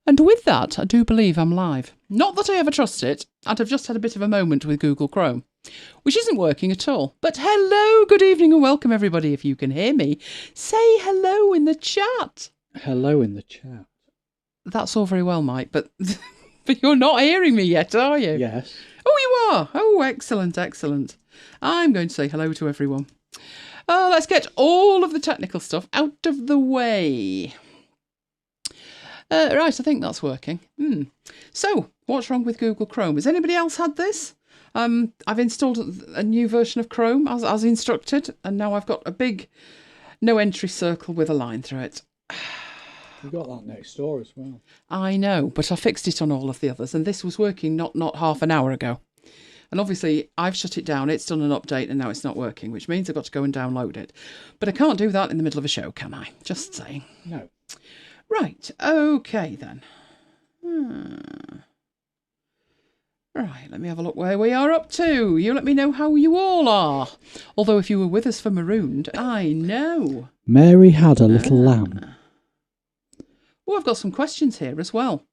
And with that, I do believe I'm live. Not that I ever trust it. I'd have just had a bit of a moment with Google Chrome, which isn't working at all. But hello, good evening and welcome everybody. If you can hear me, say hello in the chat. Hello in the chat. That's all very well, Mike, but but you're not hearing me yet, are you? Yes. Oh, you are. Oh, excellent, excellent. I'm going to say hello to everyone. Let's get all of the technical stuff out of the way. Right, I think that's working. So, what's wrong with Google Chrome? Has anybody else had this? I've installed a new version of Chrome as instructed, and now I've got a big no entry circle with a line through it. You've got that next door as well. I know, but I fixed it on all of the others, and this was working not half an hour ago. And obviously, I've shut it down, it's done an update, and now it's not working, which means I've got to go and download it. But I can't do that in the middle of a show, can I? Just saying. No. Right, okay then. Right, let me have a look where we are up to. You let me know how you all are. Although if you were with us for Marooned, I know. Mary had a little lamb. Oh, I've got some questions here as well.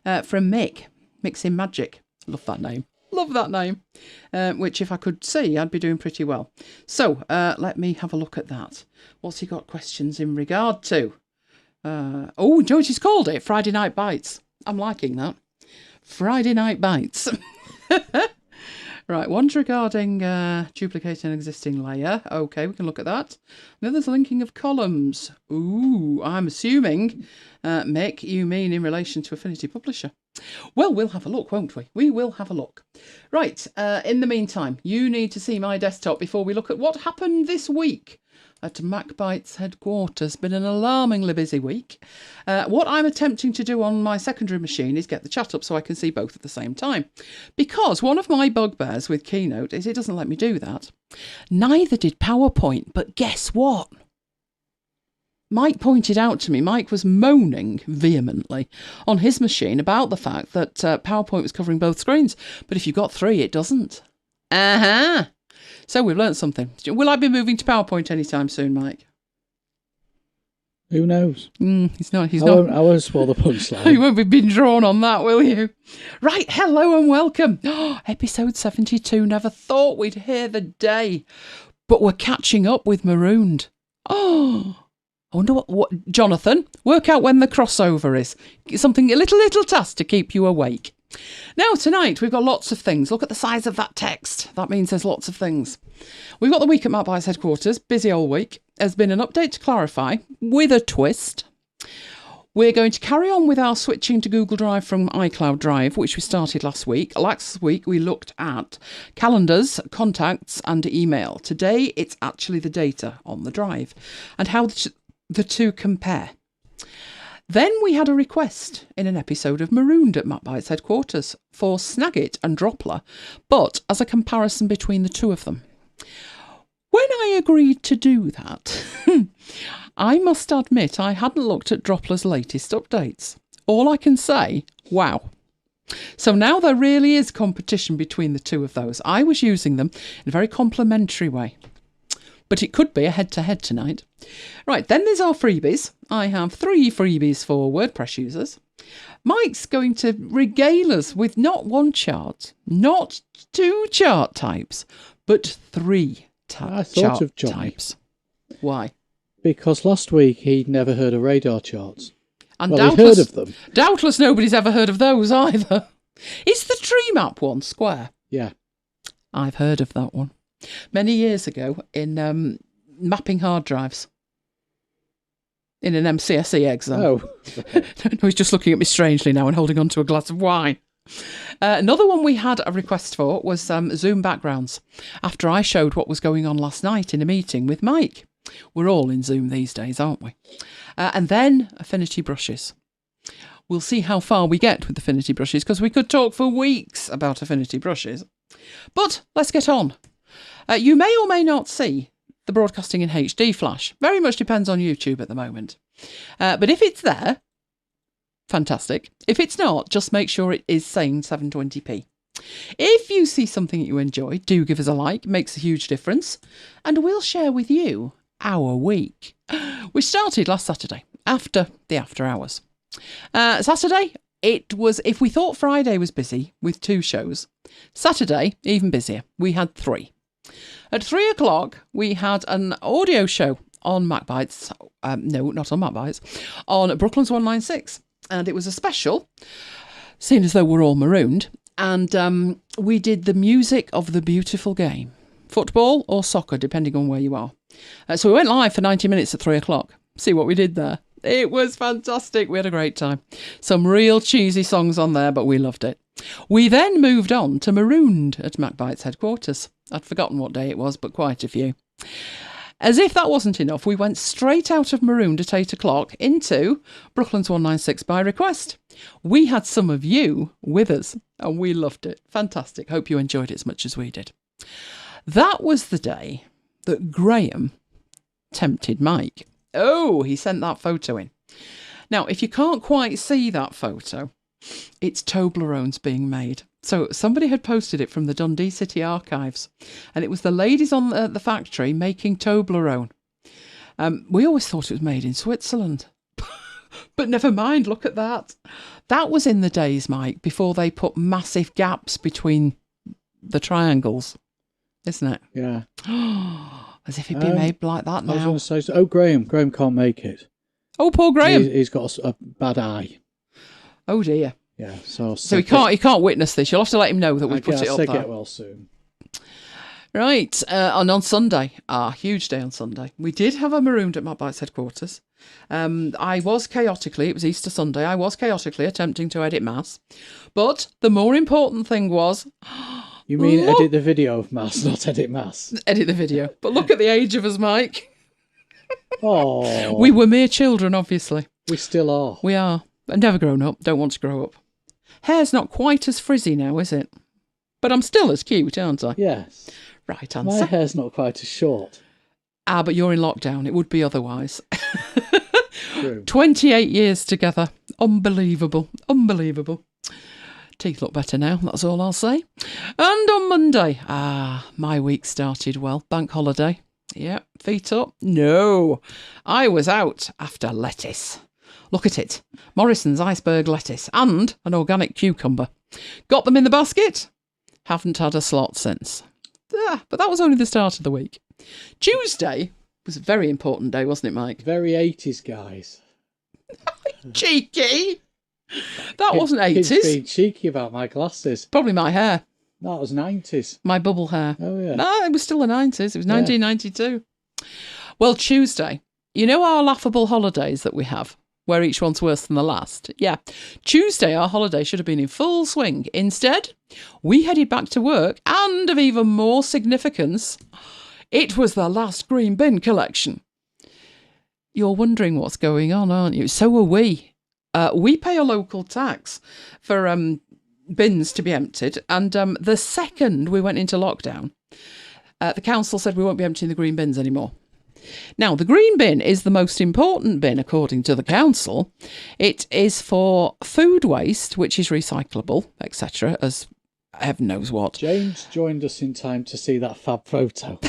From Mick. Mick's in Magic. Love that name. Love that name. Which if I could see, I'd be doing pretty well. So, let me have a look at that. What's he got questions in regard to? George has called it Friday Night Bites. I'm liking that. Friday Night Bites. Right, one's regarding duplicating an existing layer. Okay, we can look at that. The other's linking of columns. Ooh, I'm assuming, Mick, you mean in relation to Affinity Publisher. Well, we'll have a look, won't we? We will have a look. Right, in the meantime, you need to see my desktop before we look at what happened this week at MacBites headquarters. Been an alarmingly busy week. What I'm attempting to do on my secondary machine is get the chat up so I can see both at the same time. Because one of my bugbears with Keynote is it doesn't let me do that. Neither did PowerPoint, but guess what? Mike pointed out to me, Mike was moaning vehemently on his machine about the fact that PowerPoint was covering both screens. But if you've got three, it doesn't. Uh-huh. So we've learnt something. Will I be moving to PowerPoint anytime soon, Mike? Who knows? He's not. I won't spoil the punchline. You won't be being drawn on that, will you? Right, hello and welcome. Episode 72. Never thought we'd hear the day. But we're catching up with Marooned. I wonder what Jonathan, work out when the crossover is. Something, a little task to keep you awake. Now, tonight, we've got lots of things. Look at the size of that text. That means there's lots of things. We've got the week at MacBites headquarters. Busy old week. There's been an update to Clarify with a twist. We're going to carry on with our switching to Google Drive from iCloud Drive, which we started last week. Last week, we looked at calendars, contacts, and email. Today, it's actually the data on the drive and how the two compare. Then we had a request in an episode of Marooned at MacBites headquarters for Snagit and Droplr, but as a comparison between the two of them. When I agreed to do that, I must admit I hadn't looked at Droplr's latest updates. All I can say, wow. So now there really is competition between the two of those. I was using them in a very complementary way. But it could be a head-to-head tonight. Right, then there's our freebies. I have 3 freebies for WordPress users. Mike's going to regale us with not one chart, not 2 chart types, but 3 chart types. Why? Because last week he'd never heard of radar charts. And well, he'd heard of them. Doubtless nobody's ever heard of those either. Is the Treemap one square? Yeah. I've heard of that one. Many years ago in mapping hard drives. In an MCSE exam. Oh. No, he's just looking at me strangely now and holding on to a glass of wine. Another one we had a request for was Zoom backgrounds. After I showed what was going on last night in a meeting with Mike. We're all in Zoom these days, aren't we? And then Affinity Brushes. We'll see how far we get with Affinity Brushes because we could talk for weeks about Affinity Brushes. But let's get on. You may or may not see the broadcasting in HD flash. Very much depends on YouTube at the moment. But if it's there, fantastic. If it's not, just make sure it is saying 720p. If you see something that you enjoy, do give us a like. It makes a huge difference. And we'll share with you our week. We started last Saturday, after the after hours. Saturday, It was, if we thought Friday was busy with 2 shows, Saturday, even busier. We had 3. At 3 o'clock, we had an audio show on MacBites. No, not on MacBites, on Brooklands 196. And it was a special, seeing as though we're all marooned. And we did the music of the beautiful game. Football or soccer, depending on where you are. So we went live for 90 minutes at 3 o'clock. See what we did there. It was fantastic. We had a great time. Some real cheesy songs on there, but we loved it. We then moved on to Marooned at MacBites headquarters. I'd forgotten what day it was, but quite a few. As if that wasn't enough, we went straight out of Marooned at 8 o'clock into Brooklands 196 by request. We had some of you with us, and we loved it. Fantastic. Hope you enjoyed it as much as we did. That was the day that Graham tempted Mike. Oh, he sent that photo in. Now, if you can't quite see that photo, it's Toblerones being made. So somebody had posted it from the Dundee City Archives, and it was the ladies on the factory making Toblerone. We always thought it was made in Switzerland. But never mind, look at that. That was in the days, Mike, before they put massive gaps between the triangles, isn't it? Yeah. As if it'd be made like that now. I was going to say, Graham can't make it. Oh, poor Graham. He's got a bad eye. Oh dear. Yeah, so he can't witness this. You'll have to let him know that we've put it up there. Get well soon. Right, and on Sunday, huge day on Sunday, we did have a Marooned at MacBites headquarters. I was chaotically, it was Easter Sunday, I was chaotically attempting to edit Mass, but the more important thing was... You mean edit the video of Mass, not edit Mass? Edit the video. But look at the age of us, Mike. Oh, we were mere children, obviously. We still are. We are. Never grown up, don't want to grow up. Hair's not quite as frizzy now, is it? But I'm still as cute, aren't I? Yes. Right answer. My hair's not quite as short. But you're in lockdown. It would be otherwise. True. 28 years together. Unbelievable. Unbelievable. Teeth look better now, that's all I'll say. And on Monday, my week started well. Bank holiday. Yeah, feet up. No, I was out after lettuce. Look at it. Morrison's iceberg lettuce and an organic cucumber. Got them in the basket. Haven't had a slot since. But that was only the start of the week. Tuesday was a very important day, wasn't it, Mike? Very 80s, guys. Cheeky. That wasn't 80s. He's being cheeky about my glasses. Probably my hair. That was 90s. My bubble hair. Oh, yeah. No, it was still the 90s. It was 1992. Well, Tuesday. You know our laughable holidays that we have, where each one's worse than the last? Yeah. Tuesday, our holiday should have been in full swing. Instead, we headed back to work, and of even more significance, it was the last green bin collection. You're wondering what's going on, aren't you? So are we. We pay a local tax for bins to be emptied, and the second we went into lockdown, the council said we won't be emptying the green bins anymore. Now, the green bin is the most important bin, according to the council. It is for food waste, which is recyclable, etc., as heaven knows what. James joined us in time to see that fab photo.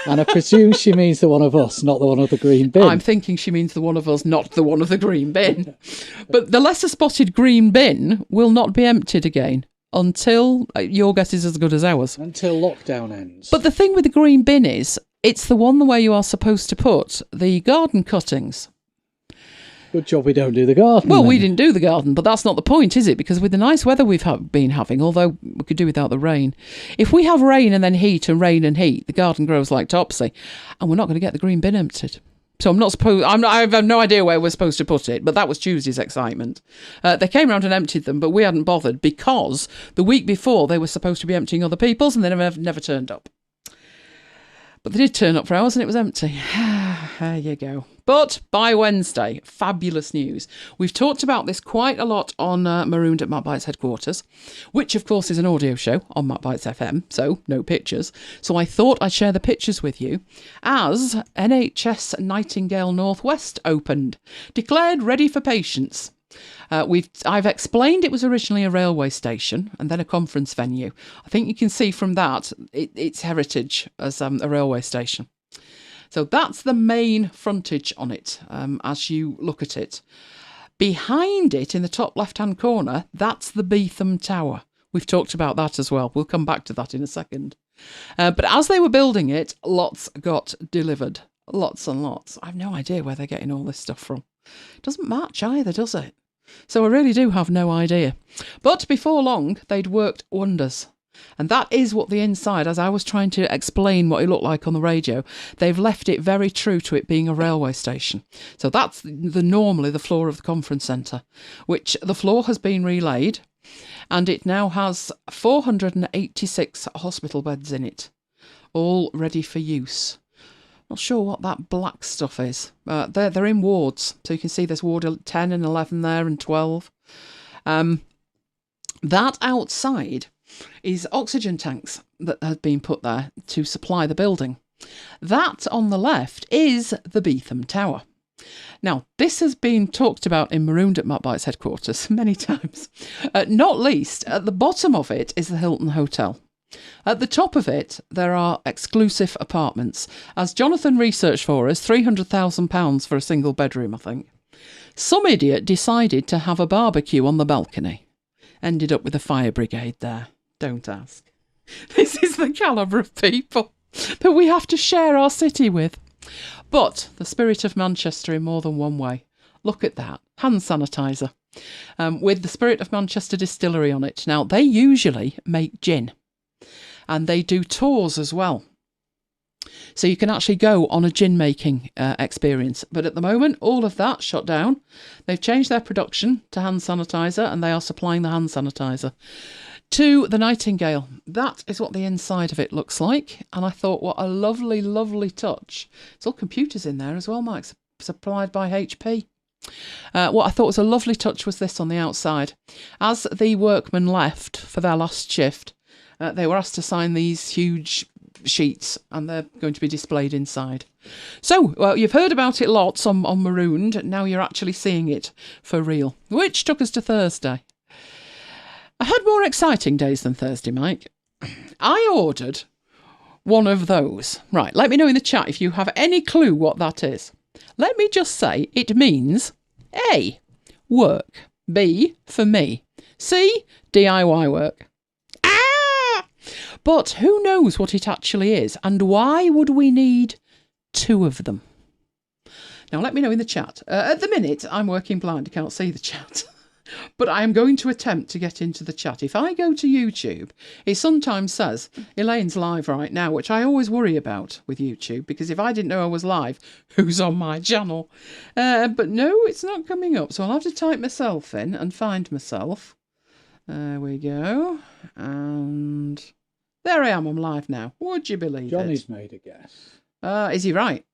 And I presume she means the one of us, not the one of the green bin. I'm thinking she means the one of us, not the one of the green bin. But the lesser spotted green bin will not be emptied again until, your guess is as good as ours. Until lockdown ends. But the thing with the green bin is, it's the one where you are supposed to put the garden cuttings. Good job we don't do the garden. Well, then. we didn't do the garden, but that's not the point, is it? Because with the nice weather we've been having, although we could do without the rain, if we have rain and then heat and rain and heat, the garden grows like topsy, and we're not going to get the green bin emptied. So I have no idea where we're supposed to put it, but that was Tuesday's excitement. They came around and emptied them, but we hadn't bothered because the week before they were supposed to be emptying other people's and they never turned up. But they did turn up for ours and it was empty. There you go. But by Wednesday, fabulous news. We've talked about this quite a lot on Marooned at MacBites headquarters, which of course is an audio show on MacBites FM, so no pictures. So I thought I'd share the pictures with you as NHS Nightingale Northwest opened, declared ready for patients. I've explained it was originally a railway station and then a conference venue. I think you can see from that its heritage as a railway station. So that's the main frontage on it as you look at it. Behind it, in the top left-hand corner, that's the Beetham Tower. We've talked about that as well. We'll come back to that in a second. But as they were building it, lots got delivered. Lots and lots. I've no idea where they're getting all this stuff from. It doesn't match either, does it? So I really do have no idea. But before long, they'd worked wonders. And that is what the inside, as I was trying to explain what it looked like on the radio, they've left it very true to it being a railway station. So that's normally the floor of the conference centre, which the floor has been relaid, and it now has 486 hospital beds in it, all ready for use. Not sure what that black stuff is. They're in wards, so you can see there's ward 10 and 11 there and 12. That outside is oxygen tanks that have been put there to supply the building. That on the left is the Beetham Tower. Now, this has been talked about in Marooned at MacBites headquarters many times. Not least, at the bottom of it is the Hilton Hotel. At the top of it, there are exclusive apartments. As Jonathan researched for us, £300,000 for a single bedroom, I think. Some idiot decided to have a barbecue on the balcony. Ended up with a fire brigade there. Don't ask. This is the calibre of people that we have to share our city with. But the spirit of Manchester in more than one way. Look at that. Hand sanitizer. With the Spirit of Manchester distillery on it. Now, they usually make gin. And they do tours as well. So you can actually go on a gin making experience. But at the moment, all of that shut down. They've changed their production to hand sanitizer, and they are supplying the hand sanitizer to the Nightingale. That is what the inside of it looks like. And I thought, what a lovely, lovely touch. It's all computers in there as well, Mike, supplied by HP. What I thought was a lovely touch was this on the outside. As the workmen left for their last shift, they were asked to sign these huge sheets, and they're going to be displayed inside. So, well, you've heard about it lots on Marooned. Now you're actually seeing it for real, which took us to Thursday. I've had more exciting days than Thursday, Mike. I ordered one of those. Right, let me know in the chat if you have any clue what that is. Let me just say it means A, work, B, for me, C, DIY work. But who knows what it actually is, and why would we need two of them? Now, let me know in the chat. At the minute, I'm working blind. I can't see the chat. But I am going to attempt to get into the chat. If I go to YouTube, it sometimes says, Elaine's live right now, which I always worry about with YouTube, because if I didn't know I was live, who's on my channel? But no, it's not coming up. So I'll have to type myself in and find myself. There we go. And there I am. I'm live now. Would you believe Johnny's made a guess. Is he right?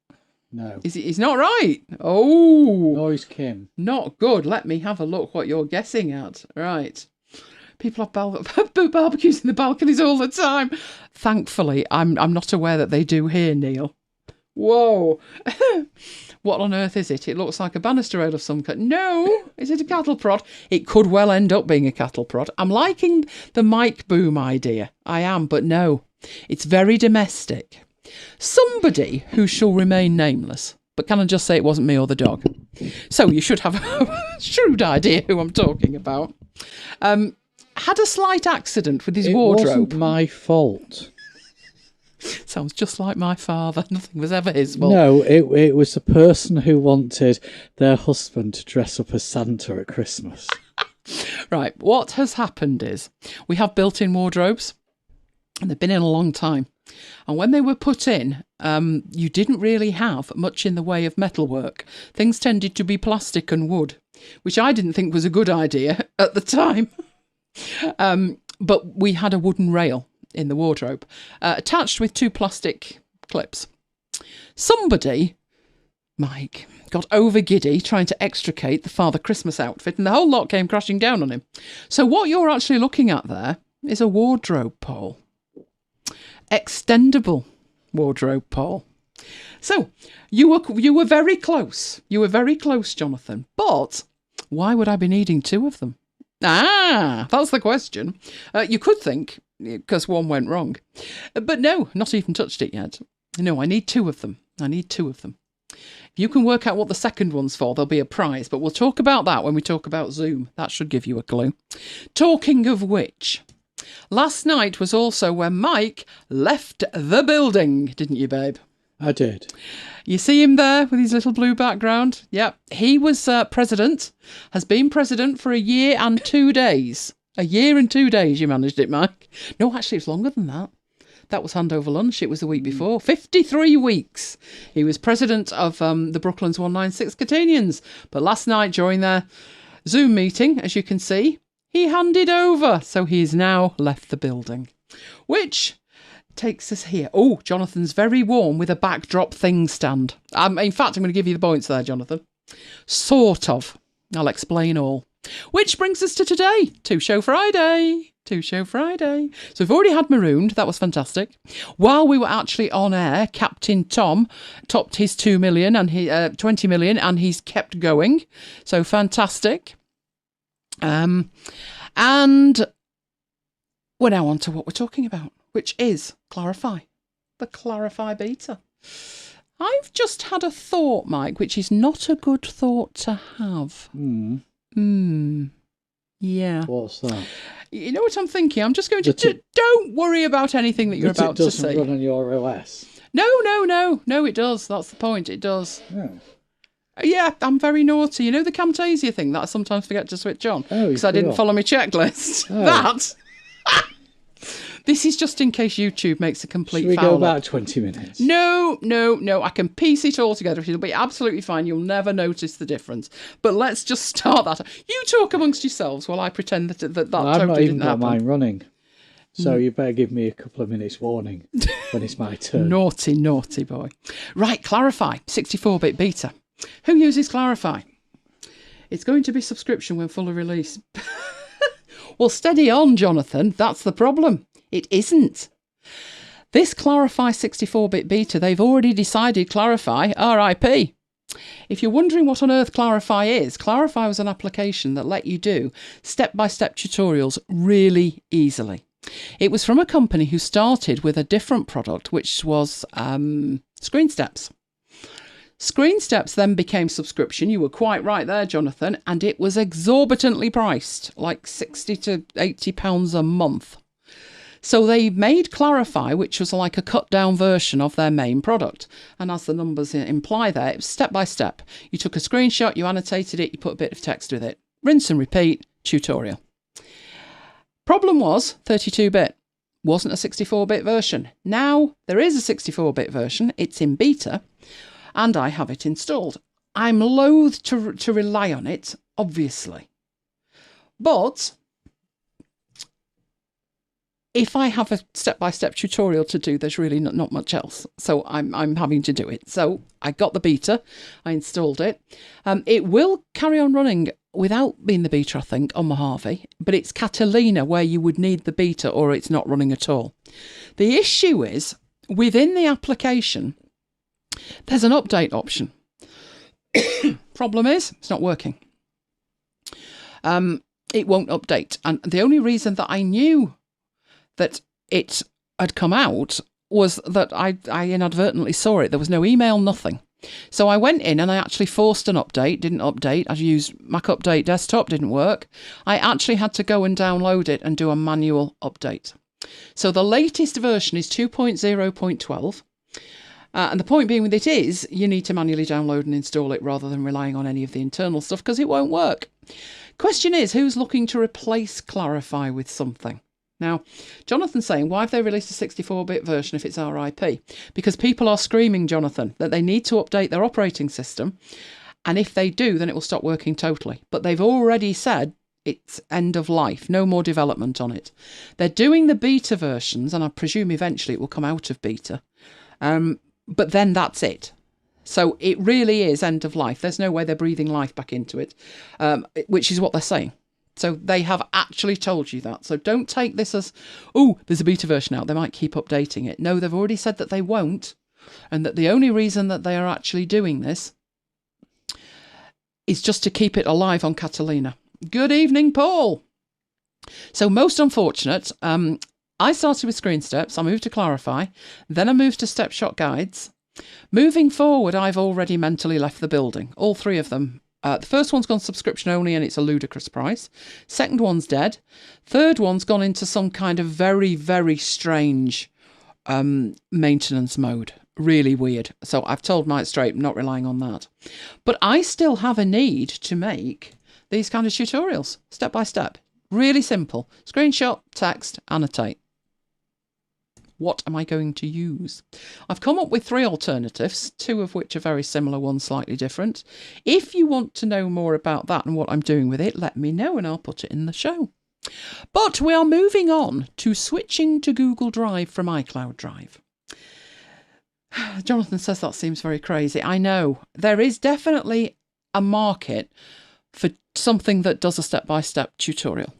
No. He's not right. Oh. No, he's Kim. Not good. Let me have a look what you're guessing at. Right. People have barbecues in the balconies all the time. Thankfully, I'm not aware that they do here, Neil. Whoa. What on earth is it? It looks like a banister rail of some kind. No. Is it a cattle prod? It could well end up being a cattle prod. I'm liking the mic boom idea. I am, but no. It's very domestic. Somebody who shall remain nameless. But can I just say it wasn't me or the dog? So you should have a shrewd idea who I'm talking about. Had a slight accident with his wardrobe. It wasn't my fault. Sounds just like my father. Nothing was ever his fault. No, it was the person who wanted their husband to dress up as Santa at Christmas. Right, what has happened is we have built-in wardrobes, and they've been in a long time. And when they were put in, you didn't really have much in the way of metalwork. Things tended to be plastic and wood, which I didn't think was a good idea at the time. But we had a wooden rail in the wardrobe, attached with two plastic clips. Somebody, Mike, got over giddy trying to extricate the Father Christmas outfit, and the whole lot came crashing down on him. So what you're actually looking at there is a wardrobe pole. Extendable wardrobe pole. So you were very close. You were very close, Jonathan. But why would I be needing two of them? That's the question. You could think because one went wrong, but no, not even touched it yet. No, I need two of them. I need two of them. If you can work out what the second one's for, there'll be a prize, but we'll talk about that when we talk about Zoom. That should give you a clue. Talking of which, last night was also when Mike left the building, didn't you, babe? I did. You see him there with his little blue background? Yep. He was president, has been president for a year and 2 days. A year and 2 days you managed it, Mike. No, actually, it's longer than that. That was hand over lunch. It was the week before. 53 weeks. He was president of the Brooklands 196 Catanians. But last night, during their Zoom meeting, as you can see, he handed over. So he's now left the building. Which takes us here. Oh, Jonathan's very warm with a backdrop thing stand. In fact, I'm going to give you the points there, Jonathan. Sort of. I'll explain all. Which brings us to today. Two-Show Friday. Two-Show Friday. So we've already had Marooned. That was fantastic. While we were actually on air, Captain Tom topped his 2 million and 20 million, and he's kept going. So fantastic. And we're now on to what we're talking about, which is Clarify. The Clarify beta. I've just had a thought, Mike, which is not a good thought to have. Yeah. What's that? You know what I'm thinking? I'm just going to... don't worry about anything that you're about to say. It doesn't run on your OS. No, it does. That's the point. It does. Oh. Yeah, I'm very naughty. You know the Camtasia thing that I sometimes forget to switch on? Because I didn't follow my checklist. Oh. That... This is just in case YouTube makes a complete foul. Should we go back 20 minutes? No. I can piece it all together. It'll be absolutely fine. You'll never notice the difference. But let's just start that. You talk amongst yourselves while I pretend that I've totally not even didn't got happen. mine running. So you better give me a couple of minutes warning when it's my turn. Naughty boy. Right, Clarify, 64-bit beta. Who uses Clarify? It's going to be subscription when fully released. Well, steady on, Jonathan. That's the problem. It isn't. This Clarify 64-bit beta, they've already decided Clarify, RIP. If you're wondering what on earth Clarify is, Clarify was an application that let you do step-by-step tutorials really easily. It was from a company who started with a different product, which was Screen Steps. Screen Steps then became subscription. You were quite right there, Jonathan, and it was exorbitantly priced, like £60 to £80 a month. So they made Clarify, which was like a cut-down version of their main product. And as the numbers imply there, it was step-by-step. You took a screenshot, you annotated it, you put a bit of text with it. Rinse and repeat, tutorial. Problem was 32-bit. Wasn't a 64-bit version. Now there is a 64-bit version. It's in beta, and I have it installed. I'm loath to rely on it, obviously. But if I have a step-by-step tutorial to do, there's really not much else. So I'm having to do it. So I got the beta. I installed it. It will carry on running without being the beta, I think, on Mojave. But it's Catalina where you would need the beta or it's not running at all. The issue is, within the application, there's an update option. Problem is, it's not working. It won't update. And the only reason that I knew that it had come out was that I inadvertently saw it. There was no email, nothing. So I went in and I actually forced an update, didn't update. I used Mac Update Desktop, didn't work. I actually had to go and download it and do a manual update. So the latest version is 2.0.12. And the point being with it is you need to manually download and install it rather than relying on any of the internal stuff because it won't work. Question is, who's looking to replace Clarify with something? Now, Jonathan's saying, why have they released a 64-bit version if it's RIP? Because people are screaming, Jonathan, that they need to update their operating system. And if they do, then it will stop working totally. But they've already said it's end of life, no more development on it. They're doing the beta versions, and I presume eventually it will come out of beta. But then that's it. So it really is end of life. There's no way they're breathing life back into it, which is what they're saying. So they have actually told you that. So don't take this as, oh, there's a beta version out. They might keep updating it. No, they've already said that they won't. And that the only reason that they are actually doing this is just to keep it alive on Catalina. Good evening, Paul. So most unfortunate, I started with Screen Steps. I moved to Clarify. Then I moved to Step Shot Guides. Moving forward, I've already mentally left the building. All three of them. The first one's gone subscription only and it's a ludicrous price. Second one's dead. Third one's gone into some kind of very, very strange maintenance mode. Really weird. So I've told Mike straight, I'm not relying on that. But I still have a need to make these kind of tutorials, step by step. Really simple. Screenshot, text, annotate. What am I going to use? I've come up with 3 alternatives, 2 of which are very similar, 1 slightly different. If you want to know more about that and what I'm doing with it, let me know and I'll put it in the show. But we are moving on to switching to Google Drive from iCloud Drive. Jonathan says that seems very crazy. I know. There is definitely a market for something that does a step-by-step tutorial.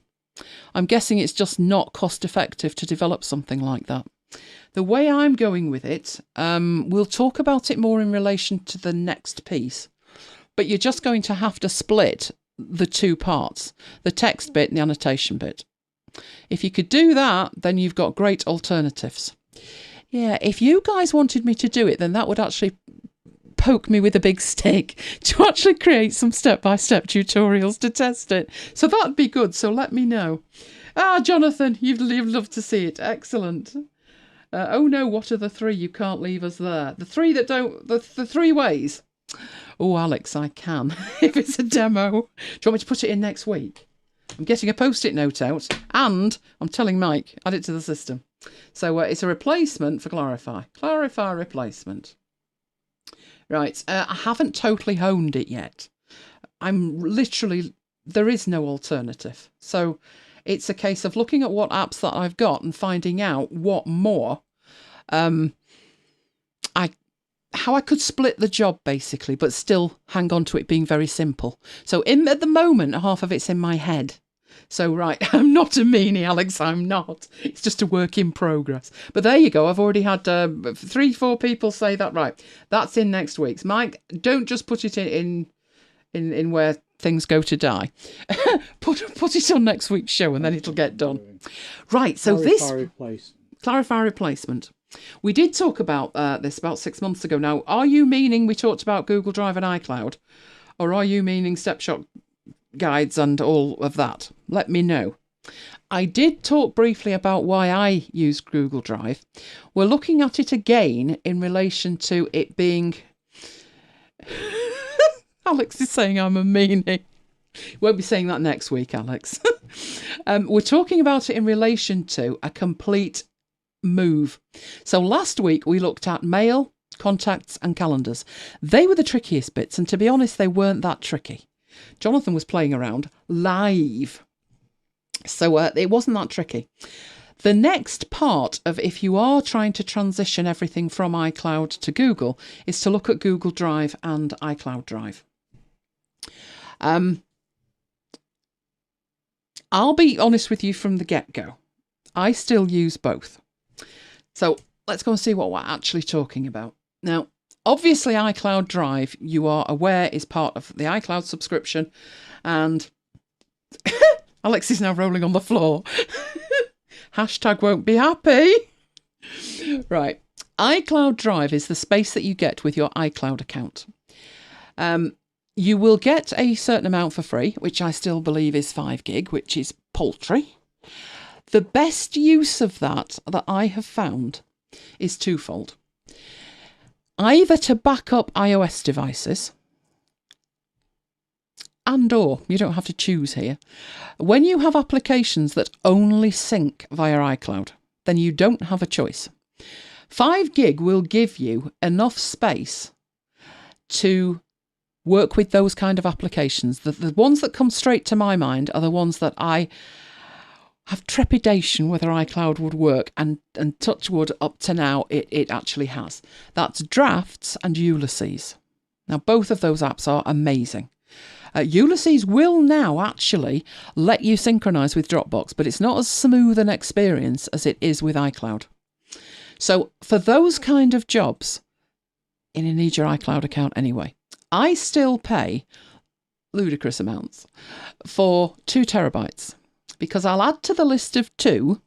I'm guessing it's just not cost-effective to develop something like that. The way I'm going with it, we'll talk about it more in relation to the next piece, but you're just going to have to split the 2 parts, the text bit and the annotation bit. If you could do that, then you've got great alternatives. Yeah, if you guys wanted me to do it, then that would actually poke me with a big stick to actually create some step-by-step tutorials to test it. So that'd be good, so let me know. Ah, Jonathan, you'd love to see it. Excellent. Oh no, what are the 3? You can't leave us there. The 3 that don't... The 3 ways. Oh, Alex, I can. If it's a demo. Do you want me to put it in next week? I'm getting a post-it note out. And I'm telling Mike, add it to the system. So it's a replacement for Clarify. Clarify replacement. Right. I haven't totally honed it yet. I'm literally... There is no alternative. So... It's a case of looking at what apps that I've got and finding out what more, how I could split the job basically, but still hang on to it being very simple. So at the moment, half of it's in my head. So right, I'm not a meanie, Alex. I'm not. It's just a work in progress. But there you go. I've already had 3-4 people say that. Right, that's in next week's. Mike, don't just put it in where things go to die. put it on next week's show and then it'll get done. Right, so Clarify replacement. We did talk about this about 6 months ago. Now, are you meaning we talked about Google Drive and iCloud? Or are you meaning step-shot guides and all of that? Let me know. I did talk briefly about why I use Google Drive. We're looking at it again in relation to it being... Alex is saying I'm a meanie. Won't be saying that next week, Alex. We're talking about it in relation to a complete move. So last week we looked at mail, contacts and calendars. They were the trickiest bits, and to be honest, they weren't that tricky. Jonathan was playing around live. So it wasn't that tricky. The next part of if you are trying to transition everything from iCloud to Google is to look at Google Drive and iCloud Drive. I'll be honest with you from the get-go. I still use both. So let's go and see what we're actually talking about. Now, obviously iCloud Drive, you are aware, is part of the iCloud subscription, and Alex is now rolling on the floor. Hashtag won't be happy. Right. iCloud Drive is the space that you get with your iCloud account. You will get a certain amount for free, which I still believe is 5 gig, which is paltry. The best use of that I have found is twofold. Either to back up iOS devices, and or, you don't have to choose here. When you have applications that only sync via iCloud, then you don't have a choice. 5 gig will give you enough space to work with those kind of applications. The ones that come straight to my mind are the ones that I have trepidation whether iCloud would work, and touch wood, up to now it actually has. That's Drafts and Ulysses. Now both of those apps are amazing. Ulysses will now actually let you synchronize with Dropbox, but it's not as smooth an experience as it is with iCloud. So for those kind of jobs, you need your iCloud account anyway. I still pay ludicrous amounts for 2 terabytes because I'll add to the list of 2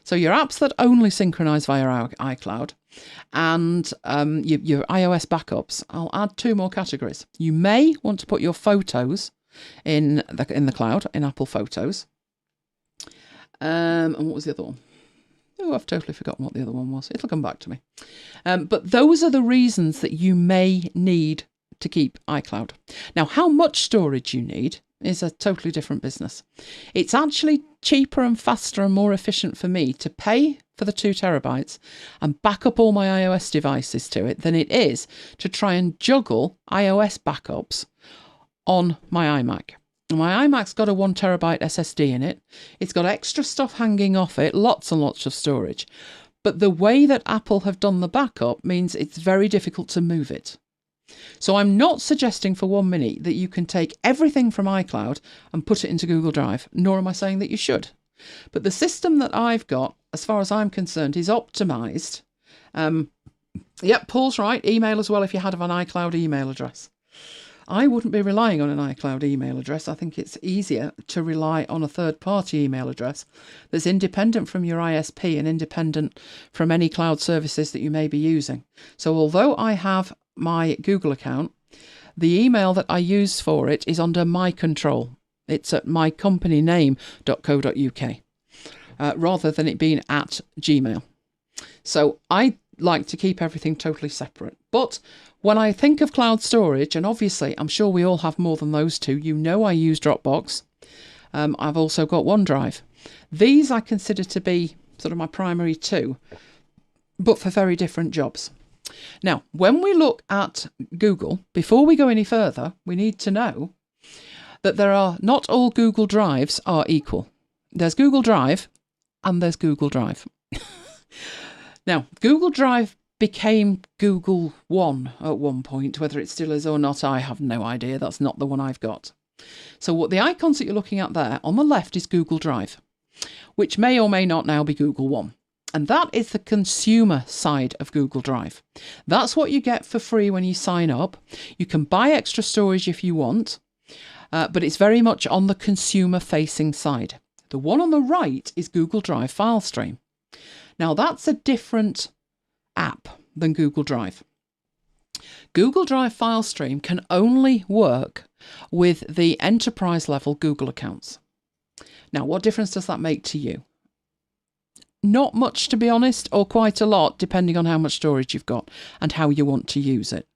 So your apps that only synchronize via iCloud and your iOS backups, I'll add 2 more categories. You may want to put your photos in the cloud, in Apple Photos. And what was the other one? Oh, I've totally forgotten what the other one was. It'll come back to me. But those are the reasons that you may need to keep iCloud. Now, how much storage you need is a totally different business. It's actually cheaper and faster and more efficient for me to pay for the 2 terabytes and back up all my iOS devices to it than it is to try and juggle iOS backups on my iMac. My iMac's got a 1 terabyte SSD in it. It's got extra stuff hanging off it, lots and lots of storage. But the way that Apple have done the backup means it's very difficult to move it. So I'm not suggesting for 1 minute that you can take everything from iCloud and put it into Google Drive, nor am I saying that you should. But the system that I've got, as far as I'm concerned, is optimised. Yep, Paul's right. Email as well if you had an iCloud email address. I wouldn't be relying on an iCloud email address. I think it's easier to rely on a third-party email address that's independent from your ISP and independent from any cloud services that you may be using. So although I have my Google account, the email that I use for it is under my control. It's at mycompanyname.co.uk rather than it being at Gmail. So I like to keep everything totally separate. But when I think of cloud storage, and obviously I'm sure we all have more than those 2, you know I use Dropbox. I've also got OneDrive. These I consider to be sort of my primary 2, but for very different jobs. Now, when we look at Google, before we go any further, we need to know that not all Google Drives are equal. There's Google Drive and there's Google Drive. Now, Google Drive became Google One at one point. Whether it still is or not, I have no idea. That's not the one I've got. So what the icons that you're looking at there on the left is Google Drive, which may or may not now be Google One. And that is the consumer side of Google Drive. That's what you get for free when you sign up. You can buy extra storage if you want, but it's very much on the consumer-facing side. The one on the right is Google Drive File Stream. Now, that's a different app than Google Drive. Google Drive File Stream can only work with the enterprise level Google accounts. Now, what difference does that make to you? Not much, to be honest, or quite a lot, depending on how much storage you've got and how you want to use it.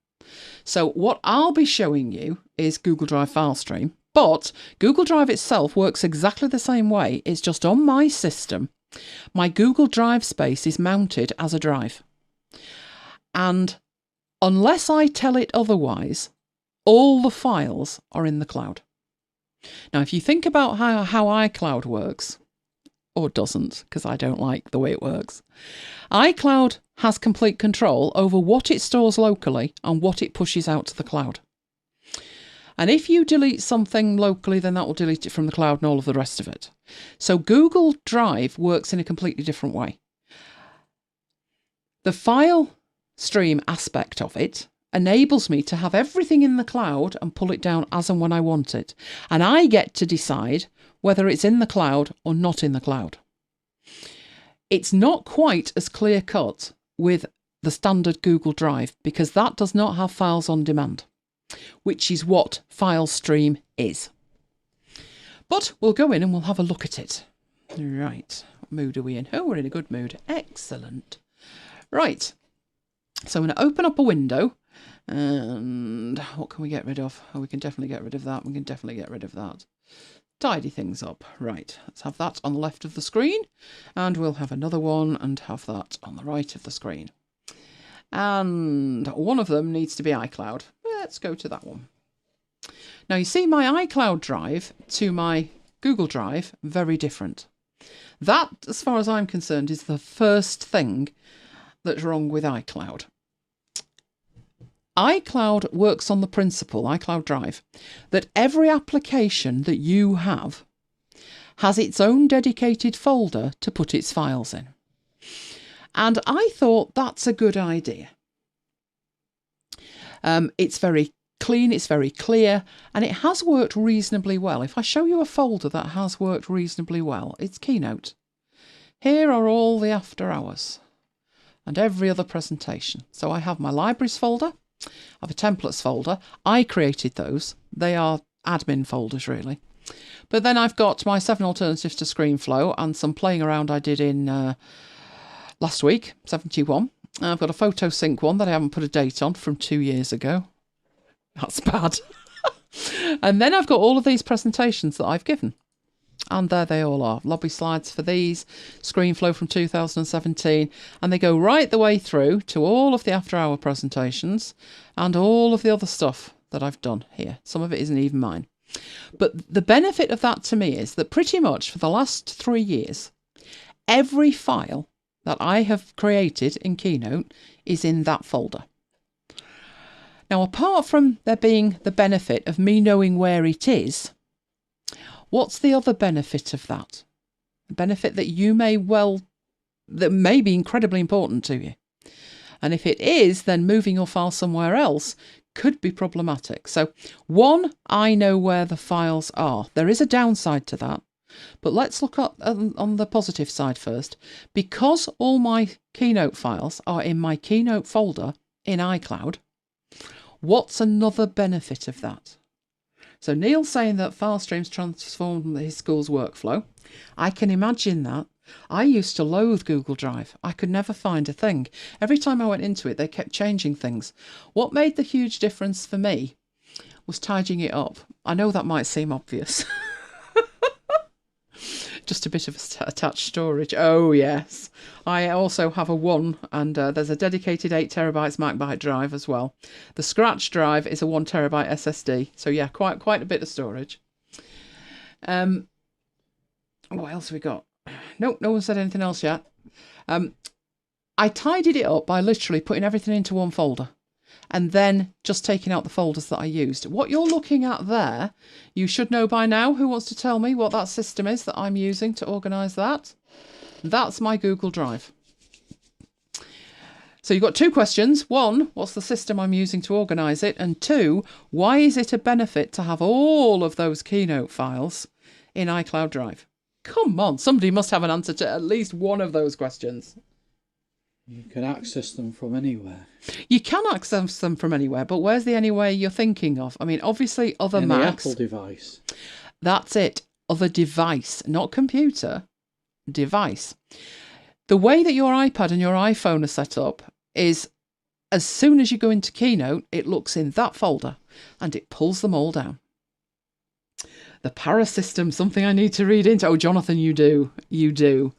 So what I'll be showing you is Google Drive File Stream, but Google Drive itself works exactly the same way. It's just on my system. My Google Drive space is mounted as a drive. And unless I tell it otherwise, all the files are in the cloud. Now, if you think about how iCloud works, or doesn't, because I don't like the way it works, iCloud has complete control over what it stores locally and what it pushes out to the cloud. And if you delete something locally, then that will delete it from the cloud and all of the rest of it. So Google Drive works in a completely different way. The file stream aspect of it enables me to have everything in the cloud and pull it down as and when I want it. And I get to decide whether it's in the cloud or not in the cloud. It's not quite as clear cut with the standard Google Drive because that does not have files on demand, which is what File Stream is. But we'll go in and we'll have a look at it. Right, what mood are we in? Oh, we're in a good mood. Excellent. Right, so I'm going to open up a window, and what can we get rid of? Oh, we can definitely get rid of that. We can definitely get rid of that. Tidy things up. Right, let's have that on the left of the screen, and we'll have another one and have that on the right of the screen. And one of them needs to be iCloud. Let's go to that one. Now you see my iCloud drive to my Google Drive, very different. That, as far as I'm concerned, is the first thing that's wrong with iCloud. iCloud works on the principle, iCloud Drive, that every application that you have has its own dedicated folder to put its files in. And I thought that's a good idea. It's very clean, it's very clear, and it has worked reasonably well. If I show you a folder that has worked reasonably well, it's Keynote. Here are all the after hours and every other presentation. So I have my libraries folder, I have a templates folder. I created those. They are admin folders, really. But then I've got my 7 alternatives to ScreenFlow and some playing around I did in last week, 71. I've got a photo sync one that I haven't put a date on from 2 years ago. That's bad. And then I've got all of these presentations that I've given. And there they all are. Lobby slides for these, ScreenFlow from 2017. And they go right the way through to all of the after-hour presentations and all of the other stuff that I've done here. Some of it isn't even mine. But the benefit of that to me is that pretty much for the last 3 years, every file that I have created in Keynote is in that folder. Now, apart from there being the benefit of me knowing where it is, what's the other benefit of that? The benefit that that may be incredibly important to you. And if it is, then moving your file somewhere else could be problematic. So, one, I know where the files are. There is a downside to that. But let's look at on the positive side first. Because all my Keynote files are in my Keynote folder in iCloud, what's another benefit of that? So Neil's saying that file streams transformed his school's workflow. I can imagine that. I used to loathe Google Drive. I could never find a thing. Every time I went into it, they kept changing things. What made the huge difference for me was tidying it up. I know that might seem obvious. Just a bit of attached storage. Oh, yes. I also have a 1, and there's a dedicated 8TB MacBite drive as well. The scratch drive is a 1TB SSD. So, yeah, quite a bit of storage. What else have we got? Nope, no one said anything else yet. I tidied it up by literally putting everything into one folder and then just taking out the folders that I used. What you're looking at there, you should know by now. Who wants to tell me what that system is that I'm using to organise that? That's my Google Drive. So you've got 2 questions. 1, what's the system I'm using to organise it? And 2, why is it a benefit to have all of those Keynote files in iCloud Drive? Come on, somebody must have an answer to at least one of those questions. You can access them from anywhere. You can access them from anywhere, but where's the anywhere you're thinking of? I mean, obviously other Macs. Apple device. That's it. Other device, not computer, device. The way that your iPad and your iPhone are set up is as soon as you go into Keynote, it looks in that folder and it pulls them all down. The para system, something I need to read into. Oh, Jonathan, you do. You do.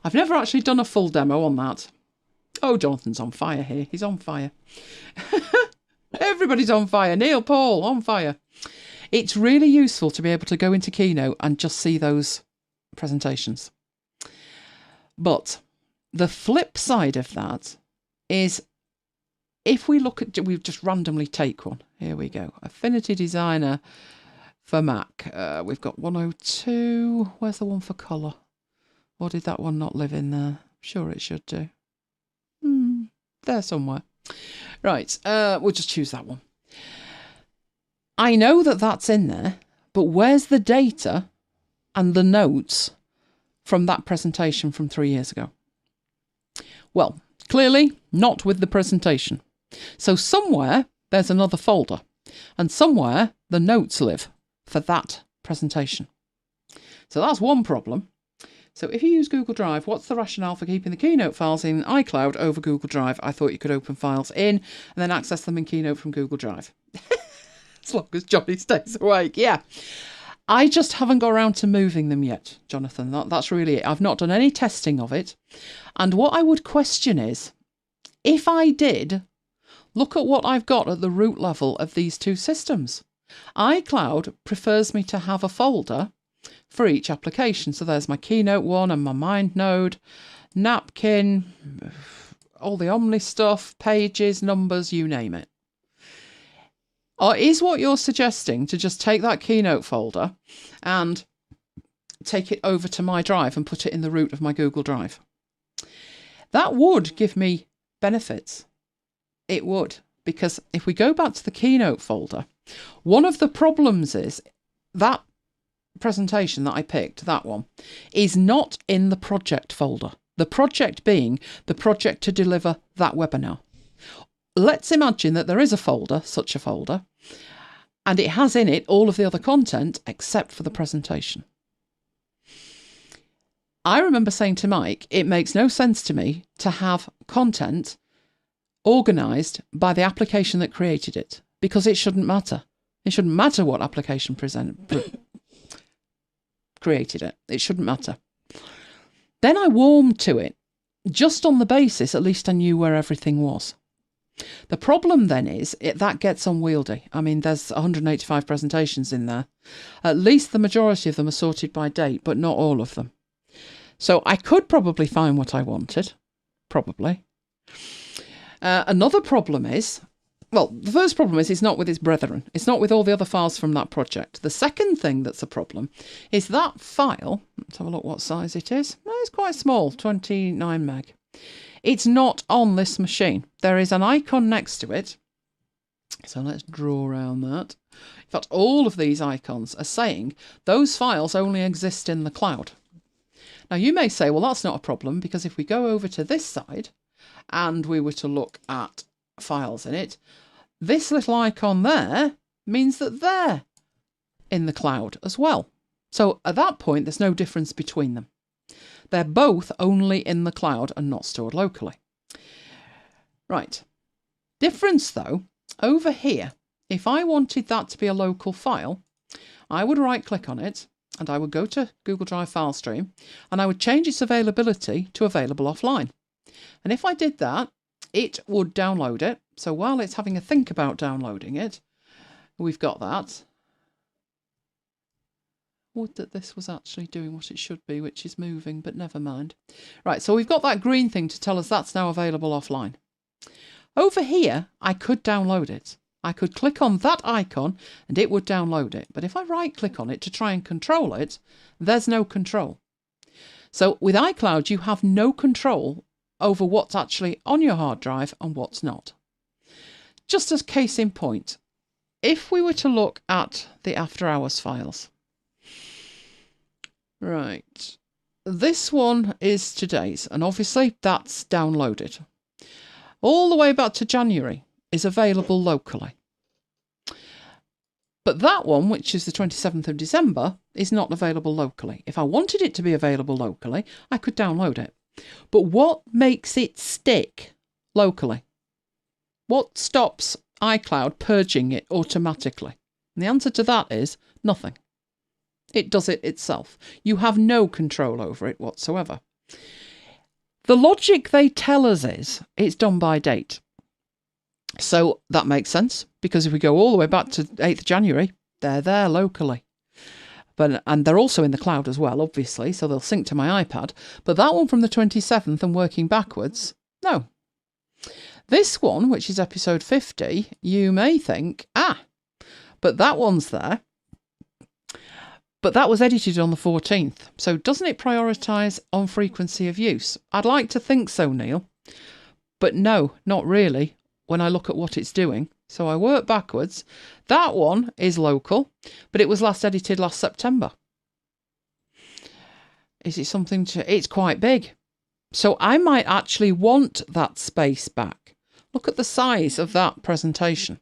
I've never actually done a full demo on that. Oh, Jonathan's on fire here. He's on fire. Everybody's on fire. Neil, Paul, on fire. It's really useful to be able to go into Keynote and just see those presentations. But the flip side of that is if we look at, we just randomly take one. Here we go. Affinity Designer for Mac. We've got 102. Where's the one for colour? Or did that one not live in there? Sure it should do. There somewhere. Right, we'll just choose that one. I know that that's in there, but where's the data and the notes from that presentation from 3 years ago? Well, clearly not with the presentation. So somewhere there's another folder, and somewhere the notes live for that presentation. So that's one problem. So if you use Google Drive, what's the rationale for keeping the Keynote files in iCloud over Google Drive? I thought you could open files in and then access them in Keynote from Google Drive. As long as Johnny stays awake, yeah. I just haven't got around to moving them yet, Jonathan. That's really it. I've not done any testing of it. And what I would question is, if I did, look at what I've got at the root level of these 2 systems. iCloud prefers me to have a folder for each application. So there's my Keynote one and my MindNode, Napkin, all the Omni stuff, pages, numbers, you name it. Or is what you're suggesting to just take that Keynote folder and take it over to my drive and put it in the root of my Google Drive? That would give me benefits. It would, because if we go back to the Keynote folder, one of the problems is that presentation that I picked, that one, is not in the project folder. The project being the project to deliver that webinar. Let's imagine that there is a folder, such a folder, and it has in it all of the other content except for the presentation. I remember saying to Mike, it makes no sense to me to have content organised by the application that created it, because it shouldn't matter. It shouldn't matter what application created it. It shouldn't matter. Then I warmed to it, just on the basis at least I knew where everything was. The problem then is that gets unwieldy. I mean, there's 185 presentations in there. At least the majority of them are sorted by date, but not all of them. So I could probably find what I wanted, probably. Another problem is, well, the first problem is it's not with its brethren. It's not with all the other files from that project. The second thing that's a problem is that file, let's have a look what size it is. It's quite small, 29 meg. It's not on this machine. There is an icon next to it. So let's draw around that. In fact, all of these icons are saying those files only exist in the cloud. Now, you may say, well, that's not a problem, because if we go over to this side and we were to look at files in it, this little icon there means that they're in the cloud as well. So at that point, there's no difference between them. They're both only in the cloud and not stored locally. Right. Difference, though, over here, if I wanted that to be a local file, I would right-click on it, and I would go to Google Drive file stream, and I would change its availability to available offline. And if I did that, it would download it. So while it's having a think about downloading it, we've got that. Would that this was actually doing what it should be, which is moving, but never mind. Right, so we've got that green thing to tell us that's now available offline. Over here, I could download it. I could click on that icon and it would download it. But if I right-click on it to try and control it, there's no control. So with iCloud, you have no control over what's actually on your hard drive and what's not. Just as case in point, if we were to look at the after hours files. Right, this one is today's, and obviously that's downloaded. All the way back to January is available locally. But that one, which is the 27th of December, is not available locally. If I wanted it to be available locally, I could download it. But what makes it stick locally? What stops iCloud purging it automatically? And the answer to that is nothing. It does it itself. You have no control over it whatsoever. The logic they tell us is it's done by date. So that makes sense, because if we go all the way back to 8th January, they're there locally. And they're also in the cloud as well, obviously, so they'll sync to my iPad. But that one from the 27th and working backwards, no. This one, which is episode 50, you may think, but that one's there. But that was edited on the 14th. So doesn't it prioritise on frequency of use? I'd like to think so, Neil. But no, not really, when I look at what it's doing. So I work backwards. That one is local, but it was last edited last September. Is it something to... It's quite big. So I might actually want that space back. Look at the size of that presentation.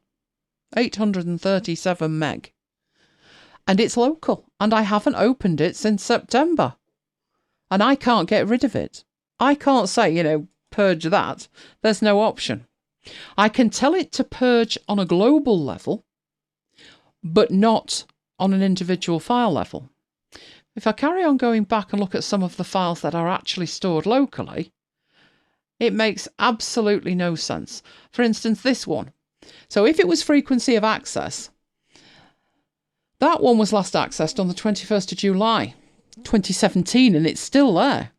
837 meg. And it's local. And I haven't opened it since September. And I can't get rid of it. I can't say, purge that. There's no option. I can tell it to purge on a global level, but not on an individual file level. If I carry on going back and look at some of the files that are actually stored locally, it makes absolutely no sense. For instance, this one. So if it was frequency of access, that one was last accessed on the 21st of July, 2017, and it's still there.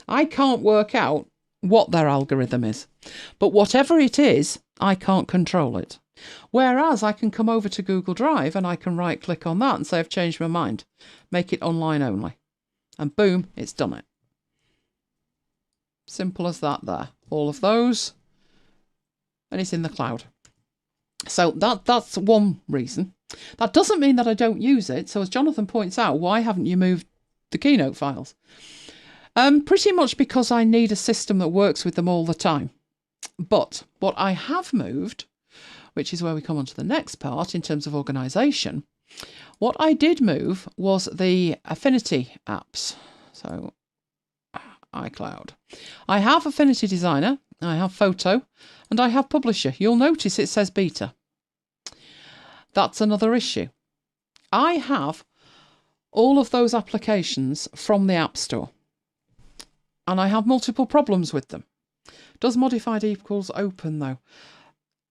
I can't work out what their algorithm is. But whatever it is, I can't control it. Whereas I can come over to Google Drive and I can right click on that and say I've changed my mind. Make it online only. And boom, it's done it. Simple as that there. All of those. And it's in the cloud. So that's one reason. That doesn't mean that I don't use it. So as Jonathan points out, why haven't you moved the Keynote files? Pretty much because I need a system that works with them all the time. But what I have moved, which is where we come on to the next part in terms of organisation, what I did move was the Affinity apps. So iCloud. I have Affinity Designer, I have Photo, and I have Publisher. You'll notice it says Beta. That's another issue. I have all of those applications from the App Store, and I have multiple problems with them. Does modified equals open though?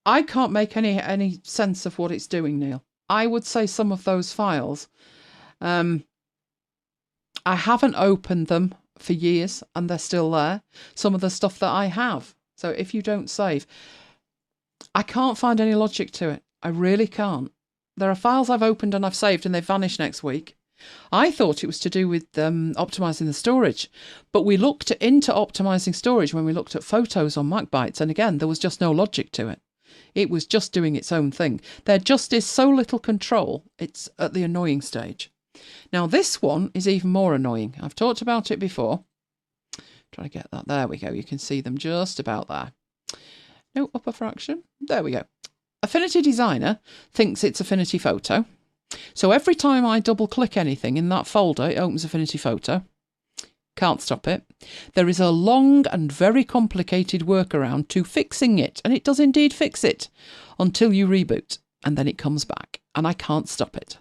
I can't make any sense of what it's doing, Neil. I would say some of those files, I haven't opened them for years and they're still there. Some of the stuff that I have. So if you don't save, I can't find any logic to it. I really can't. There are files I've opened and I've saved and they've vanished next week. I thought it was to do with optimizing the storage, but we looked into optimizing storage when we looked at photos on MacBites, and again, there was just no logic to it. It was just doing its own thing. There just is so little control, it's at the annoying stage. Now this one is even more annoying. I've talked about it before. Try to get that. There we go. You can see them just about there. No upper fraction. There we go. Affinity Designer thinks it's Affinity Photo. So every time I double click anything in that folder, it opens Affinity Photo. Can't stop it. There is a long and very complicated workaround to fixing it, and it does indeed fix it until you reboot, and then it comes back, and I can't stop it.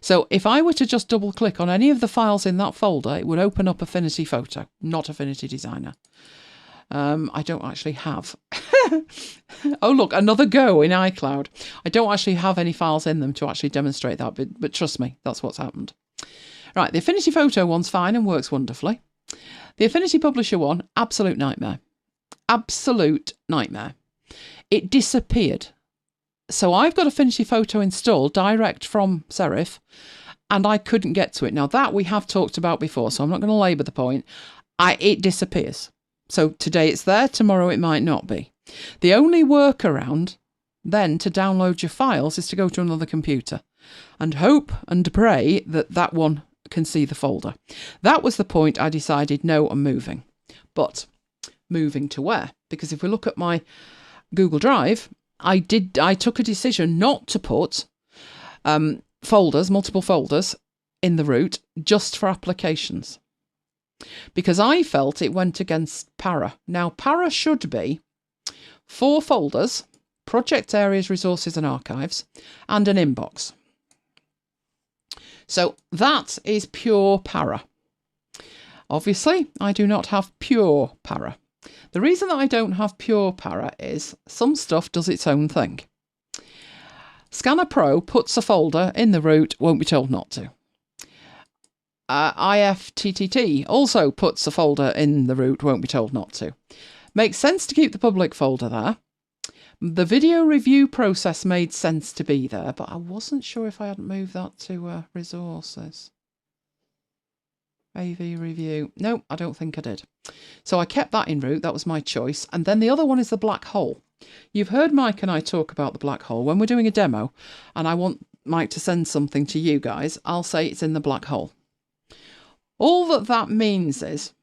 So if I were to just double click on any of the files in that folder, it would open up Affinity Photo, not Affinity Designer. I don't actually have. Oh, look, another go in iCloud. I don't actually have any files in them to actually demonstrate that, but trust me, that's what's happened. Right, the Affinity Photo one's fine and works wonderfully. The Affinity Publisher one, absolute nightmare. Absolute nightmare. It disappeared. So I've got Affinity Photo installed direct from Serif, and I couldn't get to it. Now that we have talked about before, so I'm not going to labour the point. It disappears. So today it's there, tomorrow it might not be. The only workaround then to download your files is to go to another computer and hope and pray that that one can see the folder. That was the point I decided, no, I'm moving. But moving to where? Because if we look at my Google Drive, I took a decision not to put multiple folders in the root just for applications, because I felt it went against Para. Now, Para should be 4 folders, project areas, resources and archives, and an inbox. So that is pure Para. Obviously, I do not have pure Para. The reason that I don't have pure Para is some stuff does its own thing. Scanner Pro puts a folder in the root, won't be told not to. IFTTT also puts a folder in the root, won't be told not to. Makes sense to keep the public folder there. The video review process made sense to be there, but I wasn't sure if I hadn't moved that to resources. AV review. No, I don't think I did. So I kept that in root. That was my choice. And then the other one is the black hole. You've heard Mike and I talk about the black hole. When we're doing a demo and I want Mike to send something to you guys, I'll say it's in the black hole. All that means is,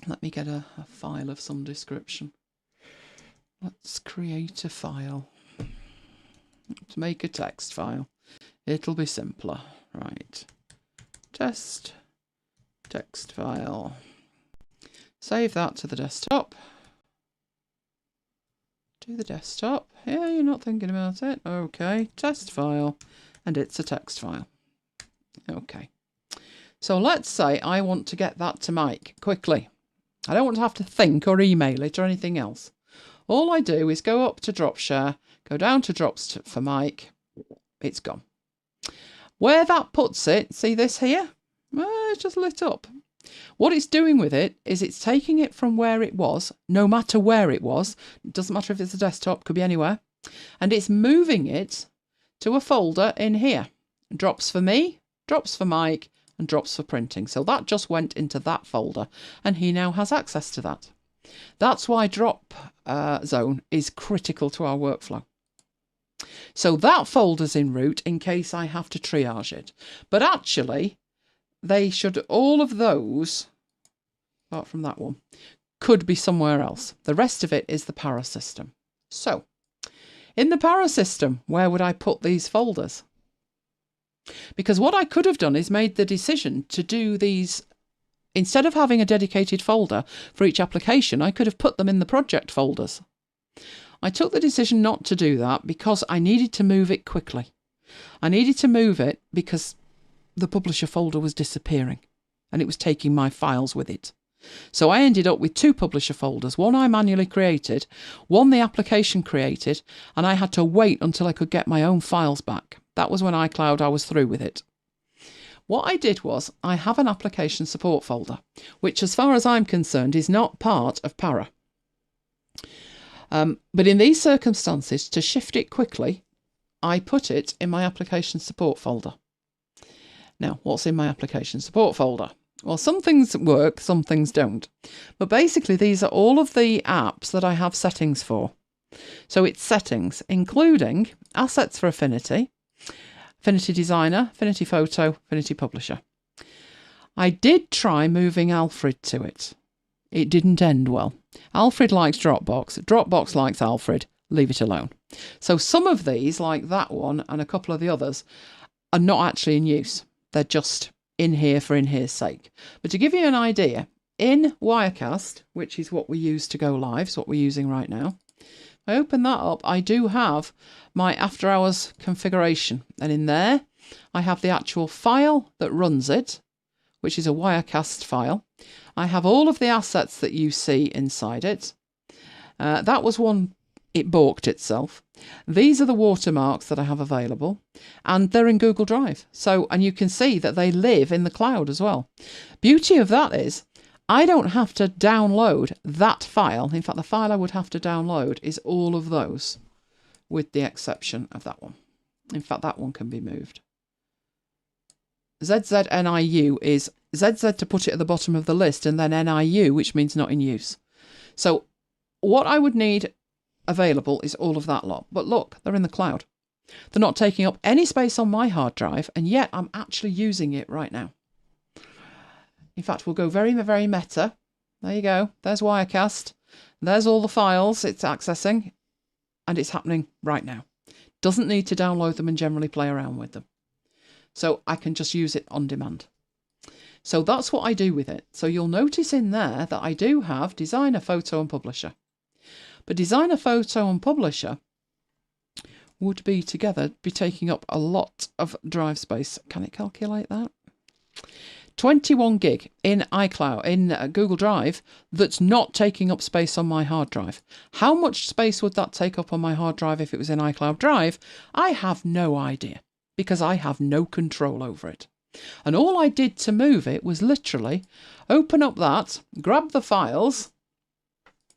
let me get a file of some description. Let's create a file. Let's make a text file. It'll be simpler. Right. Text file. Save that to the desktop. Do the desktop. Yeah, you're not thinking about it. Okay. Test file. And it's a text file. Okay. So let's say I want to get that to Mike quickly. I don't want to have to think or email it or anything else. All I do is go up to Dropshare, go down to Drops for Mike. It's gone. Where that puts it, see this here? Well, it's just lit up. What it's doing with it is it's taking it from where it was, no matter where it was. It doesn't matter if it's a desktop, could be anywhere. And it's moving it to a folder in here. Drops for me, Drops for Mike, and Drops for printing. So that just went into that folder and he now has access to that. That's why Drop Zone is critical to our workflow. So that folder's in root in case I have to triage it. But actually, they should, all of those, apart from that one, could be somewhere else. The rest of it is the para system. So, in the para system, where would I put these folders? Because what I could have done is made the decision to do these, instead of having a dedicated folder for each application, I could have put them in the project folders. I took the decision not to do that because I needed to move it quickly. I needed to move it because the publisher folder was disappearing and it was taking my files with it. So I ended up with 2 publisher folders, one I manually created, one the application created, and I had to wait until I could get my own files back. That was when iCloud, I was through with it. What I did was, I have an application support folder, which as far as I'm concerned is not part of Para. But in these circumstances, to shift it quickly, I put it in my application support folder. Now, what's in my application support folder? Well, some things work, some things don't. But basically, these are all of the apps that I have settings for. So it's settings, including assets for Affinity, Affinity Designer, Affinity Photo, Affinity Publisher. I did try moving Alfred to it. It didn't end well. Alfred likes Dropbox. Dropbox likes Alfred. Leave it alone. So some of these, like that one and a couple of the others, are not actually in use. They're just in here for in here's sake. But to give you an idea, in Wirecast, which is what we use to go live, it's what we're using right now, if I open that up, I do have my after hours configuration. And in there, I have the actual file that runs it, which is a Wirecast file. I have all of the assets that you see inside it. That was one, it balked itself. These are the watermarks that I have available, and they're in Google Drive. So, and you can see that they live in the cloud as well. Beauty of that is, I don't have to download that file. In fact, the file I would have to download is all of those, with the exception of that one. In fact, that one can be moved. ZZNIU is ZZ to put it at the bottom of the list, and then NIU, which means not in use. So what I would need available is all of that lot. But look, they're in the cloud. They're not taking up any space on my hard drive, and yet I'm actually using it right now. In fact, we'll go very, very meta. There you go. There's Wirecast. There's all the files it's accessing, and it's happening right now. Doesn't need to download them and generally play around with them. So I can just use it on demand. So that's what I do with it. So you'll notice in there that I do have Designer, Photo and Publisher. But Designer, Photo and Publisher would be together be taking up a lot of drive space. Can it calculate that? 21 gig in iCloud, in Google Drive, that's not taking up space on my hard drive. How much space would that take up on my hard drive if it was in iCloud Drive? I have no idea, because I have no control over it. And all I did to move it was literally open up that, grab the files,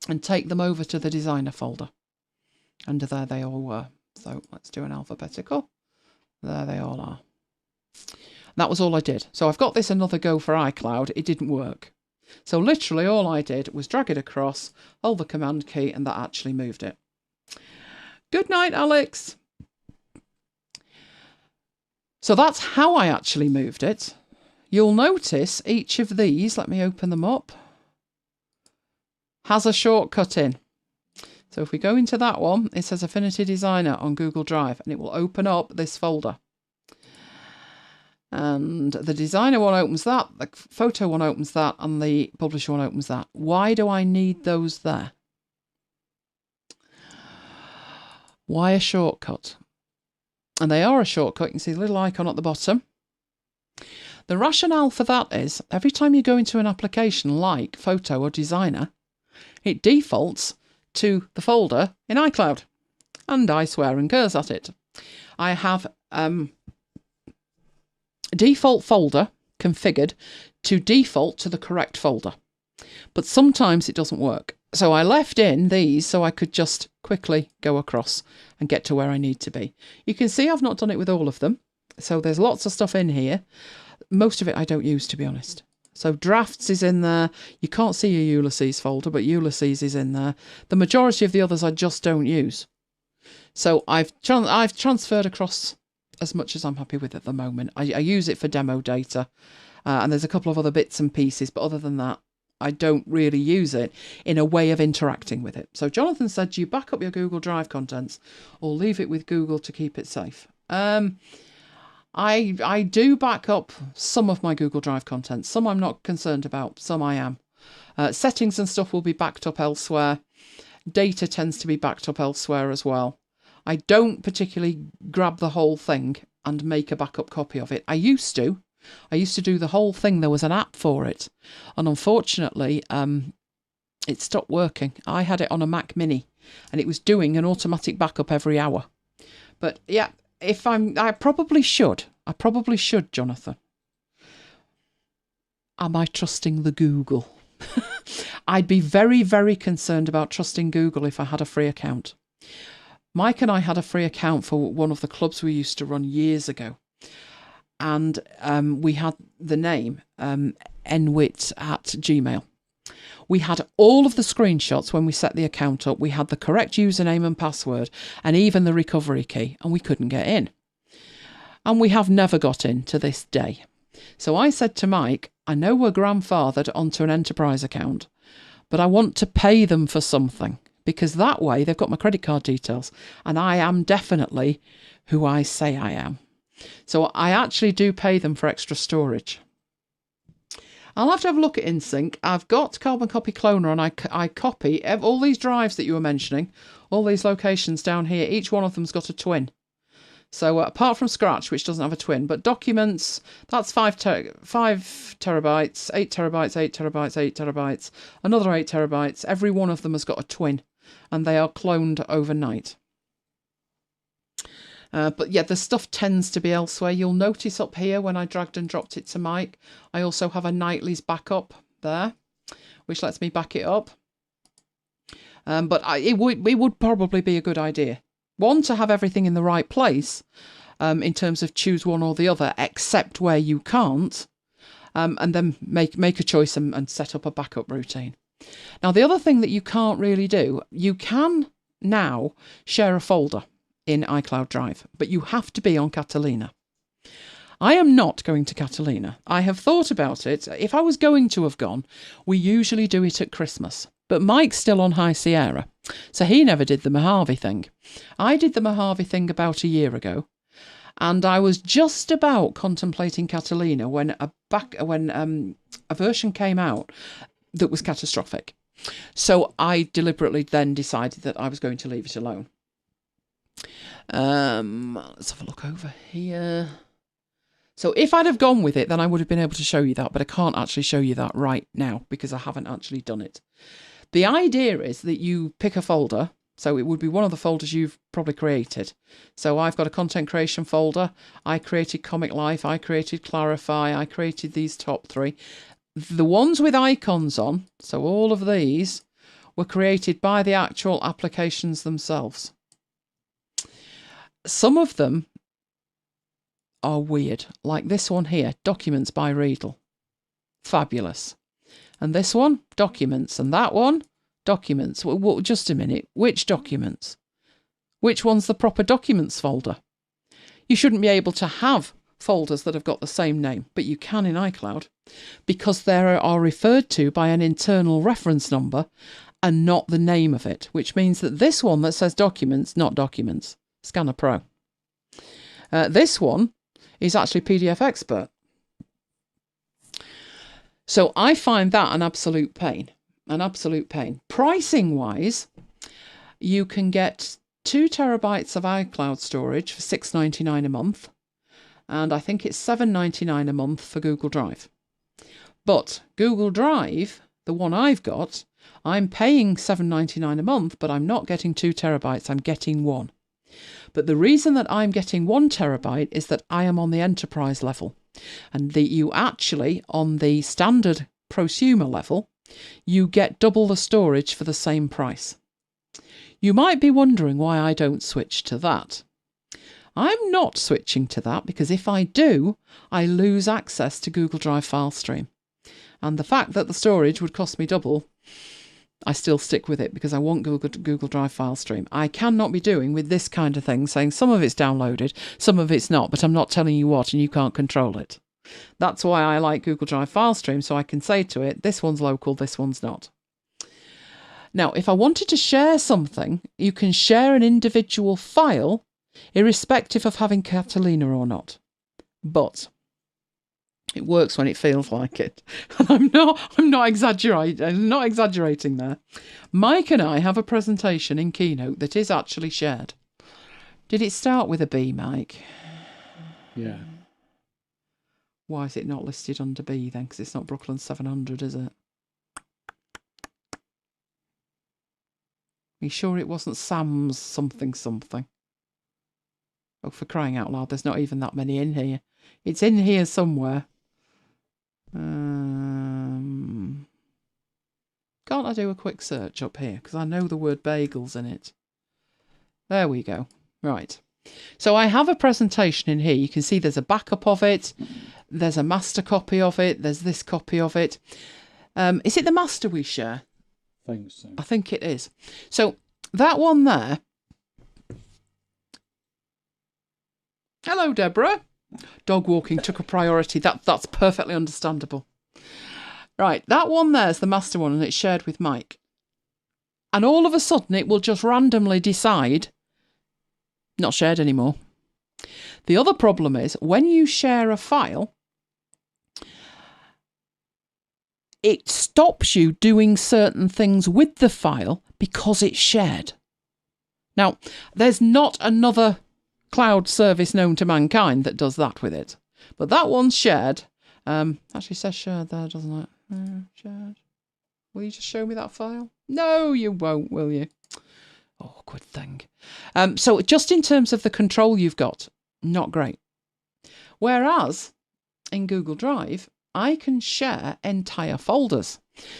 and take them over to the Designer folder. And there they all were. So let's do an alphabetical. There they all are. That was all I did. So I've got this another go for iCloud. It didn't work. So literally all I did was drag it across, hold the command key, and that actually moved it. Good night, Alex. So that's how I actually moved it. You'll notice each of these, let me open them up, has a shortcut in. So if we go into that one, it says Affinity Designer on Google Drive, and it will open up this folder. And the Designer one opens that, the Photo one opens that, and the Publisher one opens that. Why do I need those there? Why a shortcut? And they are a shortcut. You can see the little icon at the bottom. The rationale for that is, every time you go into an application like Photo or Designer, it defaults to the folder in iCloud. And I swear and curse at it. I have default folder configured to default to the correct folder. But sometimes it doesn't work. So I left in these so I could just quickly go across and get to where I need to be. You can see I've not done it with all of them. So there's lots of stuff in here. Most of it I don't use, to be honest. So Drafts is in there. You can't see a Ulysses folder, but Ulysses is in there. The majority of the others I just don't use. So I've transferred across as much as I'm happy with at the moment. I use it for demo data, and there's a couple of other bits and pieces, but other than that, I don't really use it in a way of interacting with it. So Jonathan said, do you back up your Google Drive contents or leave it with Google to keep it safe? I do back up some of my Google Drive contents. Some I'm not concerned about, some I am. Settings and stuff will be backed up elsewhere. Data tends to be backed up elsewhere as well. I don't particularly grab the whole thing and make a backup copy of it. I used to do the whole thing. There was an app for it. And unfortunately, it stopped working. I had it on a Mac Mini and it was doing an automatic backup every hour. But yeah, I probably should, Jonathan. Am I trusting the Google? I'd be very, very concerned about trusting Google if I had a free account. Mike and I had a free account for one of the clubs we used to run years ago. And we had the name nwit@gmail. We had all of the screenshots when we set the account up. We had the correct username and password and even the recovery key, and we couldn't get in. And we have never got in to this day. So I said to Mike, I know we're grandfathered onto an enterprise account, but I want to pay them for something, because that way they've got my credit card details and I am definitely who I say I am. So I actually do pay them for extra storage. I'll have to have a look at InSync. I've got Carbon Copy Cloner and I copy all these drives that you were mentioning, all these locations down here. Each one of them's got a twin. So apart from Scratch, which doesn't have a twin, but documents, that's 5 terabytes, 8 terabytes, 8 terabytes, 8 terabytes, another 8 terabytes. Every one of them has got a twin and they are cloned overnight. But yeah, the stuff tends to be elsewhere. You'll notice up here when I dragged and dropped it to Mike, I also have a Nightly's backup there, which lets me back it up. But it would probably be a good idea. One, to have everything in the right place, in terms of choose one or the other, except where you can't, and then make a choice and set up a backup routine. Now, the other thing that you can't really do, you can now share a folder in iCloud Drive, but you have to be on Catalina. I am not going to Catalina. I have thought about it. If I was going to have gone, we usually do it at Christmas. But Mike's still on High Sierra, so he never did the Mojave thing. I did the Mojave thing about a year ago, and I was just about contemplating Catalina when a version came out that was catastrophic. So I deliberately then decided that I was going to leave it alone. Let's have a look over here. So if I'd have gone with it, then I would have been able to show you that, but I can't actually show you that right now because I haven't actually done it. The idea is that you pick a folder, so it would be one of the folders you've probably created. So I've got a content creation folder. I created Comic Life, I created Clarify, I created these top 3. The ones with icons on, so all of these, were created by the actual applications themselves. Some of them are weird, like this one here, Documents by Riedel. Fabulous. And this one, Documents. And that one, Documents. Well, just a minute. Which documents? Which one's the proper Documents folder? You shouldn't be able to have folders that have got the same name, but you can in iCloud, because they are referred to by an internal reference number and not the name of it, which means that this one that says Documents, not Documents, Scanner Pro. This one is actually PDF Expert. So I find that an absolute pain. Pricing wise, you can get 2 terabytes of iCloud storage for $6.99 a month. And I think it's $7.99 a month for Google Drive. But Google Drive, the one I've got, I'm paying $7.99 a month, but I'm not getting 2 terabytes, I'm getting 1. But the reason that I'm getting 1 terabyte is that I am on the enterprise level. And you actually, on the standard prosumer level, you get double the storage for the same price. You might be wondering why I don't switch to that. I'm not switching to that because if I do, I lose access to Google Drive file stream. And the fact that the storage would cost me double, I still stick with it because I want Google Drive file stream. I cannot be doing with this kind of thing, saying some of it's downloaded, some of it's not, but I'm not telling you what and you can't control it. That's why I like Google Drive file stream, so I can say to it, this one's local, this one's not. Now, if I wanted to share something, you can share an individual file, irrespective of having Catalina or not. But it works when it feels like it. And I'm not exaggerating there. Mike and I have a presentation in Keynote that is actually shared. Did it start with a B, Mike? Yeah. Why is it not listed under B then? Because it's not Brooklyn 700, is it? Are you sure it wasn't Sam's something? Oh, for crying out loud, there's not even that many in here. It's in here somewhere. Can't I do a quick search up here? Because I know the word bagels in it. There we go. Right. So I have a presentation in here. You can see there's a backup of it. There's a master copy of it. There's this copy of it. Is it the master we share? I think so. I think it is. So that one there. Hello, Deborah. Dog walking took a priority. That's perfectly understandable. Right, that one there's the master one and it's shared with Mike. And all of a sudden it will just randomly decide not shared anymore. The other problem is when you share a file, it stops you doing certain things with the file because it's shared. Now, there's not another cloud service known to mankind that does that with it. But that one's shared. Actually says shared there, doesn't it? Shared. Will you just show me that file? No, you won't, will you? Awkward thing. So just in terms of the control you've got, not great. Whereas in Google Drive, I can share entire folders.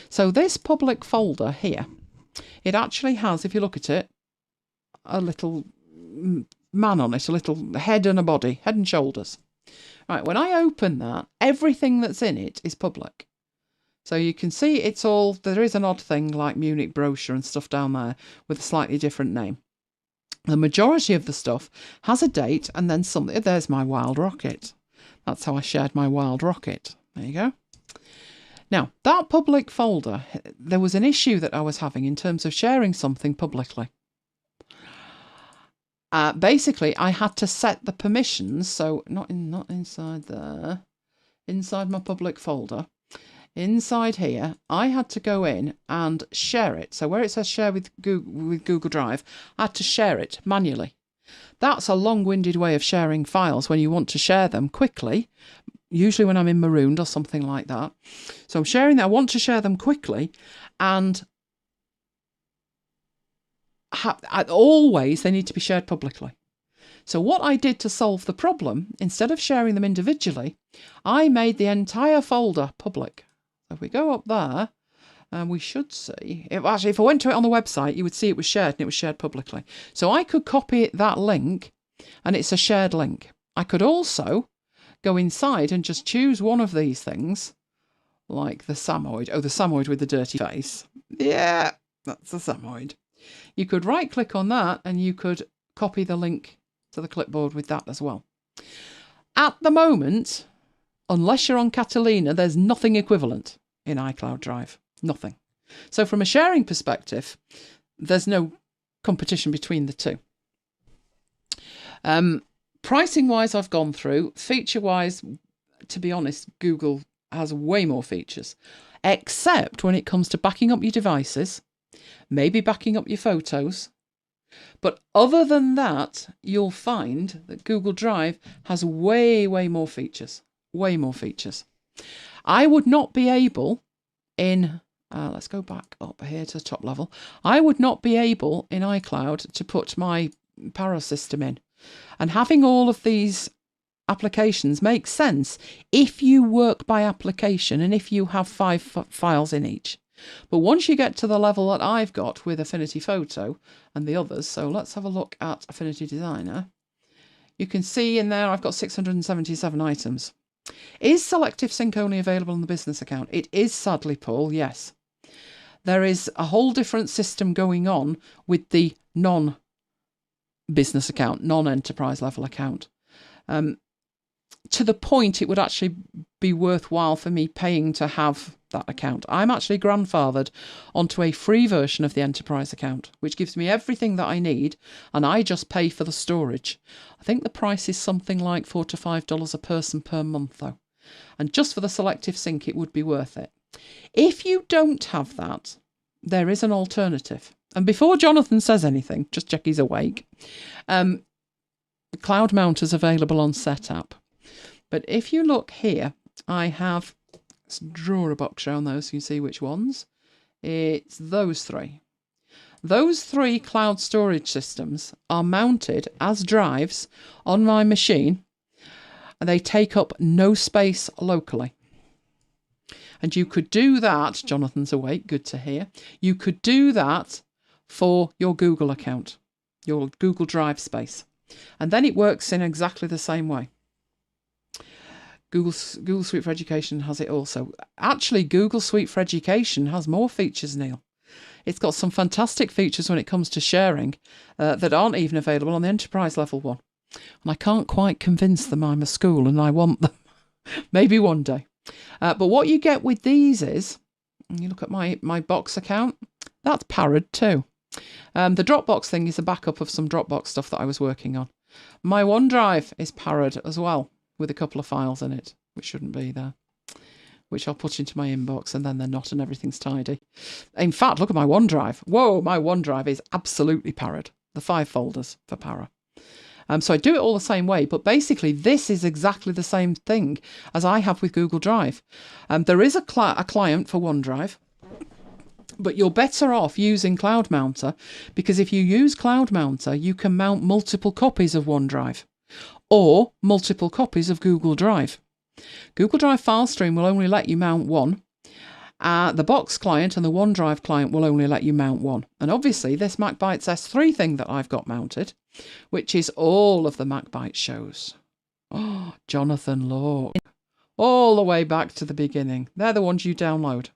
So this public folder here, it actually has, if you look at it, a little man on it, a little head and a body, head and shoulders. Right, when I open that, everything that's in it is public. So you can see it's all, there is an odd thing like Munich brochure and stuff down there with a slightly different name. The majority of the stuff has a date and then something. There's my wild rocket. That's how I shared my wild rocket. There you go. Now, that public folder, there was an issue that I was having in terms of sharing something publicly. Basically, I had to set the permissions, so not inside there, inside my public folder. Inside here, I had to go in and share it. So where it says share with Google Drive, I had to share it manually. That's a long-winded way of sharing files when you want to share them quickly, usually when I'm in Marooned or something like that. So I'm sharing that. I want to share them quickly, and always they need to be shared publicly. So what I did to solve the problem, instead of sharing them individually, I made the entire folder public. So if we go up there, we should see, actually if I went to it on the website, you would see it was shared and it was shared publicly. So I could copy that link and it's a shared link. I could also go inside and just choose one of these things, like the Samoid. Oh, the Samoid with the dirty face. Yeah, that's the Samoid. You could right click on that and you could copy the link to the clipboard with that as well. At the moment, unless you're on Catalina, there's nothing equivalent in iCloud Drive. Nothing. So from a sharing perspective, there's no competition between the two. Pricing wise, I've gone through. Feature wise, to be honest, Google has way more features, except when it comes to backing up your devices, maybe backing up your photos. But other than that, you'll find that Google Drive has way more features. Way more features. I would not be able in, let's go back up here to the top level. I would not be able in iCloud to put my Paro system in. And having all of these applications makes sense if you work by application and if you have 5 files in each. But once you get to the level that I've got with Affinity Photo and the others, so let's have a look at Affinity Designer. You can see in there I've got 677 items. Is Selective Sync only available on the business account? It is, sadly, Paul, yes. There is a whole different system going on with the non-business account, non-enterprise level account. To the point it would actually be worthwhile for me paying to have that account. I'm actually grandfathered onto a free version of the enterprise account, which gives me everything that I need, and I just pay for the storage. I think the price is something like $4 to $5 a person per month though. And just for the selective sync, it would be worth it. If you don't have that, there is an alternative. And before Jonathan says anything, just check he's awake. Cloud Mount is available on Setup. But if you look here, I have, let's draw a box around those so you can see which ones. It's those three. Those three cloud storage systems are mounted as drives on my machine, and they take up no space locally. And you could do that, Jonathan's awake, good to hear. You could do that for your Google account, your Google Drive space. And then it works in exactly the same way. Google Suite for Education has it also. Actually, Google Suite for Education has more features, Neil. It's got some fantastic features when it comes to sharing that aren't even available on the enterprise level one. And I can't quite convince them I'm a school and I want them. Maybe one day. But what you get with these is, you look at my Box account, that's parrot too. The Dropbox thing is a backup of some Dropbox stuff that I was working on. My OneDrive is parrot as well, with a couple of files in it, which shouldn't be there, which I'll put into my inbox, and then they're not, and everything's tidy. In fact, look at my OneDrive. Whoa, my OneDrive is absolutely parrot. The 5 folders for para. So I do it all the same way, but basically this is exactly the same thing as I have with Google Drive. There is a client for OneDrive, but you're better off using Cloud Mounter, because if you use Cloud Mounter, you can mount multiple copies of OneDrive or multiple copies of Google Drive. Google Drive file stream will only let you mount one. The Box client and the OneDrive client will only let you mount one. And obviously this MacBites S3 thing that I've got mounted, which is all of the MacBites shows. Oh, Jonathan, look. All the way back to the beginning. They're the ones you download.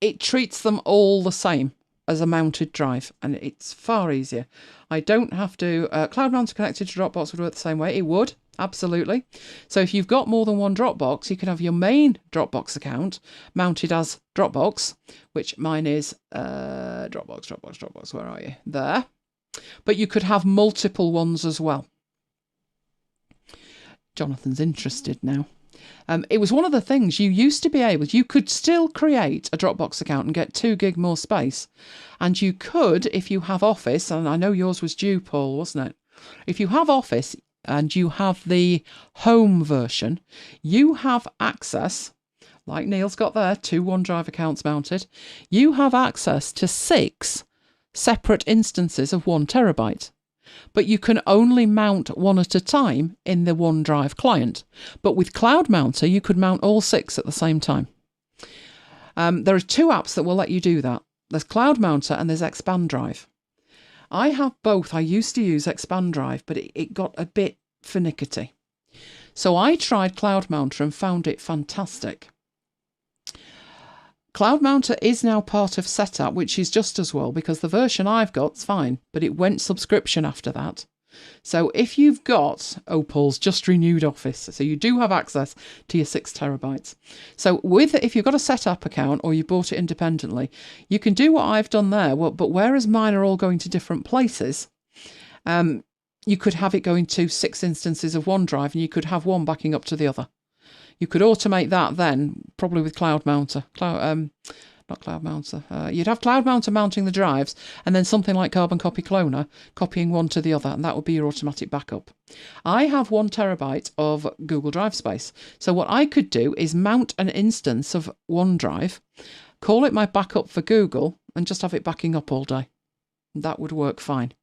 It treats them all the same as a mounted drive, and it's far easier. I don't have to... Cloud Mounter connected to Dropbox would work the same way. It would, absolutely. So if you've got more than one Dropbox, you can have your main Dropbox account mounted as Dropbox, which mine is Dropbox, where are you? There. But you could have multiple ones as well. Jonathan's interested now. It was one of the things you used to be able... You could still create a Dropbox account and get 2 gig more space. And you could, if you have Office, and I know yours was due, Paul, wasn't it? If you have Office and you have the home version, you have access, like Neil's got there, 2 OneDrive accounts mounted. You have access to 6 separate instances of 1 terabyte. But you can only mount one at a time in the OneDrive client. But with Cloud Mounter, you could mount all 6 at the same time. There are 2 apps that will let you do that. There's Cloud Mounter and there's Expand Drive. I have both. I used to use Expand Drive, but it got a bit finicky. So I tried Cloud Mounter and found it fantastic. Cloud Mounter is now part of Setup, which is just as well, because the version I've got's fine, but it went subscription after that. So if you've got Opal's just renewed Office, so you do have access to your 6 terabytes. So if you've got a Setup account or you bought it independently, you can do what I've done there. Well, but whereas mine are all going to different places, you could have it going to 6 instances of OneDrive, and you could have one backing up to the other. You could automate that then, probably with Cloud Mounter. Not Cloud Mounter. You'd have Cloud Mounter mounting the drives, and then something like Carbon Copy Cloner copying one to the other, and that would be your automatic backup. I have 1 terabyte of Google Drive space. So what I could do is mount an instance of OneDrive, call it my backup for Google, and just have it backing up all day. That would work fine.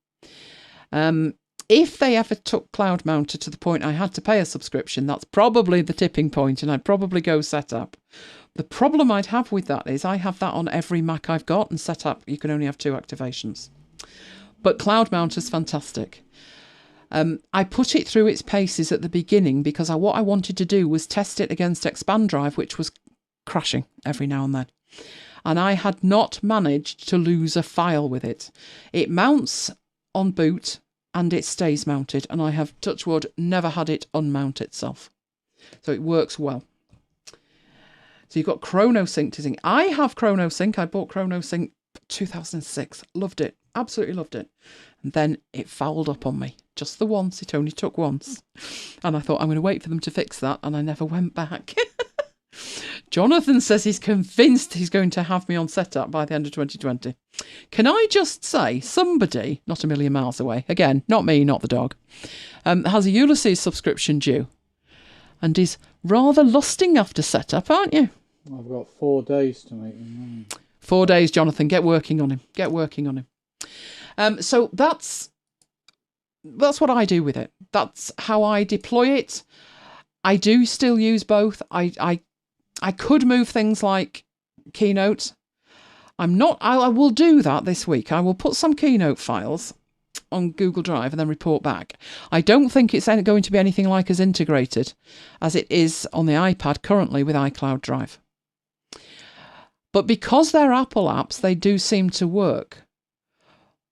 If they ever took Cloud Mounter to the point I had to pay a subscription, that's probably the tipping point, and I'd probably go Setup. The problem I'd have with that is I have that on every Mac I've got, and Setup, you can only have 2 activations. But Cloud Mounter's fantastic. I put it through its paces at the beginning because what I wanted to do was test it against Expand Drive, which was crashing every now and then. and I had not managed to lose a file with it. It mounts on boot and it stays mounted, and I have, touch wood, never had it unmount itself. So it works well. So you've got ChronoSync to sync. I have ChronoSync. I bought ChronoSync 2006. Loved it. Absolutely loved it. And then it fouled up on me. Just the once. It only took once. And I thought, I'm going to wait for them to fix that. And I never went back. Jonathan says he's convinced he's going to have me on setup by the end of 2020. Can I just say, somebody, not a million miles away, again, not me, not the dog, has a Ulysses subscription due and is rather lusting after setup, aren't you? I've got 4 days to make them. 4 days, Jonathan. Get working on him. Get working on him. So that's what I do with it. That's how I deploy it. I do still use both. I could move things like Keynote. I will do that this week. I will put some Keynote files on Google Drive and then report back. I don't think it's going to be anything like as integrated as it is on the iPad currently with iCloud Drive. But because they're Apple apps, they do seem to work.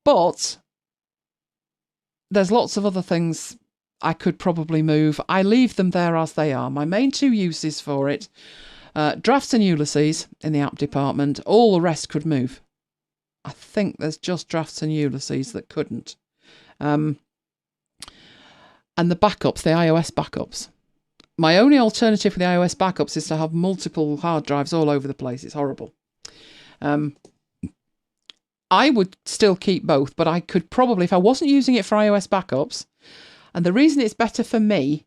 But there's lots of other things I could probably move. I leave them there as they are. My main 2 uses for it, Drafts and Ulysses in the app department. All the rest could move. I think there's just Drafts and Ulysses that couldn't. And the backups, the iOS backups. My only alternative for the iOS backups is to have multiple hard drives all over the place. It's horrible. I would still keep both, but I could probably, if I wasn't using it for iOS backups, and the reason it's better for me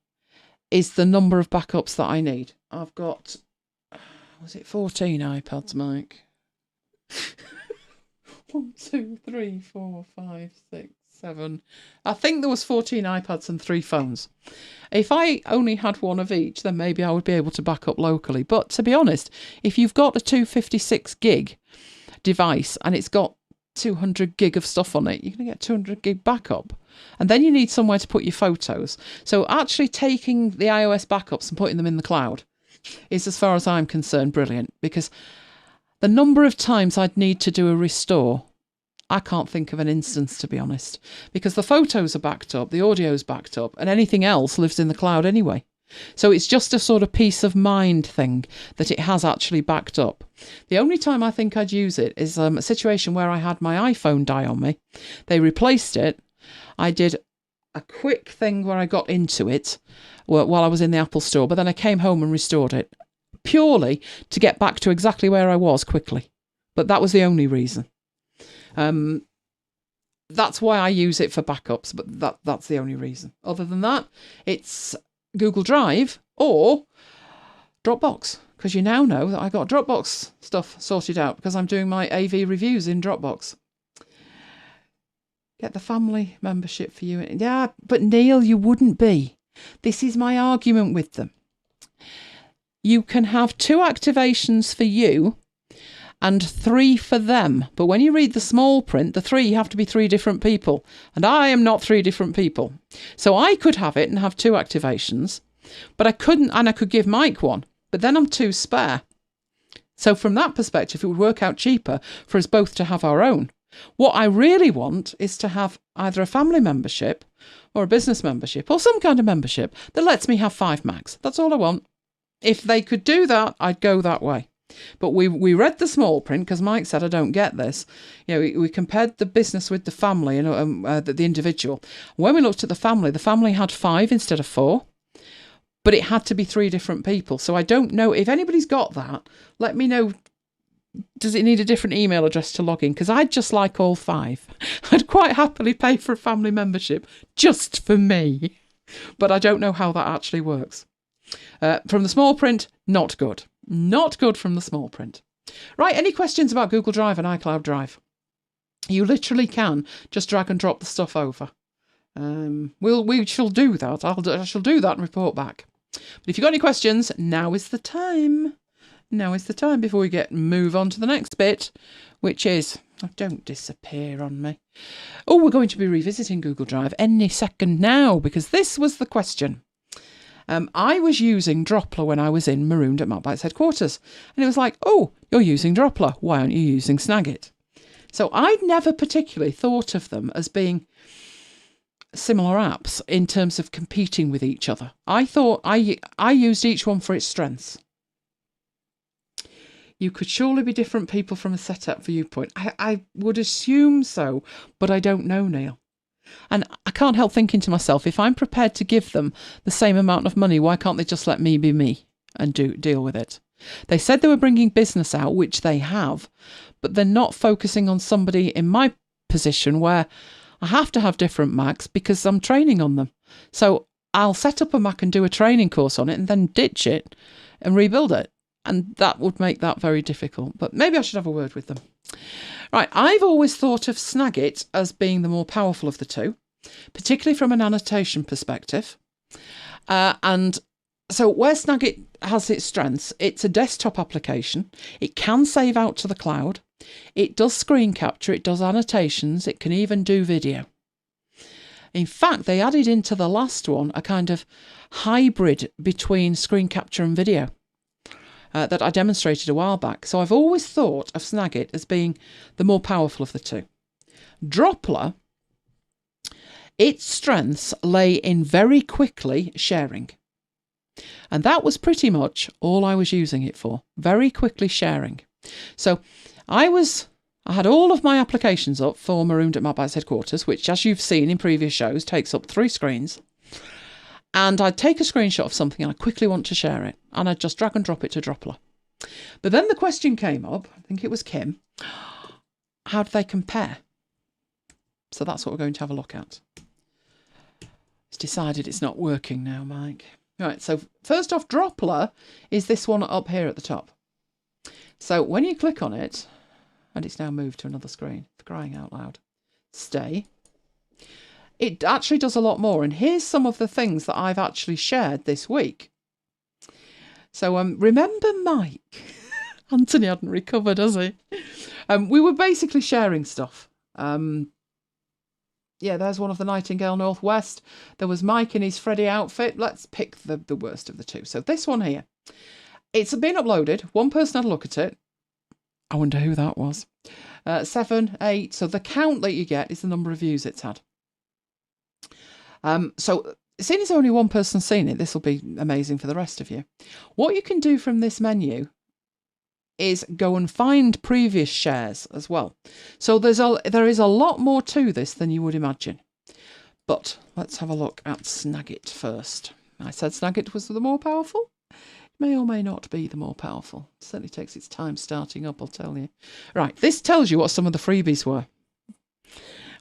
is the number of backups that I need. I've got, was it 14 iPads, Mike? 1, 2, 3, 4, 5, 6, 7. I think there was 14 iPads and 3 phones. If I only had one of each, then maybe I would be able to back up locally. But to be honest, if you've got a 256 gig device and it's got 200 gig of stuff on it, you're going to get 200 gig backup. And then you need somewhere to put your photos. So actually taking the iOS backups and putting them in the cloud is, as far as I'm concerned, brilliant. Because the number of times I'd need to do a restore, I can't think of an instance, to be honest. Because the photos are backed up, the audio's backed up, and anything else lives in the cloud anyway. So it's just a sort of peace of mind thing that it has actually backed up. The only time I think I'd use it is a situation where I had my iPhone die on me. They replaced it. I did a quick thing where I got into it while I was in the Apple Store, but then I came home and restored it purely to get back to exactly where I was quickly. But that was the only reason. That's why I use it for backups, but that's the only reason. Other than that, it's Google Drive or Dropbox, because you now know that I got Dropbox stuff sorted out because I'm doing my AV reviews in Dropbox. Get the family membership for you. Yeah, but Neil, you wouldn't be. This is my argument with them. You can have 2 activations for you and 3 for them. But when you read the small print, the 3 have to be 3 different people. And I am not 3 different people. So I could have it and have 2 activations, but I couldn't, and I could give Mike one, but then I'm 2 spare. So from that perspective, it would work out cheaper for us both to have our own. What I really want is to have either a family membership or a business membership or some kind of membership that lets me have 5 Macs. That's all I want. If they could do that, I'd go that way. But we read the small print because Mike said, I don't get this. You know, we compared the business with the family and the individual. When we looked at the family had 5 instead of 4. But it had to be 3 different people. So I don't know if anybody's got that. Let me know. Does it need a different email address to log in? Because I'd just like all 5. I'd quite happily pay for a family membership just for me. But I don't know how that actually works. From the small print, not good. Not good from the small print. Right, any questions about Google Drive and iCloud Drive? You literally can just drag and drop the stuff over. We shall do that. I shall do that and report back. But if you've got any questions, now is the time. Now is the time before we move on to the next bit, which is, oh, don't disappear on me. Oh, we're going to be revisiting Google Drive any second now, because this was the question. I was using Droplr when I was in Marooned at MacBites headquarters. And it was like, oh, you're using Droplr. Why aren't you using Snagit? So I'd never particularly thought of them as being similar apps in terms of competing with each other. I thought I used each one for its strengths. You could surely be different people from a setup viewpoint. I would assume so, but I don't know, Neil. And I can't help thinking to myself, if I'm prepared to give them the same amount of money, why can't they just let me be me and deal with it? They said they were bringing business out, which they have, but they're not focusing on somebody in my position where I have to have different Macs because I'm training on them. So I'll set up a Mac and do a training course on it and then ditch it and rebuild it. And that would make that very difficult. But maybe I should have a word with them. Right, I've always thought of Snagit as being the more powerful of the two, particularly from an annotation perspective. And so where Snagit has its strengths, it's a desktop application. It can save out to the cloud. It does screen capture. It does annotations. It can even do video. In fact, they added into the last one a kind of hybrid between screen capture and video. That I demonstrated a while back. So I've always thought of Snagit as being the more powerful of the two. Droplr, its strengths lay in very quickly sharing. And that was pretty much all I was using it for, very quickly sharing. So I had all of my applications up for Marooned at MacBites headquarters, which, as you've seen in previous shows, takes up 3 screens. And I'd take a screenshot of something and I quickly want to share it. And I'd just drag and drop it to Droplr. But then the question came up, I think it was Kim, how do they compare? So that's what we're going to have a look at. It's decided it's not working now, Mike. Right, so first off, Droplr is this one up here at the top. So when you click on it, and it's now moved to another screen, for crying out loud, stay. It actually does a lot more. And here's some of the things that I've actually shared this week. So remember Mike? Anthony hadn't recovered, has he? We were basically sharing stuff. Yeah, there's one of the Nightingale Northwest. There was Mike in his Freddy outfit. Let's pick the worst of the two. So this one here. It's been uploaded. One person had a look at it. I wonder who that was. 7, 8. So the count that you get is the number of views it's had. So seeing as only one person's seen it, this will be amazing for the rest of you. What you can do from this menu is go and find previous shares as well. So there is a lot more to this than you would imagine. But let's have a look at Snagit first. I said Snagit was the more powerful. It may or may not be the more powerful. It certainly takes its time starting up, I'll tell you. Right, this tells you what some of the freebies were.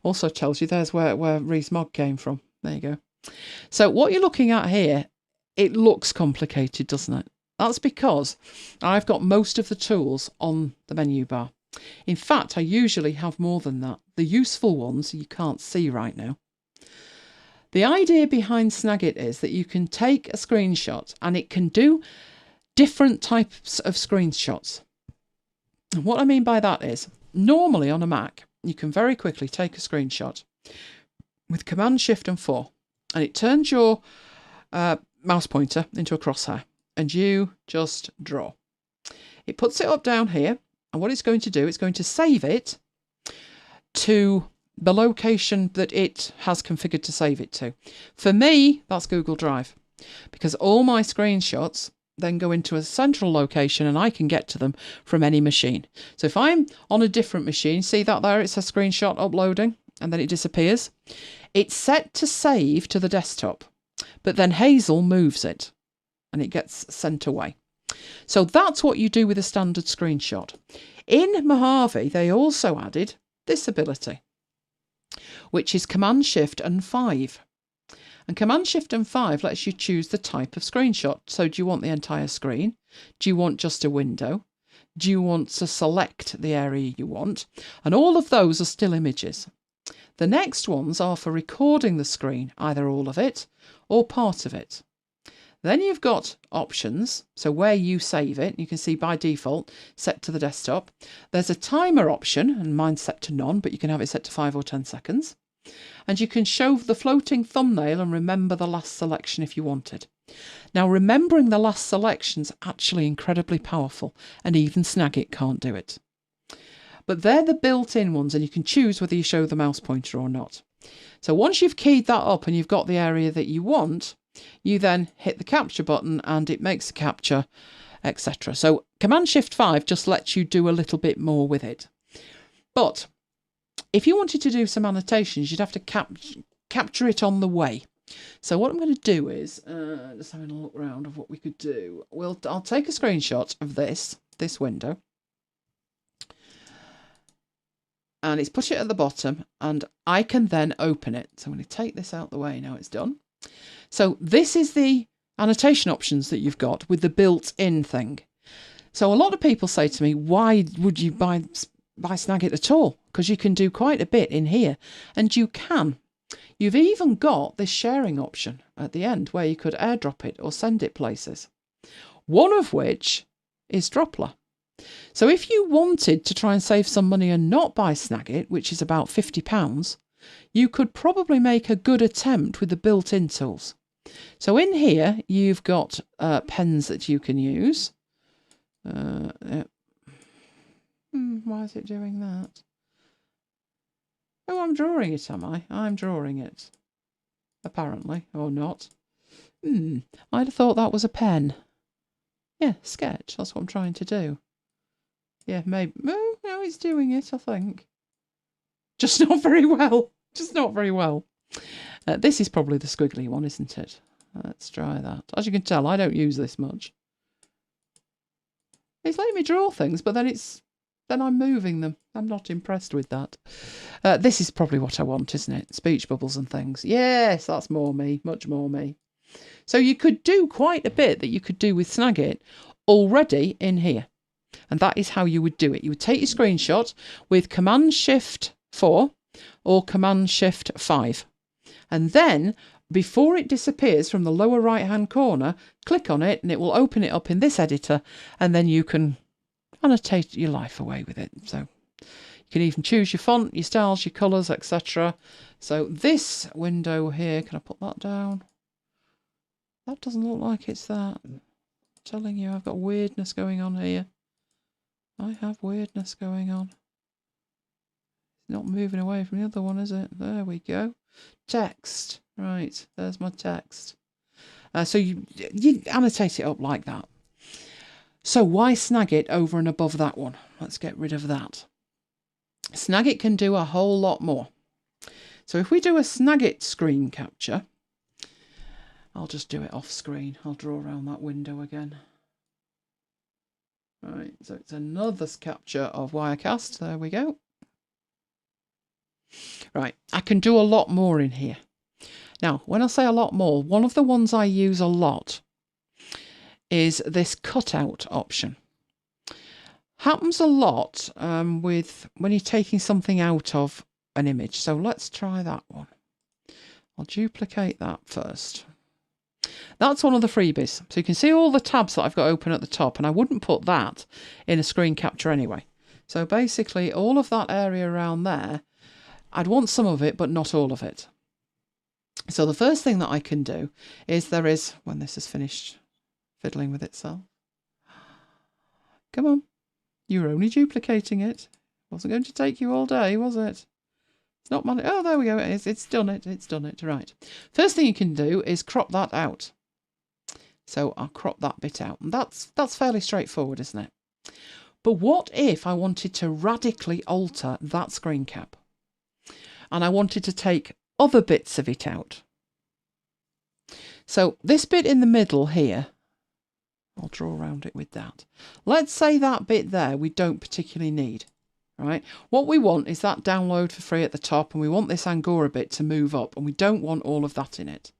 Also tells you there's where Reese Mogg came from. There you go. So what you're looking at here, it looks complicated, doesn't it? That's because I've got most of the tools on the menu bar. In fact, I usually have more than that. The useful ones you can't see right now. The idea behind Snagit is that you can take a screenshot and it can do different types of screenshots. And what I mean by that is, normally on a Mac, you can very quickly take a screenshot with Command Shift and 4, and it turns your mouse pointer into a crosshair, and you just draw. It puts it up down here, and what it's going to do, it's going to save it to the location that it has configured to save it to. For me, that's Google Drive, because all my screenshots then go into a central location and I can get to them from any machine. So if I'm on a different machine, see that there, it's a screenshot uploading and then it disappears. It's set to save to the desktop, but then Hazel moves it and it gets sent away. So that's what you do with a standard screenshot. In Mojave, they also added this ability, which is Command Shift and 5. And Command Shift and 5 lets you choose the type of screenshot. So do you want the entire screen? Do you want just a window? Do you want to select the area you want? And all of those are still images. The next ones are for recording the screen, either all of it or part of it. Then you've got options, so where you save it, you can see by default set to the desktop. There's a timer option, and mine's set to none, but you can have it set to 5 or 10 seconds. And you can show the floating thumbnail and remember the last selection if you wanted. Now, remembering the last selection's actually incredibly powerful, and even Snagit can't do it. But they're the built-in ones, and you can choose whether you show the mouse pointer or not. So once you've keyed that up and you've got the area that you want, you then hit the capture button and it makes the capture, etc. So Command-Shift-5 just lets you do a little bit more with it. But if you wanted to do some annotations, you'd have to capture it on the way. So what I'm going to do is, just having a look around of what we could do. I'll take a screenshot of this window. And it's put it at the bottom, and I can then open it. So I'm going to take this out the way now it's done. So this is the annotation options that you've got with the built-in thing. So a lot of people say to me, why would you buy Snagit at all? Because you can do quite a bit in here, and you can. You've even got this sharing option at the end where you could airdrop it or send it places. One of which is Droplr. So if you wanted to try and save some money and not buy Snagit, which is about £50, you could probably make a good attempt with the built-in tools. So in here, you've got pens that you can use. Why is it doing that? Oh, I'm drawing it, am I? I'm drawing it. Apparently, or not. I'd have thought that was a pen. Yeah, sketch. That's what I'm trying to do. Yeah, maybe. Oh, no, it's doing it, I think. Just not very well. Just not very well. This is probably the squiggly one, isn't it? Let's try that. As you can tell, I don't use this much. It's letting me draw things, but then I'm moving them. I'm not impressed with that. This is probably what I want, isn't it? Speech bubbles and things. Yes, that's more me. Much more me. So you could do quite a bit that you could do with Snagit already in here. And that is how you would do it. You would take your screenshot with Command-Shift-4 or Command-Shift-5. And then, before it disappears from the lower right-hand corner, click on it and it will open it up in this editor, and then you can annotate your life away with it. So you can even choose your font, your styles, your colours, etc. So this window here, can I put that down? That doesn't look like it's that. I'm telling you, I've got weirdness going on here. I have weirdness going on. It's not moving away from the other one, is it? There we go. Text. Right, there's my text. So you annotate it up like that. So why Snagit over and above that one? Let's get rid of that. Snagit can do a whole lot more. So if we do a Snagit screen capture, I'll just do it off screen. I'll draw around that window again. Right, so it's another capture of Wirecast. There we go. Right, I can do a lot more in here. Now, when I say a lot more, one of the ones I use a lot is this cutout option. Happens a lot with when you're taking something out of an image. So let's try that one. I'll duplicate that first. That's one of the freebies. So you can see all the tabs that I've got open at the top, and I wouldn't put that in a screen capture anyway. So basically all of that area around there, I'd want some of it, but not all of it. So the first thing that I can do is when this is finished fiddling with itself. Come on. You were only duplicating it. Wasn't going to take you all day, was it? It's not money. Oh, there we go. It's done it. It's done it. Right. First thing you can do is crop that out. So I'll crop that bit out. And that's fairly straightforward, isn't it? But what if I wanted to radically alter that screen cap? And I wanted to take other bits of it out. So this bit in the middle here, I'll draw around it with that. Let's say that bit there we don't particularly need. Right? What we want is that download for free at the top, and we want this Angora bit to move up, and we don't want all of that in it.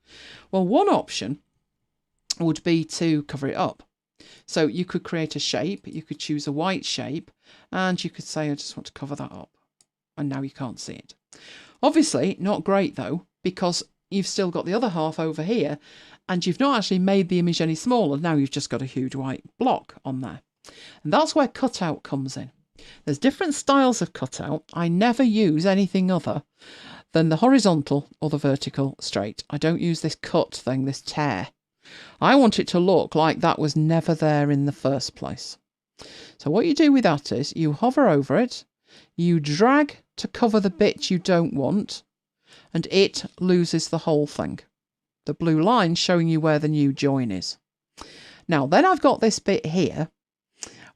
Well, one option would be to cover it up. So you could create a shape, you could choose a white shape, and you could say, I just want to cover that up. And now you can't see it. Obviously, not great though, because you've still got the other half over here, and you've not actually made the image any smaller. Now you've just got a huge white block on there. And that's where cutout comes in. There's different styles of cutout. I never use anything other than the horizontal or the vertical straight. I don't use this cut thing, this tear. I want it to look like that was never there in the first place. So what you do with that is you hover over it, you drag to cover the bit you don't want, and it loses the whole thing. The blue line showing you where the new join is. Now, then I've got this bit here,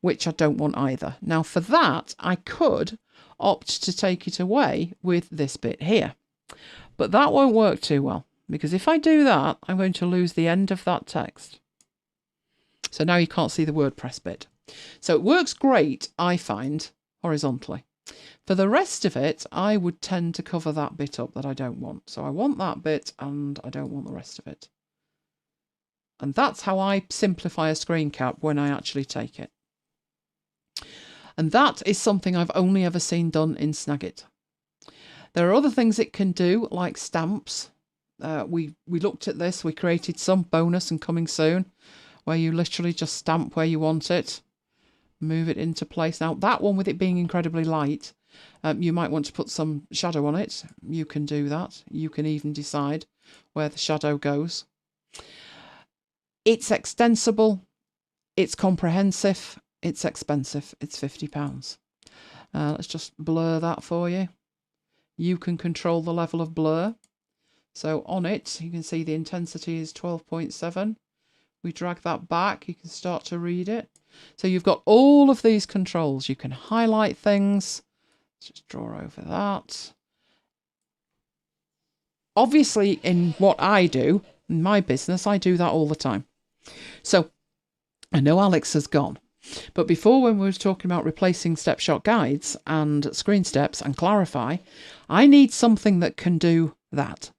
which I don't want either. Now, for that, I could opt to take it away with this bit here. But that won't work too well, because if I do that, I'm going to lose the end of that text. So now you can't see the WordPress bit. So it works great, I find, horizontally. For the rest of it, I would tend to cover that bit up that I don't want. So I want that bit and I don't want the rest of it. And that's how I simplify a screen cap when I actually take it. And that is something I've only ever seen done in Snagit. There are other things it can do, like stamps. We looked at this, we created some bonus and coming soon, where you literally just stamp where you want it, move it into place. Now, that one, with it being incredibly light, you might want to put some shadow on it. You can do that. You can even decide where the shadow goes. It's extensible, it's comprehensive, it's expensive. It's £50. Let's just blur that for you. You can control the level of blur. So on it, you can see the intensity is 12.7. We drag that back, you can start to read it. So you've got all of these controls. You can highlight things. Let's just draw over that. Obviously, in what I do, in my business, I do that all the time. So I know Alex has gone. But before, when we were talking about replacing step-shot guides and screen steps and clarify, I need something that can do that.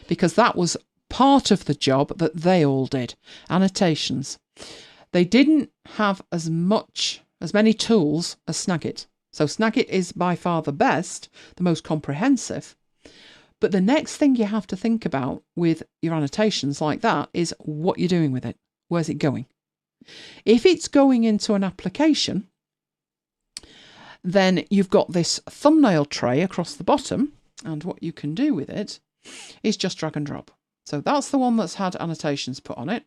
Because that was part of the job that they all did. Annotations. They didn't have as many tools as Snagit. So Snagit is by far the best, the most comprehensive. But the next thing you have to think about with your annotations like that is what you're doing with it. Where's it going? If it's going into an application, then you've got this thumbnail tray across the bottom, and what you can do with it is just drag and drop. So that's the one that's had annotations put on it.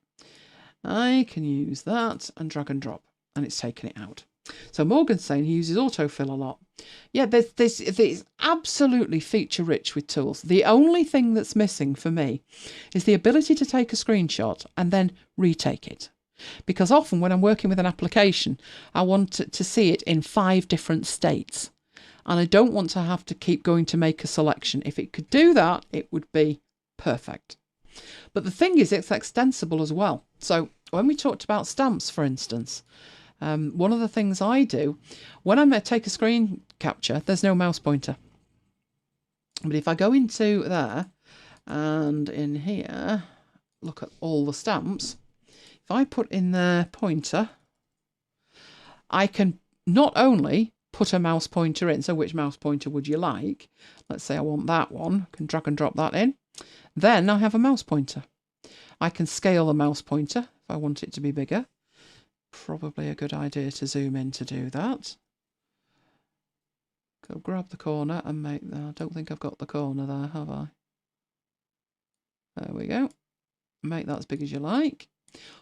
I can use that and drag and drop, and it's taken it out. So Morgan's saying he uses autofill a lot. Yeah, there's absolutely feature rich with tools. The only thing that's missing for me is the ability to take a screenshot and then retake it. Because often when I'm working with an application, I want to see it in 5 different states. And I don't want to have to keep going to make a selection. If it could do that, it would be perfect. But the thing is, it's extensible as well. So when we talked about stamps, for instance, one of the things I do, when I take a screen capture, there's no mouse pointer. But if I go into there and in here, look at all the stamps, if I put in their pointer, I can not only put a mouse pointer in, so which mouse pointer would you like? Let's say I want that one, I can drag and drop that in. Then I have a mouse pointer. I can scale the mouse pointer if I want it to be bigger. Probably a good idea to zoom in to do that. Go grab the corner and make that. I don't think I've got the corner there, have I? There we go. Make that as big as you like.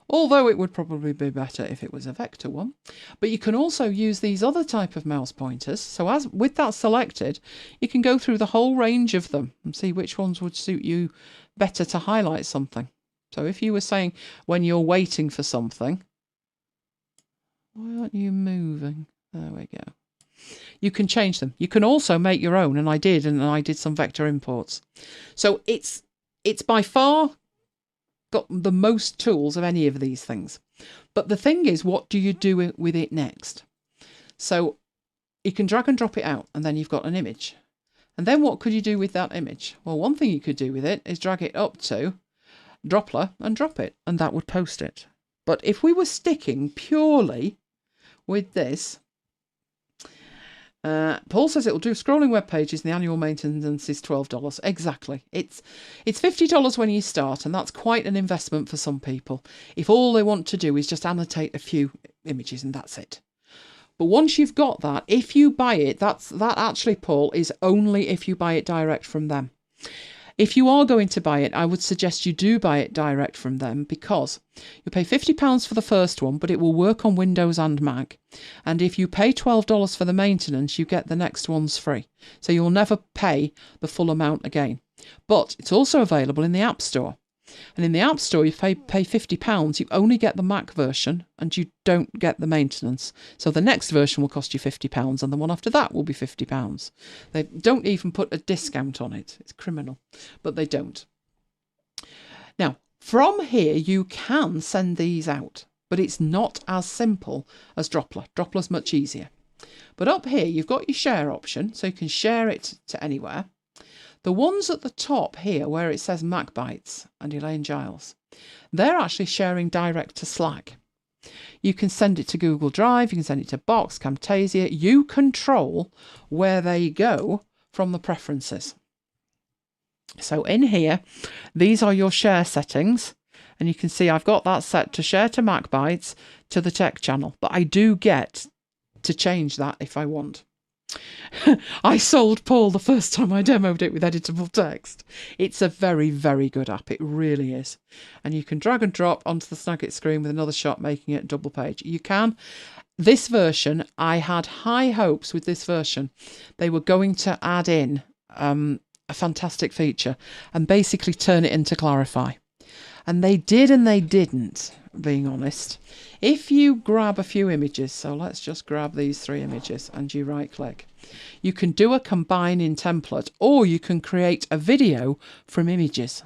Although it would probably be better if it was a vector one. But you can also use these other type of mouse pointers. So as with that selected, you can go through the whole range of them and see which ones would suit you better to highlight something. So if you were saying when you're waiting for something, why aren't you moving? There we go. You can change them. You can also make your own, and I did some vector imports. So it's by far got the most tools of any of these things. But the thing is, what do you do with it next? So you can drag and drop it out, and then you've got an image. And then what could you do with that image? Well, one thing you could do with it is drag it up to Droplr and drop it, and that would post it. But if we were sticking purely with this, Paul says it will do scrolling web pages and the annual maintenance is $12. Exactly. It's $50 when you start, and that's quite an investment for some people. If all they want to do is just annotate a few images and that's it. But once you've got that, if you buy it, that actually, Paul, is only if you buy it direct from them. If you are going to buy it, I would suggest you do buy it direct from them, because you pay £50 for the first one, but it will work on Windows and Mac. And if you pay $12 for the maintenance, you get the next ones free. So you'll never pay the full amount again. But it's also available in the App Store. And in the App Store, you pay £50, you only get the Mac version and you don't get the maintenance. So the next version will cost you £50 and the one after that will be £50. They don't even put a discount on it. It's criminal, but they don't. Now, from here, you can send these out, but it's not as simple as Droplr. Droplr's much easier. But up here, you've got your share option, so you can share it to anywhere. The ones at the top here where it says MacBites and Elaine Giles, they're actually sharing direct to Slack. You can send it to Google Drive, you can send it to Box, Camtasia. You control where they go from the preferences. So in here, these are your share settings. And you can see I've got that set to share to MacBites to the tech channel. But I do get to change that if I want. I sold Paul the first time I demoed it with editable text. It's a very, very good app. It really is. And you can drag and drop onto the Snagit screen with another shot, making it double page. You can. This version, I had high hopes with this version. They were going to add in a fantastic feature and basically turn it into Clarify. And they did and they didn't, being honest. If you grab a few images, so let's just grab these 3 images and you right click, you can do a combine in template, or you can create a video from images.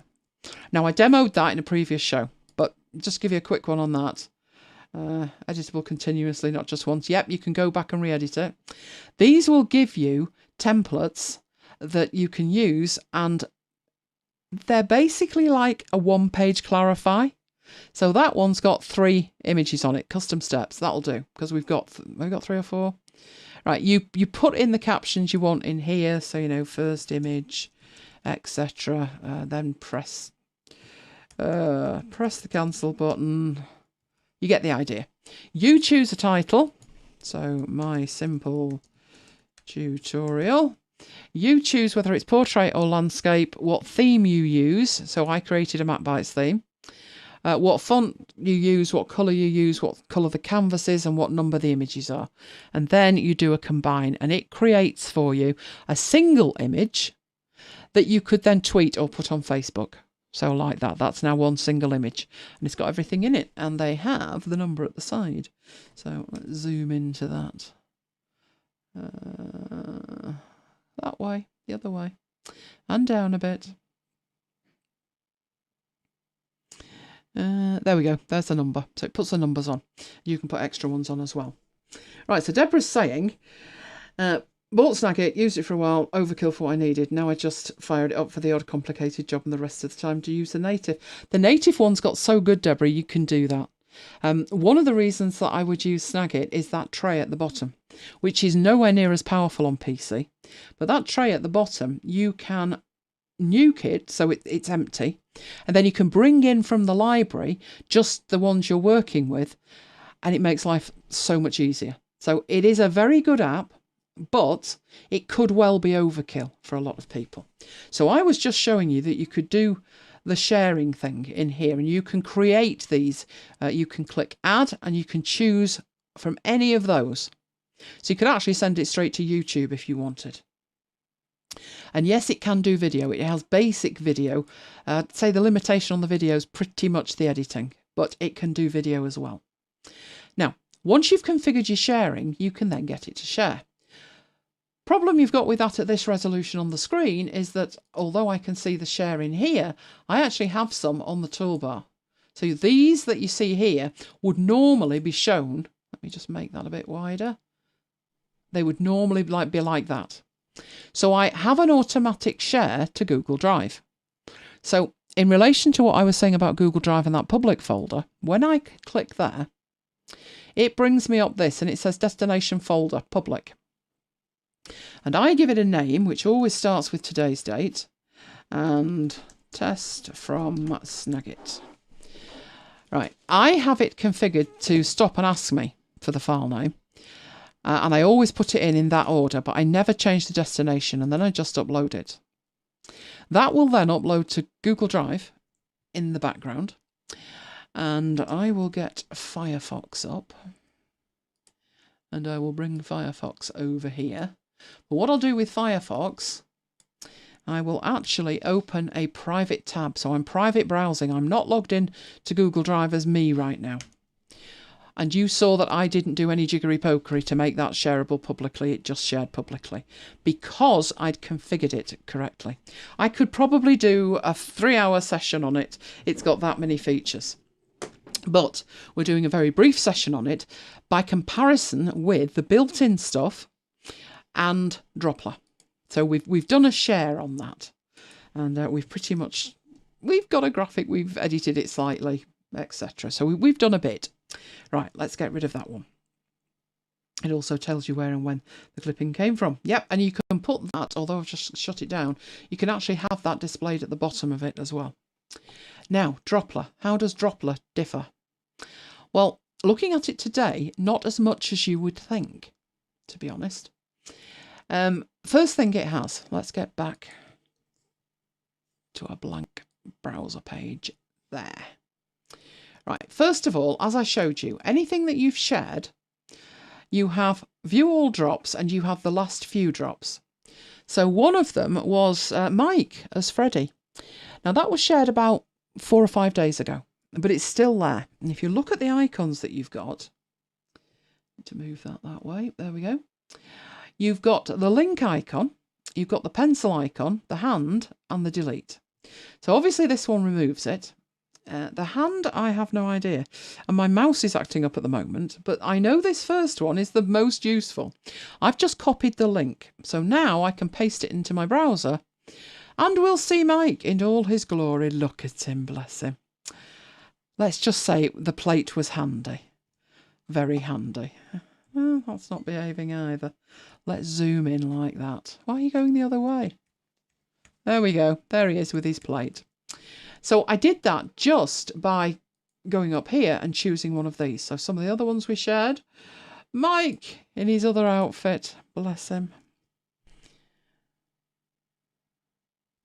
Now I demoed that in a previous show, but just give you a quick one on that. Editable continuously, not just once. Yep, you can go back and re-edit it. These will give you templates that you can use, and they're basically like a one-page Clarify. So that one's got 3 images on it, custom steps. That'll do, because we've got 3 or 4. Right, you put in the captions you want in here, so you know, first image, etc. Then press the cancel button. You get the idea. You choose a title, so my simple tutorial. You choose whether it's portrait or landscape, what theme you use. So I created a MacBites theme. What font you use, what colour you use, what colour the canvas is, and what number the images are. And then you do a combine, and it creates for you a single image that you could then tweet or put on Facebook. So like that, that's now one single image. And it's got everything in it, and they have the number at the side. So let's zoom into that. That way, the other way, and down a bit. There we go. There's the number. So it puts the numbers on. You can put extra ones on as well. Right, so Deborah's saying, bought Snagit, used it for a while, overkill for what I needed. Now I just fired it up for the odd complicated job and the rest of the time to use the native. The native one's got so good, Deborah, you can do that. One of the reasons that I would use Snagit is that tray at the bottom, which is nowhere near as powerful on PC. But that tray at the bottom, you can nuke it so it's empty, and then you can bring in from the library just the ones you're working with, and it makes life so much easier. So it is a very good app, but it could well be overkill for a lot of people. So I was just showing you that you could do the sharing thing in here, and you can create these. You can click add and you can choose from any of those. So you could actually send it straight to YouTube if you wanted. And yes, it can do video. It has basic video. Say the limitation on the video is pretty much the editing, but it can do video as well. Now, once you've configured your sharing, you can then get it to share. Problem you've got with that at this resolution on the screen is that although I can see the share in here, I actually have some on the toolbar. So these that you see here would normally be shown. Let me just make that a bit wider. They would normally be like that. So I have an automatic share to Google Drive. So in relation to what I was saying about Google Drive and that public folder, when I click there, it brings me up this and it says destination folder, public. And I give it a name, which always starts with today's date, and test from Snagit. Right, I have it configured to stop and ask me for the file name. And I always put it in that order, but I never change the destination, and then I just upload it. That will then upload to Google Drive in the background, and I will get Firefox up, and I will bring Firefox over here. But what I'll do with Firefox, I will actually open a private tab. So I'm private browsing. I'm not logged in to Google Drive as me right now. And you saw that I didn't do any jiggery-pokery to make that shareable publicly. It just shared publicly because I'd configured it correctly. I could probably do a 3-hour session on it. It's got that many features. But we're doing a very brief session on it by comparison with the built-in stuff and Droplr. So we've done a share on that. And we've got a graphic, we've edited it slightly, etc. So we've done a bit. Right, let's get rid of that one. It also tells you where and when the clipping came from. Yep, and you can put that, although I've just shut it down, you can actually have that displayed at the bottom of it as well. Now, Droplr. How does Droplr differ? Well, looking at it today, not as much as you would think, to be honest. First thing it has, let's get back to a blank browser page there. Right, first of all, as I showed you, anything that you've shared, you have view all drops and you have the last few drops. So one of them was Mike as Freddie. Now that was shared about 4 or 5 days ago, but it's still there. And if you look at the icons that you've got, to move that way, there we go. You've got the link icon, you've got the pencil icon, the hand, and the delete. So obviously this one removes it. The hand, I have no idea. And my mouse is acting up at the moment, but I know this first one is the most useful. I've just copied the link. So now I can paste it into my browser and we'll see Mike in all his glory. Look at him, bless him. Let's just say the plate was handy. Very handy. Well, that's not behaving either. Let's zoom in like that. Why are you going the other way? There we go. There he is with his plate. So I did that just by going up here and choosing one of these. So some of the other ones we shared. Mike in his other outfit. Bless him.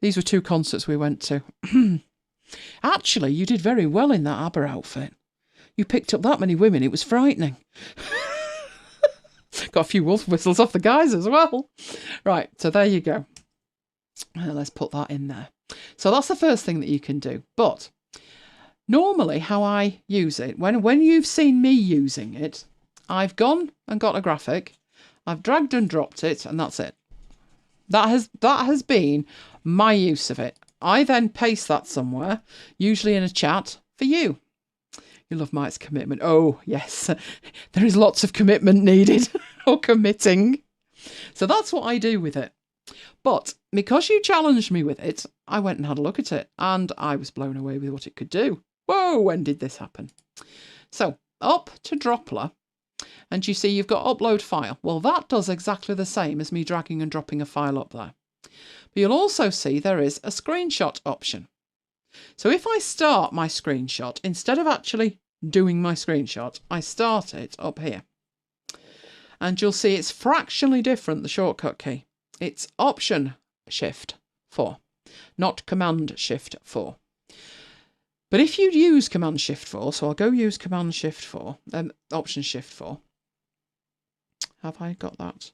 These were 2 concerts we went to. Actually, you did very well in that ABBA outfit. You picked up that many women. It was frightening. Got a few wolf whistles off the guys as well. Right, so there you go. Let's put that in there. So that's the first thing that you can do. But normally how I use it, when you've seen me using it, I've gone and got a graphic, I've dragged and dropped it, and that's it. That has been my use of it. I then paste that somewhere, usually in a chat, for you. You love Mike's commitment. Oh, yes. There is lots of commitment needed, or committing. So that's what I do with it. But because you challenged me with it, I went and had a look at it, and I was blown away with what it could do. Whoa, when did this happen? So up to Droplr, and you see you've got upload file. Well, that does exactly the same as me dragging and dropping a file up there. But you'll also see there is a screenshot option. So if I start my screenshot, instead of actually doing my screenshot, I start it up here. And you'll see it's fractionally different, the shortcut key. It's Option Shift 4, not Command Shift 4. But if you use Command Shift 4, so I'll go use Command Shift 4, Option Shift 4. Have I got that?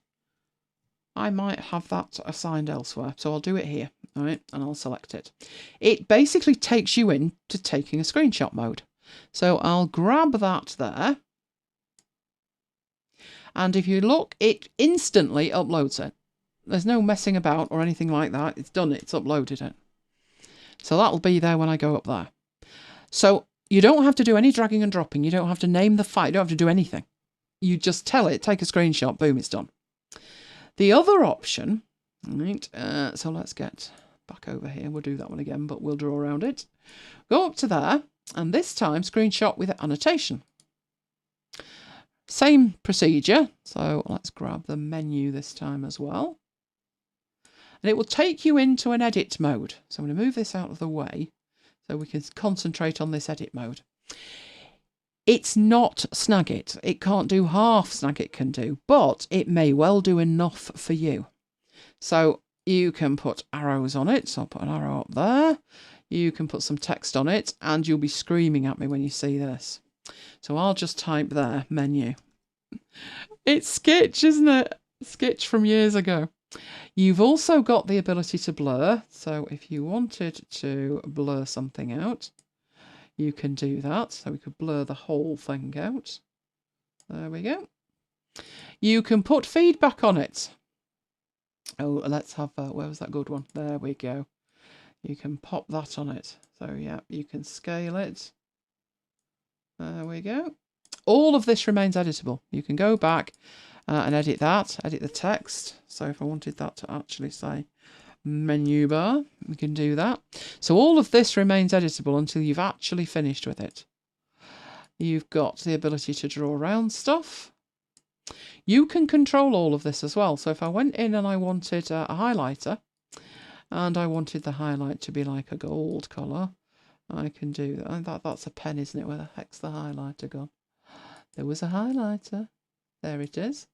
I might have that assigned elsewhere, so I'll do it here, all right, and I'll select it. It basically takes you into taking a screenshot mode. So I'll grab that there. And if you look, it instantly uploads it. There's no messing about or anything like that. It's done it. It's uploaded it. So that'll be there when I go up there. So you don't have to do any dragging and dropping. You don't have to name the file. You don't have to do anything. You just tell it, take a screenshot, boom, it's done. The other option, right, so let's get back over here. We'll do that one again, but we'll draw around it. Go up to there, and this time screenshot with annotation. Same procedure. So let's grab the menu this time as well. And it will take you into an edit mode. So I'm going to move this out of the way so we can concentrate on this edit mode. It's not Snagit. It can't do half Snagit can do, but it may well do enough for you. So you can put arrows on it. So I'll put an arrow up there. You can put some text on it, and you'll be screaming at me when you see this. So I'll just type there, menu. It's Sketch, isn't it? Sketch from years ago. You've also got the ability to blur. So if you wanted to blur something out, you can do that. So we could blur the whole thing out. There we go. You can put feedback on it. Oh, let's have, where was that good one? There we go. You can pop that on it. So yeah, you can scale it. There we go. All of this remains editable. You can go back and edit that, edit the text. So if I wanted that to actually say menu bar, we can do that. So all of this remains editable until you've actually finished with it. You've got the ability to draw around stuff. You can control all of this as well. So if I went in and I wanted a highlighter, and I wanted the highlight to be like a gold colour, I can do that. And that's a pen, isn't it? Where the heck's the highlighter gone? There was a highlighter. There it is.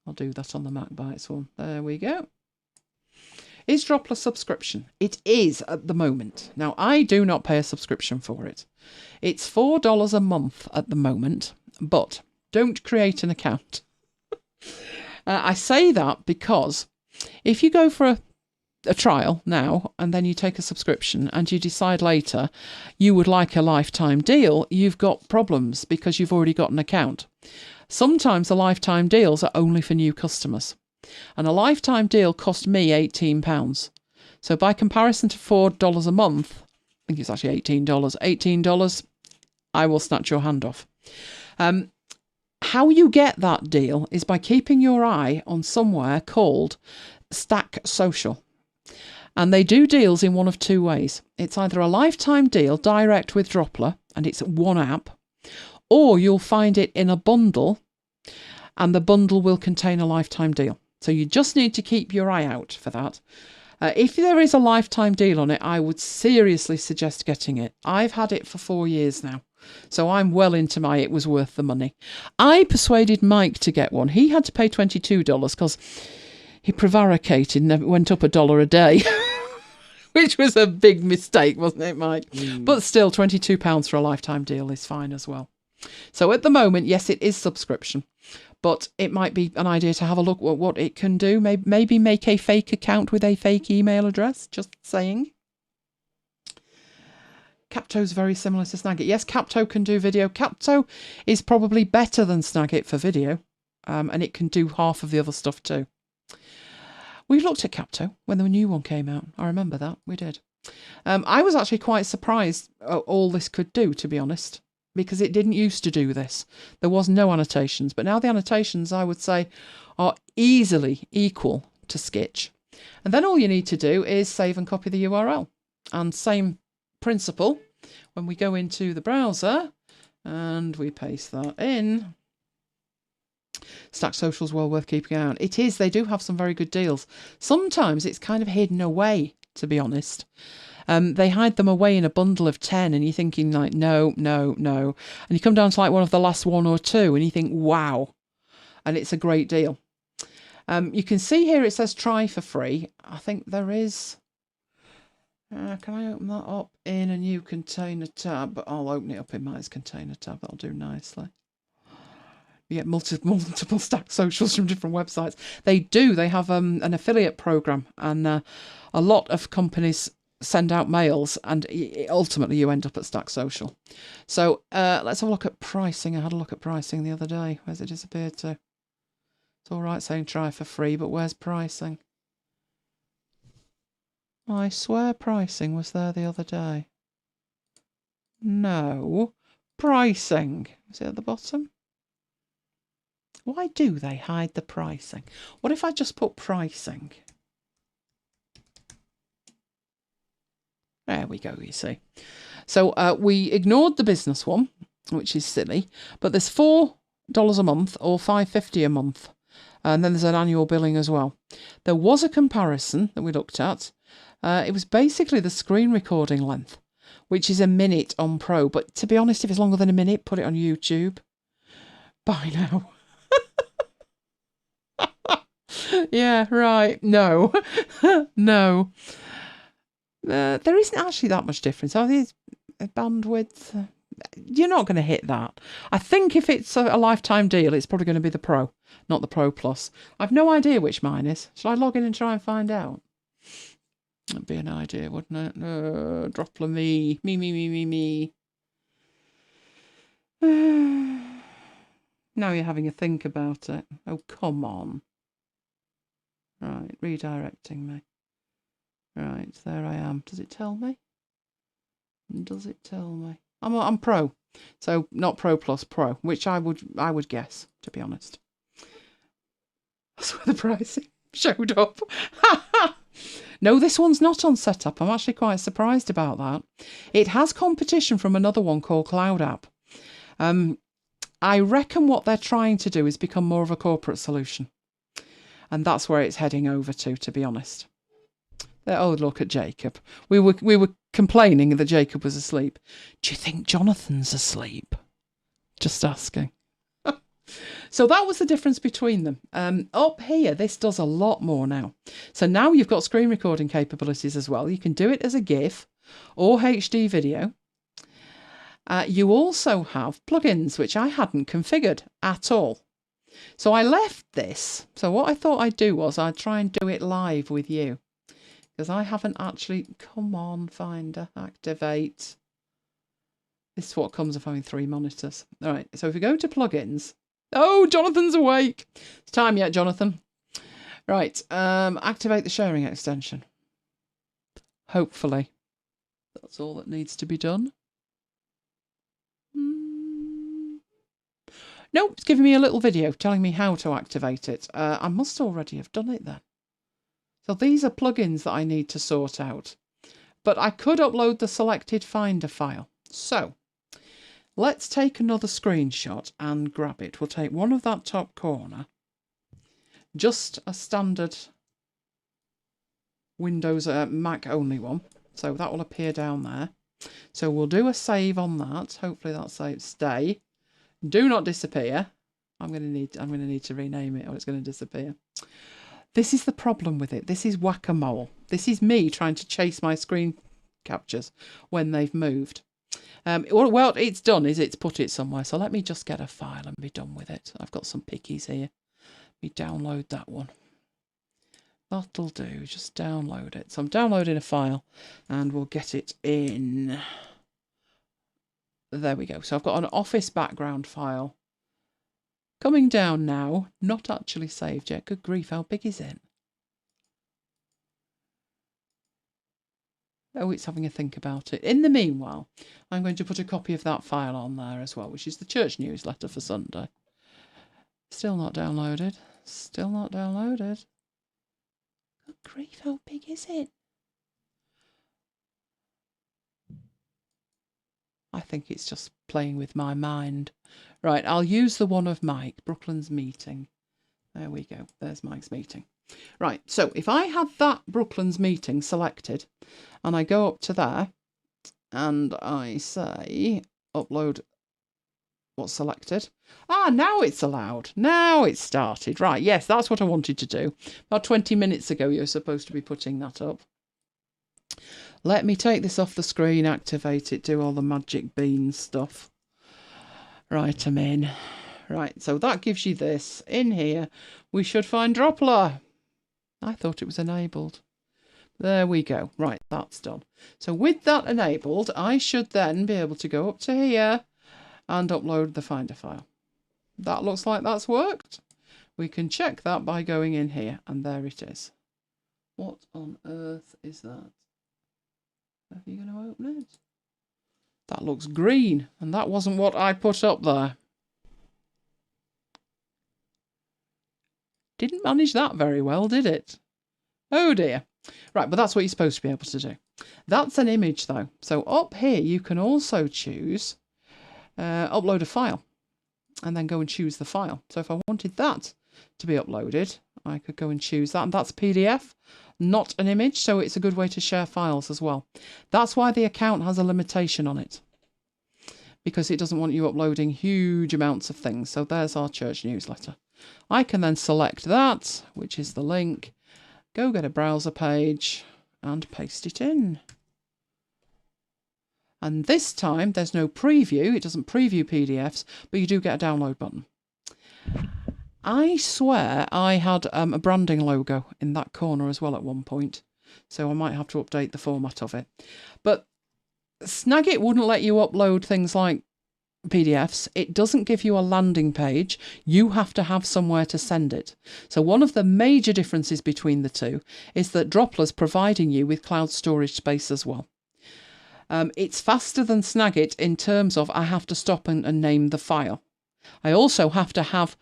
I'll do that on the MacBites one. There we go. Is Droplr subscription? It is at the moment. Now, I do not pay a subscription for it. It's $4 a month at the moment, but don't create an account. I say that because if you go for a trial now and then you take a subscription and you decide later you would like a lifetime deal, you've got problems because you've already got an account. Sometimes the lifetime deals are only for new customers, and a lifetime deal cost me £18. So by comparison to $4 a month, I think it's actually $18. $18, I will snatch your hand off. How you get that deal is by keeping your eye on somewhere called Stack Social. And they do deals in one of two ways. It's either a lifetime deal direct with Droplr, and it's one app, or you'll find it in a bundle, and the bundle will contain a lifetime deal. So you just need to keep your eye out for that. If there is a lifetime deal on it, I would seriously suggest getting it. I've had it for 4 years now, so I'm well into my it was worth the money. I persuaded Mike to get one. He had to pay $22 because he prevaricated and went up $1 a day, which was a big mistake, wasn't it, Mike? But still, £22 for a lifetime deal is fine as well. So at the moment, yes, it is subscription, but it might be an idea to have a look at what it can do. Maybe make a fake account with a fake email address, just saying. Capto's very similar to Snagit. Yes, Capto can do video. Capto is probably better than Snagit for video, and it can do half of the other stuff too. We looked at Capto when the new one came out. I remember that. We did. I was actually quite surprised at all this could do, to be honest, because it didn't used to do this. There was no annotations, but now the annotations, I would say, are easily equal to Sketch. And then all you need to do is save and copy the URL. And same principle, when we go into the browser and we paste that in, Stack Social's well worth keeping out. It is. They do have some very good deals. Sometimes it's kind of hidden away, to be honest. They hide them away in a bundle of 10 and you're thinking like, no, no, no. And you come down to like one of the last 1 or 2 and you think, wow. And it's a great deal. You can see here it says try for free. I think there is... can I open that up in a new container tab? But I'll open it up in my container tab. That'll do nicely. You get multiple Stack Socials from different websites. They do. They have an affiliate program, and a lot of companies send out mails, and ultimately you end up at Stack Social. So let's have a look at pricing. I had a look at pricing the other day. Where's it disappeared to? It's all right saying try for free, but where's pricing? I swear pricing was there the other day. No. Pricing. Is it at the bottom? Why do they hide the pricing? What if I just put pricing? There we go, you see. So we ignored the business one, which is silly, but there's $4 a month or $5.50 a month. And then there's an annual billing as well. There was a comparison that we looked at. It was basically the screen recording length. which is a minute on Pro. But to be honest, if it's longer than a minute, put it on YouTube. Bye now. Yeah, right. No. No. There isn't actually that much difference. Are these bandwidth? You're not going to hit that. I think if it's a lifetime deal, it's probably going to be the Pro, not the Pro Plus. I've no idea which mine is. Shall I log in and try and find out? That'd be an idea, wouldn't it? Droplr me. Me. Now you're having a think about it. Oh, come on. Right, redirecting me. Right, there I am. Does it tell me? Does it tell me? I'm Pro, so not Pro Plus, Pro, which I would guess, to be honest. That's where the pricing showed up. No, this one's not on setup. I'm actually quite surprised about that. It has competition from another one called CloudApp. I reckon what they're trying to do is become more of a corporate solution, and that's where it's heading over to be honest. Oh, look at Jacob. We were complaining that Jacob was asleep. Do you think Jonathan's asleep? Just asking. So that was the difference between them. Up here, this does a lot more now. So now you've got screen recording capabilities as well. You can do it as a GIF or HD video. You also have plugins, which I hadn't configured at all. So I left this. So what I thought I'd do was I'd try and do it live with you. Because I haven't actually... Come on, Finder. Activate. This is what comes of having 3 monitors. All right, so if we go to plugins... Oh, Jonathan's awake. It's time yet, Jonathan. Right, activate the sharing extension. Hopefully. That's all that needs to be done. No, it's giving me a little video telling me how to activate it. I must already have done it then. So these are plugins that I need to sort out. But I could upload the selected Finder file. So let's take another screenshot and grab it. We'll take one of that top corner. Just a standard Windows Mac only one. So that will appear down there. So we'll do a save on that. Hopefully that saves. Stay. Do not disappear. I'm going to need to rename it or it's going to disappear. This is the problem with it. This is whack-a-mole. This is me trying to chase my screen captures when they've moved. Well, it's done, it's put it somewhere. So let me just get a file and be done with it. I've got some pickies here. Let me download that one. That'll do. Just download it. So I'm downloading a file and we'll get it in. There we go. So I've got an Office background file. Coming down now, not actually saved yet. Good grief, how big is it? Oh, it's having a think about it. In the meanwhile, I'm going to put a copy of that file on there as well, which is the church newsletter for Sunday. Still not downloaded. Still not downloaded. Good grief, how big is it? I think it's just playing with my mind. Right, I'll use the one of Mike, Brooklyn's meeting. There we go. There's Mike's meeting. Right, so if I had that Brooklyn's meeting selected and I go up to there and I say upload what's selected. Ah, now it's allowed. Now it's started. Right, yes, that's what I wanted to do. About 20 minutes ago, you were supposed to be putting that up. Let me take this off the screen, activate it, do all the magic bean stuff. Right, I'm in. Right, so that gives you this. In here, we should find Droplr. I thought it was enabled. There we go. Right, that's done. So with that enabled, I should then be able to go up to here and upload the Finder file. That looks like that's worked. We can check that by going in here, and there it is. What on earth is that? Are you going to open it? That looks green, and that wasn't what I put up there. Didn't manage that very well, did it? Oh dear. Right, but that's what you're supposed to be able to do. That's an image though. So up here you can also choose upload a file and then go and choose the file. So if I wanted that to be uploaded, I could go and choose that. And that's PDF, not an image. So it's a good way to share files as well. That's why the account has a limitation on it, because it doesn't want you uploading huge amounts of things. So there's our church newsletter. I can then select that, which is the link, go get a browser page and paste it in. And this time there's no preview. It doesn't preview PDFs, but you do get a download button. I swear I had a branding logo in that corner as well at one point, so I might have to update the format of it. But Snagit wouldn't let you upload things like PDFs. It doesn't give you a landing page. You have to have somewhere to send it. So one of the major differences between the two is that Droplr's providing you with cloud storage space as well. It's faster than Snagit in terms of I have to stop and name the file. I also have to have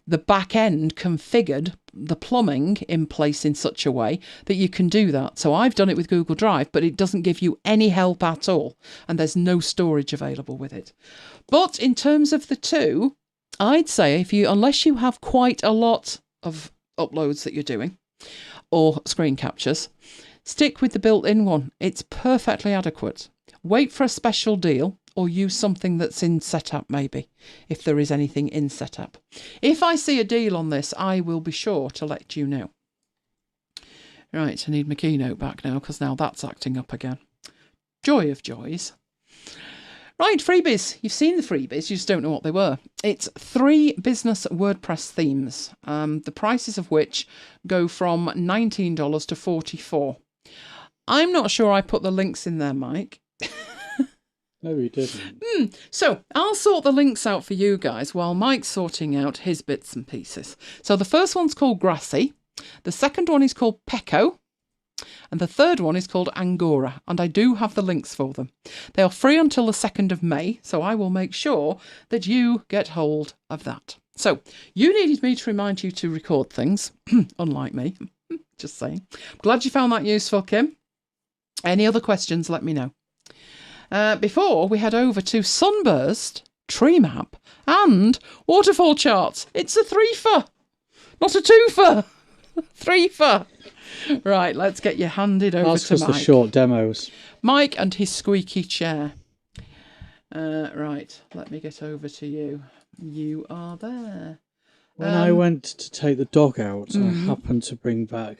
the back end configured, the plumbing in place in such a way that you can do that. So I've done it with Google Drive, but it doesn't give you any help at all. And there's no storage available with it. But in terms of the two, I'd say unless you have quite a lot of uploads that you're doing or screen captures, stick with the built-in one. It's perfectly adequate. Wait for a special deal, or use something that's in setup maybe, if there is anything in setup. If I see a deal on this, I will be sure to let you know. Right, I need my keynote back now, because now that's acting up again. Joy of joys. Right, freebies. You've seen the freebies, you just don't know what they were. It's 3 business WordPress themes, the prices of which go from $19 to $44. I'm not sure I put the links in there, Mike. No, you didn't. So I'll sort the links out for you guys while Mike's sorting out his bits and pieces. So the first one's called Grassy, the second one is called Pecco, and the third one is called Angora, and I do have the links for them. They are free until the 2nd of May, so I will make sure that you get hold of that. So you needed me to remind you to record things, unlike me, just saying. I'm glad you found that useful, Kim. Any other questions, let me know. Before we head over to Sunburst, Treemap, and Waterfall charts. It's a 3-for, not a 2-for. 3-for. Right, let's get you handed over That's to Mike. because the short demos. Mike and his squeaky chair. Right, let me get over to you. You are there. When I went to take the dog out, I happened to bring back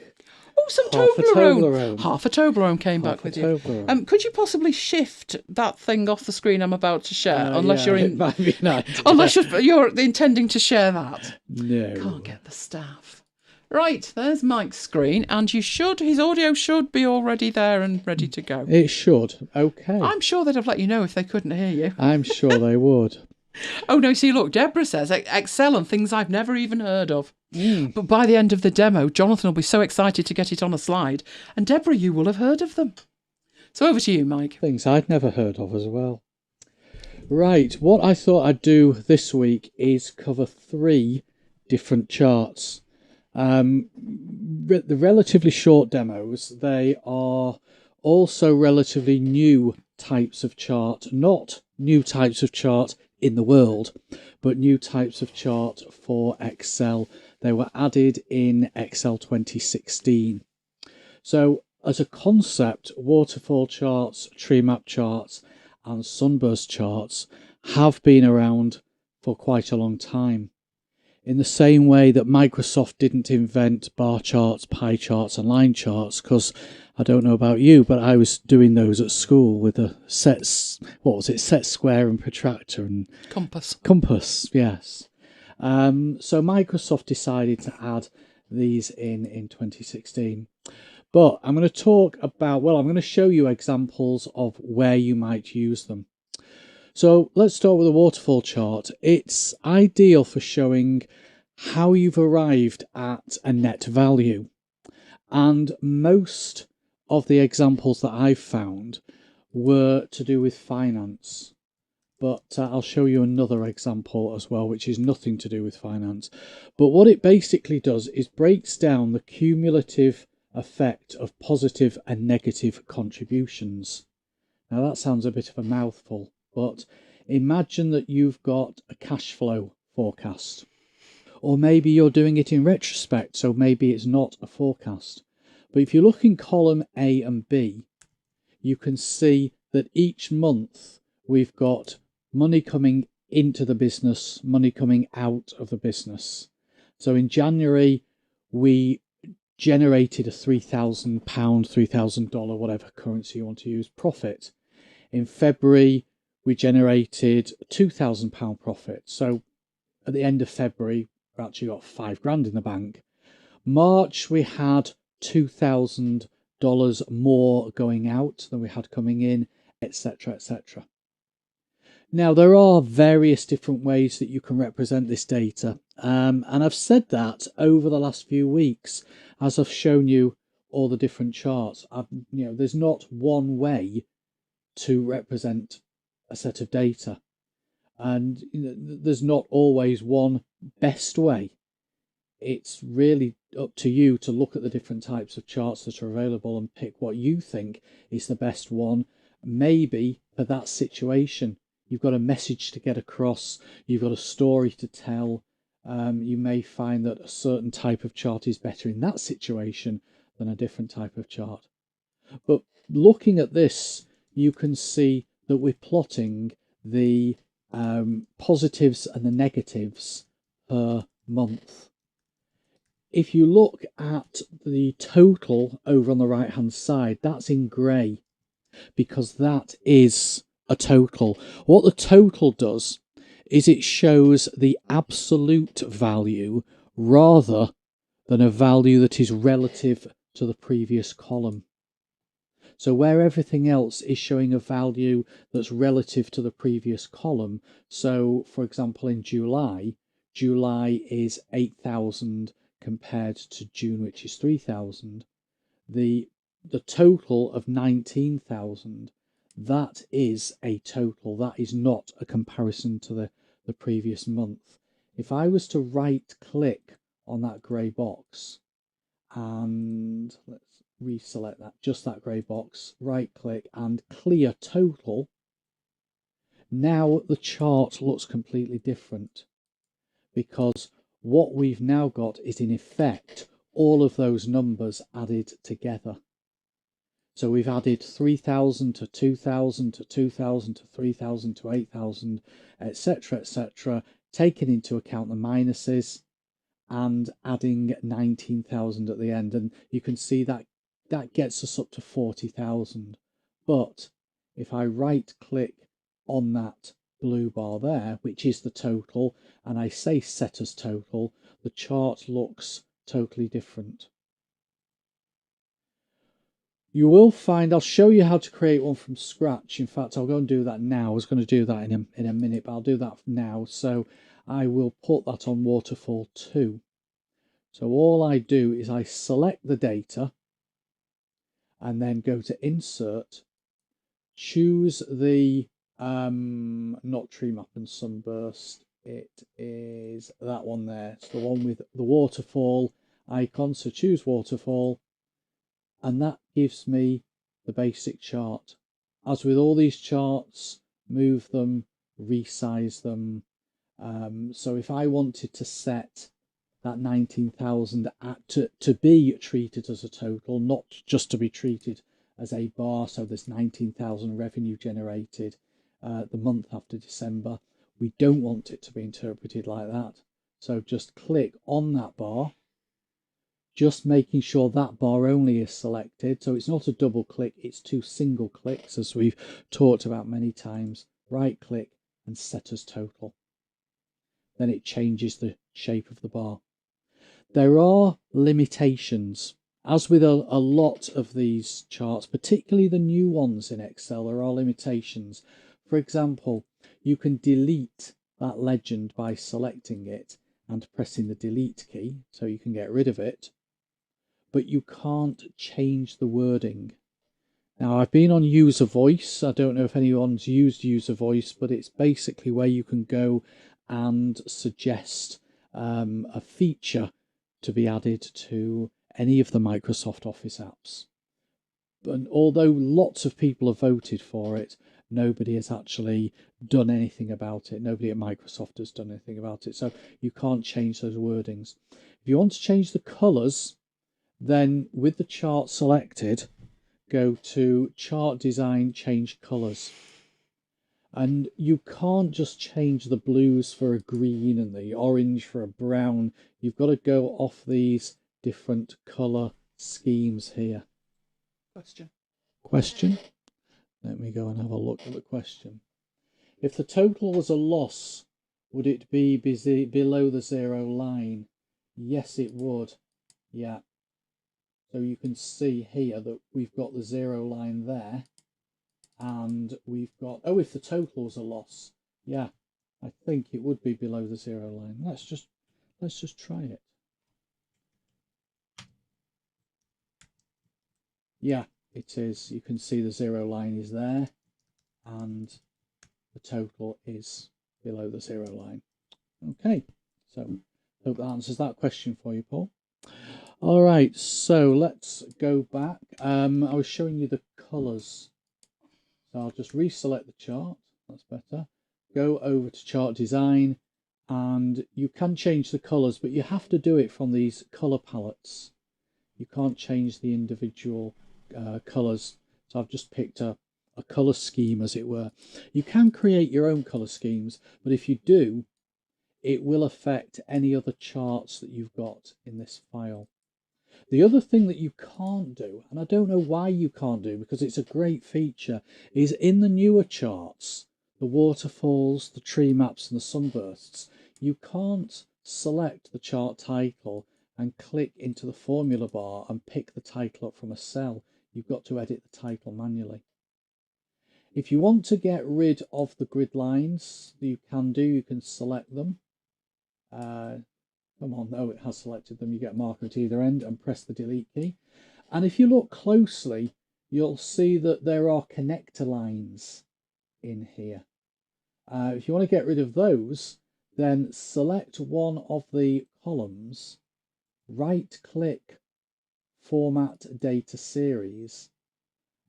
some half a Toblerone. Half a Toblerone came back with you. Could you possibly shift that thing off the screen I'm about to share? Unless you're in, it might be nice. Unless you're intending to share that. No. Can't get the staff. Right, there's Mike's screen, and his audio should be already there and ready to go. It should. Okay. I'm sure they'd have let you know if they couldn't hear you. I'm sure they would. Oh no, see look, Deborah says Excel and things I've never even heard of. But by the end of the demo, Jonathan will be so excited to get it on a slide, and Deborah, you will have heard of them. So over to you, Mike. Things I'd never heard of as well. Right, what I thought I'd do this week is cover 3 different charts. The relatively short demos, they are also relatively new types of chart, not new types of chart in the world, but new types of chart for Excel. They were added in Excel 2016. So as a concept, waterfall charts, Treemap charts and Sunburst charts have been around for quite a long time. In the same way that Microsoft didn't invent bar charts, pie charts and line charts, because I don't know about you, but I was doing those at school with a set square and protractor and compass, yes. So Microsoft decided to add these in 2016. But I'm going to show you examples of where you might use them. So let's start with a waterfall chart. It's ideal for showing how you've arrived at a net value. And most of the examples that I've found were to do with finance. But I'll show you another example as well, which is nothing to do with finance. But what it basically does is breaks down the cumulative effect of positive and negative contributions. Now that sounds a bit of a mouthful, but imagine that you've got a cash flow forecast. Or maybe you're doing it in retrospect, so maybe it's not a forecast. But if you look in column A and B, you can see that each month we've got money coming into the business, money coming out of the business. So in January, we generated a £3,000, $3,000, whatever currency you want to use, profit. In February, we generated a £2,000 profit. So at the end of February, we actually got £5,000 in the bank. March, we had $2,000 more going out than we had coming in, etc., etc. Now, there are various different ways that you can represent this data. And I've said that over the last few weeks, as I've shown you all the different charts. There's not one way to represent a set of data. And there's not always one best way. It's really up to you to look at the different types of charts that are available and pick what you think is the best one, maybe for that situation. You've got a message to get across, you've got a story to tell. You may find that a certain type of chart is better in that situation than a different type of chart. But looking at this, you can see that we're plotting the positives and the negatives per month. If you look at the total over on the right hand side, that's in grey because that is a total. What the total does is it shows the absolute value rather than a value that is relative to the previous column. So where everything else is showing a value that's relative to the previous column, so for example in July is 8,000 compared to June, which is 3,000. The total of 19,000, that is a total. That is not a comparison to the previous month. If I was to right click on that grey box, and let's reselect that, just that grey box, right click and clear total, now the chart looks completely different because what we've now got is in effect all of those numbers added together. So we've added 3,000 to 2,000 to 2,000 to 3,000 to 8,000, etc., etc., taking into account the minuses and adding 19,000 at the end. And you can see that that gets us up to 40,000. But if I right click on that blue bar there, which is the total, and I say set as total, the chart looks totally different. You will find, I'll show you how to create one from scratch. In fact, I'll go and do that now. I was going to do that in a minute, but I'll do that now. So I will put that on Waterfall 2. So all I do is I select the data and then go to Insert, choose the not Treemap and Sunburst, it is that one there. It's the one with the waterfall icon. So choose Waterfall, and that gives me the basic chart. As with all these charts, move them, resize them. So if I wanted to set that 19,000 to be treated as a total, not just to be treated as a bar, so there's 19,000 revenue generated the month after December. We don't want it to be interpreted like that. So just click on that bar, just making sure that bar only is selected. So it's not a double click, it's 2 single clicks, as we've talked about many times. Right click and set as total. Then it changes the shape of the bar. There are limitations. As with a lot of these charts, particularly the new ones in Excel, there are limitations. For example, you can delete that legend by selecting it and pressing the delete key, so you can get rid of it, but you can't change the wording. Now, I've been on User Voice. I don't know if anyone's used User Voice, but it's basically where you can go and suggest a feature to be added to any of the Microsoft Office apps. But although lots of people have voted for it, nobody has actually done anything about it. Nobody at Microsoft has done anything about it. So you can't change those wordings. If you want to change the colours, then with the chart selected, go to Chart Design, Change Colours. And you can't just change the blues for a green and the orange for a brown. You've got to go off these different colour schemes here. Question? Let me go and have a look at the question. If the total was a loss, would it be below the 0 line? Yes, it would. Yeah. So you can see here that we've got the 0 line there. And we've got, oh, if the total's a loss, yeah, I think it would be below the 0 line. Let's just try it. Yeah, it is. You can see the 0 line is there, and the total is below the 0 line. Okay, so hope that answers that question for you, Paul. All right, so let's go back. I was showing you the colours. So I'll just reselect the chart, that's better. Go over to Chart Design, and you can change the colours, but you have to do it from these colour palettes. You can't change the individual colours. So I've just picked a colour scheme, as it were. You can create your own colour schemes, but if you do, it will affect any other charts that you've got in this file. The other thing that you can't do, and I don't know why you can't do, because it's a great feature, is in the newer charts, the waterfalls, the tree maps and the sunbursts, you can't select the chart title and click into the formula bar and pick the title up from a cell. You've got to edit the title manually. If you want to get rid of the grid lines, you can select them. Come on, no, it has selected them. You get a marker at either end and press the delete key. And if you look closely, you'll see that there are connector lines in here. If you want to get rid of those, then select one of the columns, right-click Format Data Series,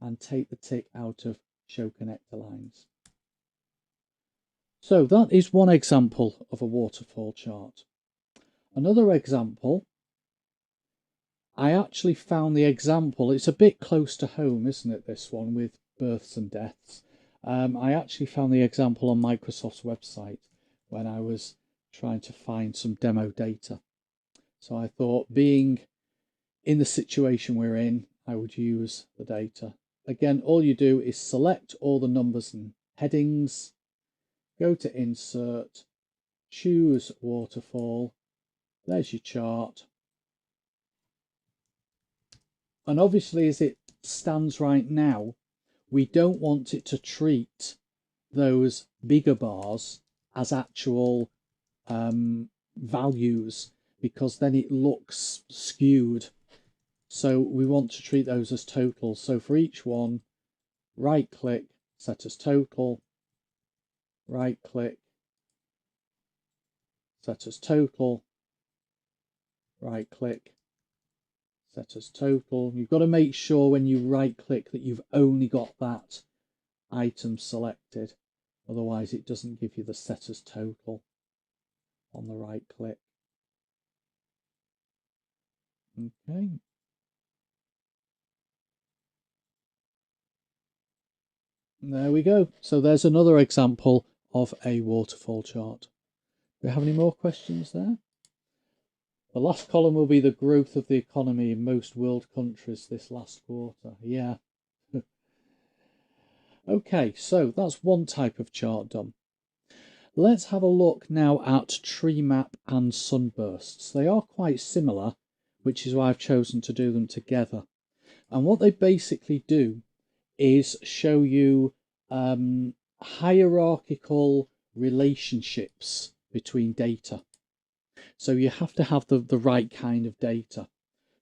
and take the tick out of Show Connector Lines. So that is one example of a waterfall chart. Another example, I actually found the example, it's a bit close to home, isn't it, this one, with births and deaths. I actually found the example on Microsoft's website when I was trying to find some demo data. So I thought, being in the situation we're in, I would use the data. Again, all you do is select all the numbers and headings, go to Insert, choose Waterfall. There's your chart. And obviously, as it stands right now, we don't want it to treat those bigger bars as actual values, because then it looks skewed. So we want to treat those as totals. So for each one, right click, set as total, right click, set as total, right click, set as total. You've got to make sure when you right click that you've only got that item selected, otherwise it doesn't give you the set as total on the right click. Okay. There we go. So there's another example of a waterfall chart. Do we have any more questions there? The last column will be the growth of the economy in most world countries this last quarter. Yeah. Okay, so that's one type of chart done. Let's have a look now at Treemap and Sunbursts. They are quite similar, which is why I've chosen to do them together. And what they basically do is show you hierarchical relationships between data. So you have to have the right kind of data.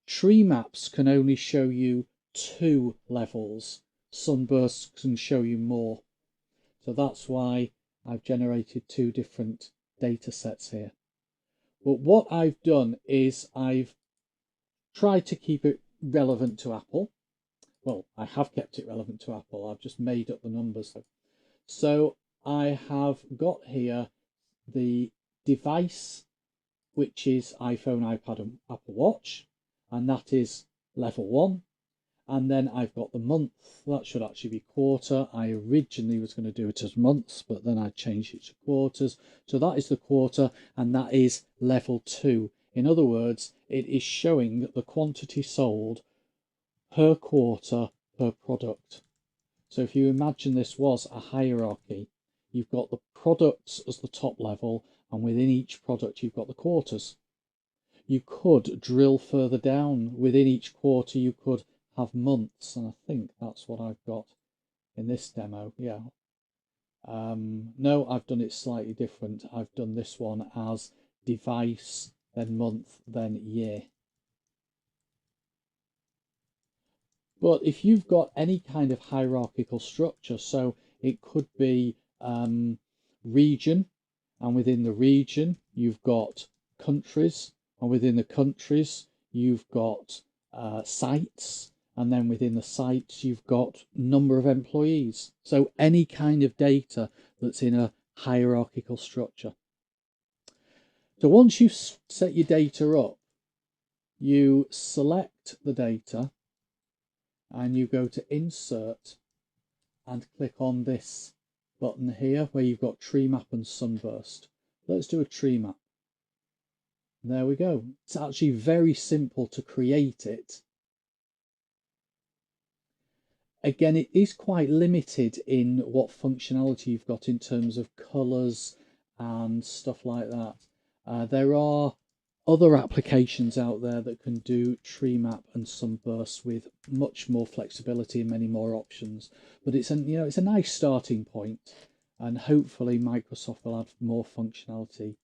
Tree maps can only show you 2 levels. Sunbursts can show you more. So that's why I've generated 2 different data sets here. But what I've done is I've tried to keep it relevant to Apple. Well, I have kept it relevant to Apple. I've just made up the numbers. So I have got here the device, which is iPhone, iPad and Apple Watch, and that is level 1. And then I've got the month, that should actually be quarter. I originally was going to do it as months, but then I changed it to quarters. So that is the quarter, and that is level 2. In other words, it is showing the quantity sold per quarter per product. So if you imagine this was a hierarchy, you've got the products as the top level, and within each product you've got the quarters. You could drill further down. Within each quarter you could have months, and I think that's what I've got in this demo. Yeah. No, I've done it slightly different. I've done this one as device, then month, then year. But if you've got any kind of hierarchical structure, so it could be region, and within the region you've got countries, and within the countries you've got sites, and then within the sites you've got number of employees. So any kind of data that's in a hierarchical structure. So once you've set your data up, you select the data and you go to insert and click on this button here where you've got Treemap and Sunburst. Let's do a Treemap. There we go. It's actually very simple to create it. Again, it is quite limited in what functionality you've got in terms of colours and stuff like that. There are other applications out there that can do Treemap and Sunburst with much more flexibility and many more options. But it's a nice starting point, and hopefully Microsoft will add more functionality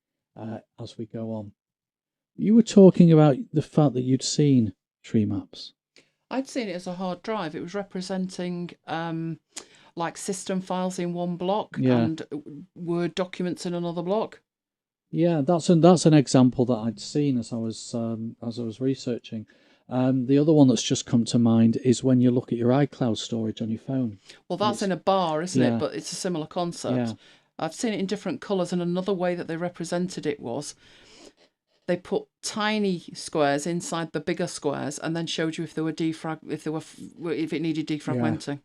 as we go on. You were talking about the fact that you'd seen Treemaps. I'd seen it as a hard drive. It was representing like system files in one block and Word documents in another block. Yeah, that's an example that I'd seen as I was researching. The other one that's just come to mind is when you look at your iCloud storage on your phone. Well, that's in a bar, isn't it? But it's a similar concept. Yeah. I've seen it in different colours, and another way that they represented it was they put tiny squares inside the bigger squares, and then showed you if it needed defragmenting.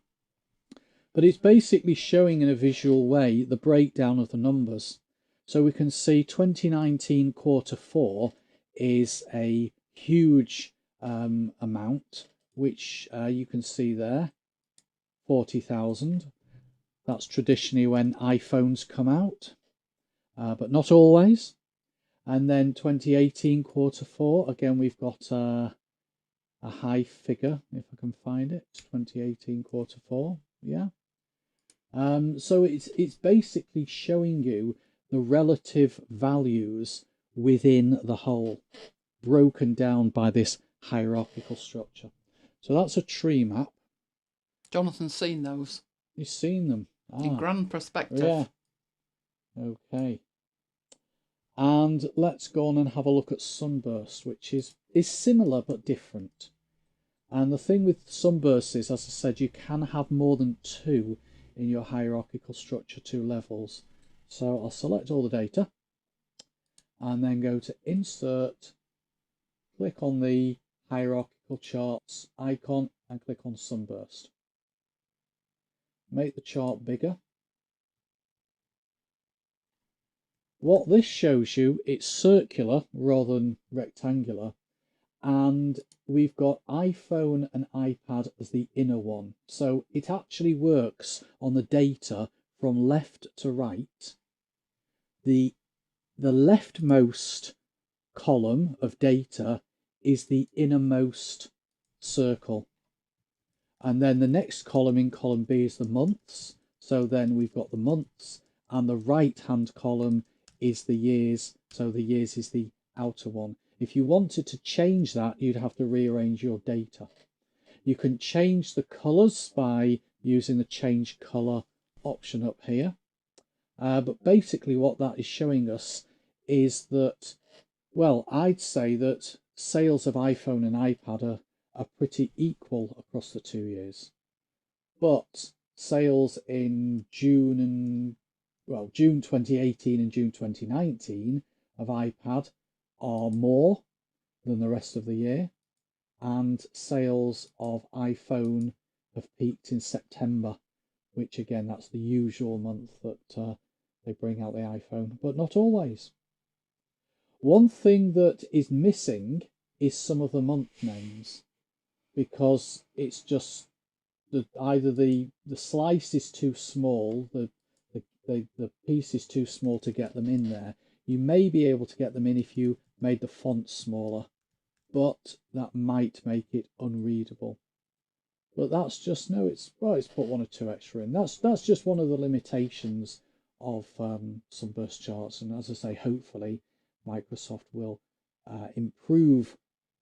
Yeah. But it's basically showing in a visual way the breakdown of the numbers. So we can see 2019 Q4 is a huge amount, which you can see there, 40,000. That's traditionally when iPhones come out, but not always. And then 2018 Q4, again, we've got a high figure, if I can find it, 2018 Q4, yeah. So it's basically showing you the relative values within the whole, broken down by this hierarchical structure. So that's a Treemap. Jonathan's seen those. You've seen them? In grand perspective. Yeah. Okay. And let's go on and have a look at Sunburst, which is similar but different. And the thing with Sunburst is, as I said, you can have more than 2 in your hierarchical structure, 2 levels. So I'll select all the data and then go to Insert, click on the hierarchical charts icon and click on Sunburst. Make the chart bigger. What this shows you, it's circular rather than rectangular, and we've got iPhone and iPad as the inner one. So it actually works on the data from left to right. The leftmost column of data is the innermost circle. And then the next column in column B is the months. So then we've got the months, and the right-hand column is the years. So the years is the outer one. If you wanted to change that, you'd have to rearrange your data. You can change the colours by using the change colour option up here. But basically what that is showing us is that, well, I'd say that sales of iPhone and iPad are pretty equal across the 2 years. But sales in June 2018 and June 2019 of iPad are more than the rest of the year, and sales of iPhone have peaked in September, which again, that's the usual month that they bring out the iPhone, but not always. One thing that is missing is some of the month names, because it's just either the slice is too small, the piece is too small to get them in there. You may be able to get them in if you made the font smaller, but that might make it unreadable. But that's just, it's put 1 or 2 extra in. That's just one of the limitations of Sunburst charts. And as I say, hopefully Microsoft will improve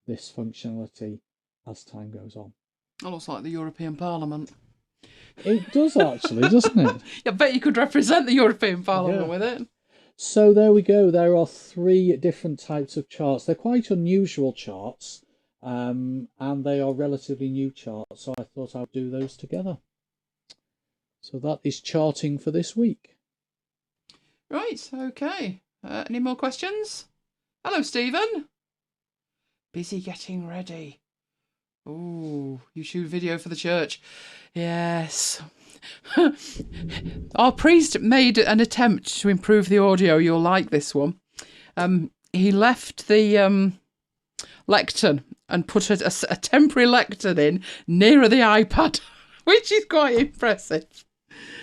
this functionality as time goes on. It looks like the European Parliament. It does actually, doesn't it? I bet you could represent the European Parliament with it. So there we go. There are 3 different types of charts. They're quite unusual charts, and they are relatively new charts. So I thought I'd do those together. So that is charting for this week. Right, okay. Any more questions? Hello, Stephen. Busy getting ready. Oh, YouTube video for the church. Yes. Our priest made an attempt to improve the audio. You'll like this one. He left the lectern and put a temporary lectern in nearer the iPad, which is quite impressive.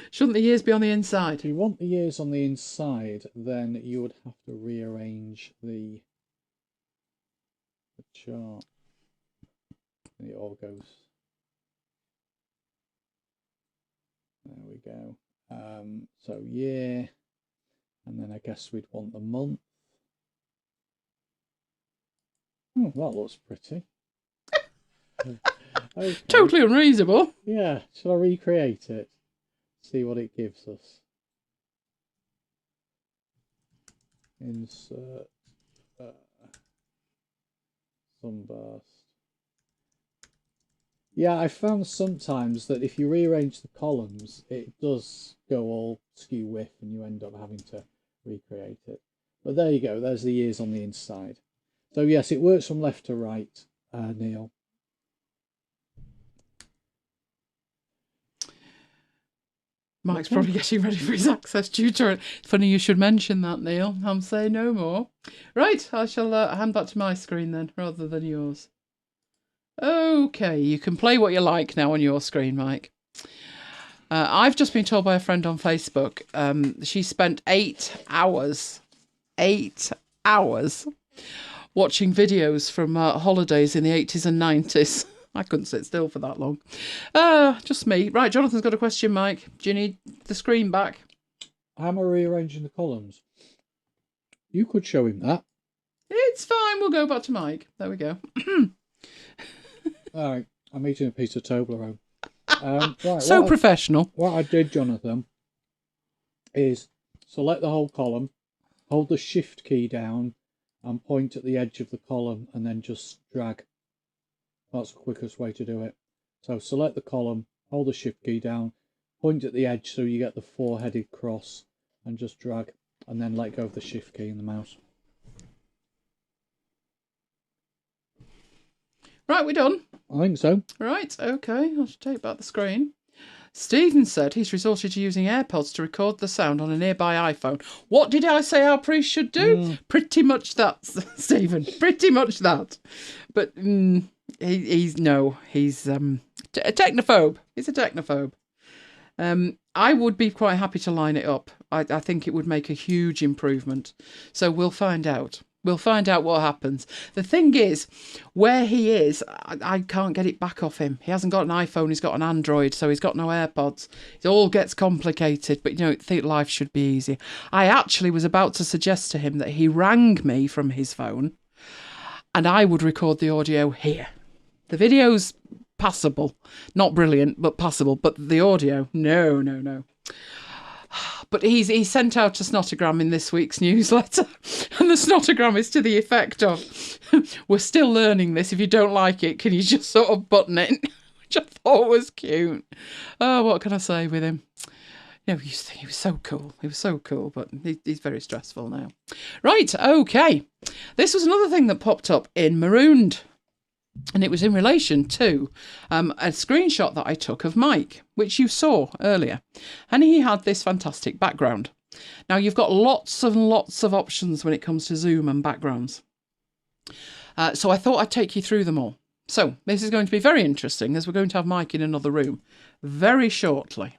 Shouldn't the ears be on the inside? If you want the ears on the inside, then you would have to rearrange the chart. And it all goes. There we go. So year, and then I guess we'd want the month. Oh, that looks pretty. Okay. Totally unreasonable. Yeah, shall I recreate it? See what it gives us. Insert Sunburst. Yeah, I found sometimes that if you rearrange the columns, it does go all skew whiff and you end up having to recreate it. But there you go, there's the ears on the inside. So yes, it works from left to right, Neil. Mike's probably getting ready for his access tutor. Funny you should mention that, Neil. I'm saying no more. Right, I shall hand back to my screen then, rather than yours. Okay, you can play what you like now on your screen, Mike. I've just been told by a friend on Facebook, she spent 8 hours watching videos from holidays in the 80s and 90s. I couldn't sit still for that long. Just me. Right, Jonathan's got a question, Mike. Do you need the screen back? How am I rearranging the columns? You could show him that. It's fine, we'll go back to Mike. There we go. All right, I'm eating a piece of Toblerone. Right, so professional. What I did, Jonathan, is select the whole column, hold the Shift key down, and point at the edge of the column, and then just drag. That's the quickest way to do it. So select the column, hold the Shift key down, point at the edge so you get the 4-headed cross, and just drag, and then let go of the Shift key in the mouse. Right, we're done. I think so. Right, okay, I should take back the screen. Stephen said he's resorted to using AirPods to record the sound on a nearby iPhone. What did I say our priest should do? Pretty much that, Stephen. Pretty much that. But he's a technophobe. He's a technophobe. I would be quite happy to line it up. I think it would make a huge improvement. So we'll find out. We'll find out what happens. The thing is, where he is, I can't get it back off him. He hasn't got an iPhone, he's got an Android, so he's got no AirPods. It all gets complicated, but I think life should be easy. I actually was about to suggest to him that he rang me from his phone and I would record the audio here. The video's passable. Not brilliant, but passable. But the audio, no. But he's sent out a snotogram in this week's newsletter. And the snotogram is to the effect of, we're still learning this. If you don't like it, can you just sort of button it? which I thought was cute. Oh, what can I say with him? You know, he was so cool. He was so cool, but he's very stressful now. Right, okay. This was another thing that popped up in Marooned. And it was in relation to a screenshot that I took of Mike, which you saw earlier. And he had this fantastic background. Now, you've got lots and lots of options when it comes to Zoom and backgrounds. So I thought I'd take you through them all. So this is going to be very interesting, as we're going to have Mike in another room very shortly.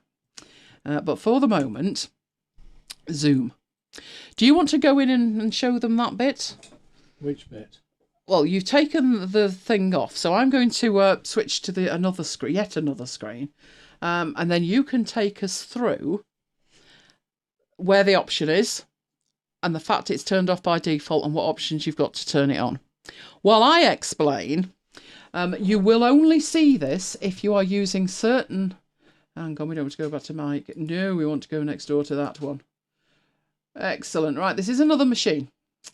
But for the moment, Zoom. Do you want to go in and show them that bit? Which bit? Well, you've taken the thing off, so I'm going to switch to yet another screen, and then you can take us through where the option is, and the fact it's turned off by default, and what options you've got to turn it on. While I explain, you will only see this if you are using certain... Hang on, we don't want to go back to Mike. No, we want to go next door to that one. Excellent. Right, this is another machine.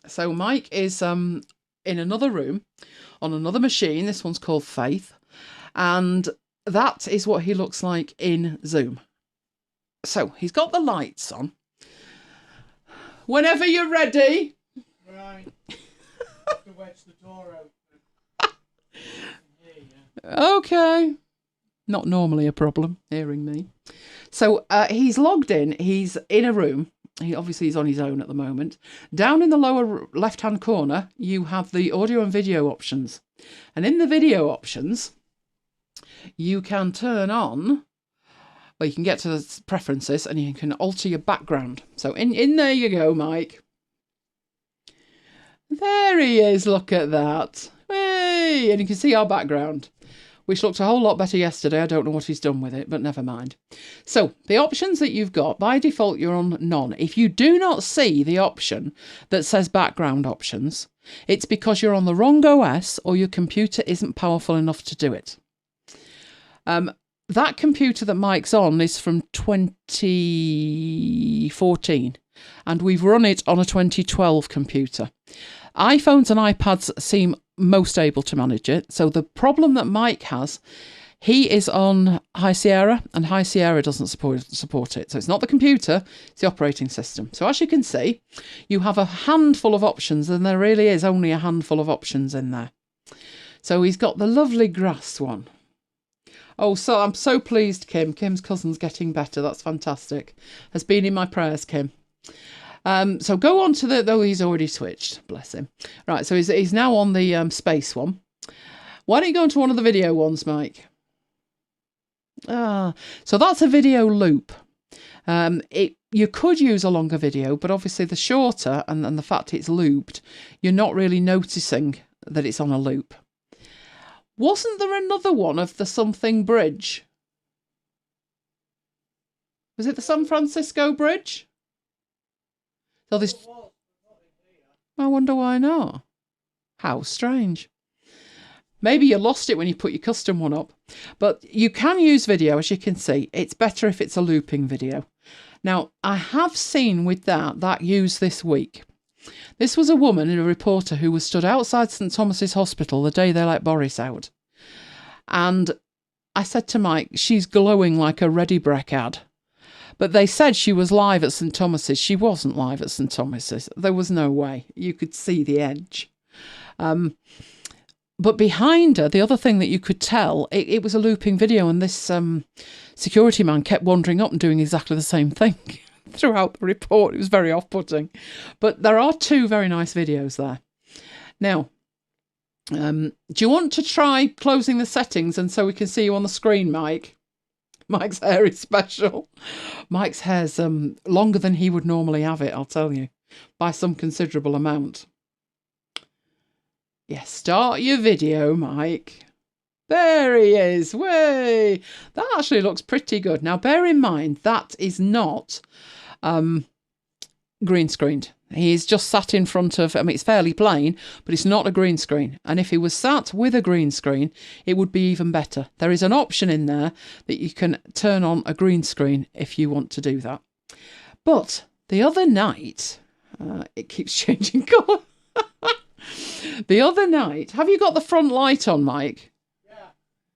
So Mike is... in another room, on another machine. This one's called Faith. And that is what he looks like in Zoom. So, he's got the lights on. Whenever you're ready. Right. Have to wedge the door open. Okay. Not normally a problem, hearing me. So, he's logged in. He's in a room. Obviously, he's on his own at the moment. Down in the lower left-hand corner, you have the audio and video options. And in the video options, you can turn on, well, you can get to the preferences and you can alter your background. So in there you go, Mike. There he is, look at that. Hey! And you can see our background, which looked a whole lot better yesterday. I don't know what he's done with it, but never mind. So, the options that you've got, by default, you're on none. If you do not see the option that says background options, it's because you're on the wrong OS or your computer isn't powerful enough to do it. That computer that Mike's on is from 2014, and we've run it on a 2012 computer. iPhones and iPads seem most able to manage it. So the problem that Mike has, he is on High Sierra, and High Sierra doesn't support it. So it's not the computer, it's the operating system. So as you can see, you have a handful of options, and there really is only a handful of options in there. So he's got the lovely grass one. Oh, so I'm so pleased, Kim. Kim's cousin's getting better. That's fantastic. Has been in my prayers, Kim. So go on to the... Oh, he's already switched. Bless him. Right, so he's now on the space one. Why don't you go on to one of the video ones, Mike? So that's a video loop. You could use a longer video, but obviously the shorter and the fact it's looped, you're not really noticing that it's on a loop. Wasn't there another one of the something bridge? Was it the San Francisco Bridge? So this... I wonder why not. How strange. Maybe you lost it when you put your custom one up. But you can use video, as you can see. It's better if it's a looping video. Now, I have seen with that used this week. This was a woman, a reporter, who was stood outside St Thomas's Hospital the day they let Boris out. And I said to Mike, she's glowing like a Ready Brek ad. But they said she was live at St Thomas's. She wasn't live at St Thomas's. There was no way. You could see the edge. But behind her, the other thing that you could tell, it was a looping video, and this security man kept wandering up and doing exactly the same thing throughout the report. It was very off-putting. But there are two very nice videos there. Now, do you want to try closing the settings and so we can see you on the screen, Mike? Mike's hair is special. Mike's hair's longer than he would normally have it, I'll tell you, by some considerable amount. Yes, start your video, Mike. There he is. Way! That actually looks pretty good. Now, bear in mind, that is not green screened. He's just sat in front of, I mean, it's fairly plain, but it's not a green screen. And if he was sat with a green screen, it would be even better. There is an option in there that you can turn on a green screen if you want to do that. But the other night, it keeps changing colour. The other night, have you got the front light on, Mike?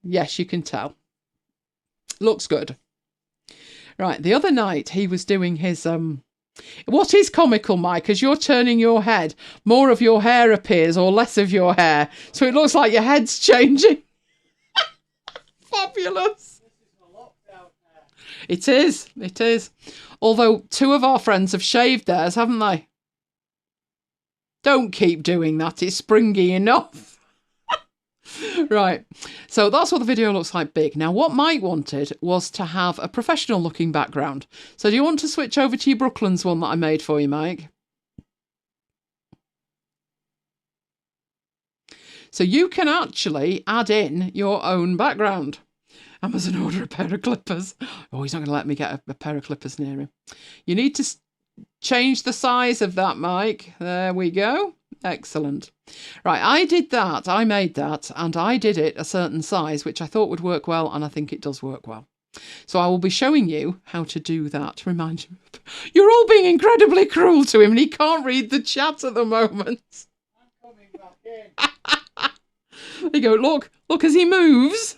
Yes, you can tell. Looks good. Right, the other night he was doing his what is comical, Mike, as you're turning your head, more of your hair appears or less of your hair. So it looks like your head's changing. Fabulous. It is. It is. Although 2 of our friends have shaved theirs, haven't they? Don't keep doing that. It's springy enough. Right. So that's what the video looks like big. Now, what Mike wanted was to have a professional looking background. So do you want to switch over to your Brooklands one that I made for you, Mike? So you can actually add in your own background. Amazon order a pair of clippers. Oh, he's not going to let me get a pair of clippers near him. You need to change the size of that, Mike. There we go. Excellent. Right, I did that. I made that, and I did it a certain size, which I thought would work well, and I think it does work well. So I will be showing you how to do that. Remind you, you're all being incredibly cruel to him, and he can't read the chat at the moment. I'm coming back in. There you go. Look as he moves.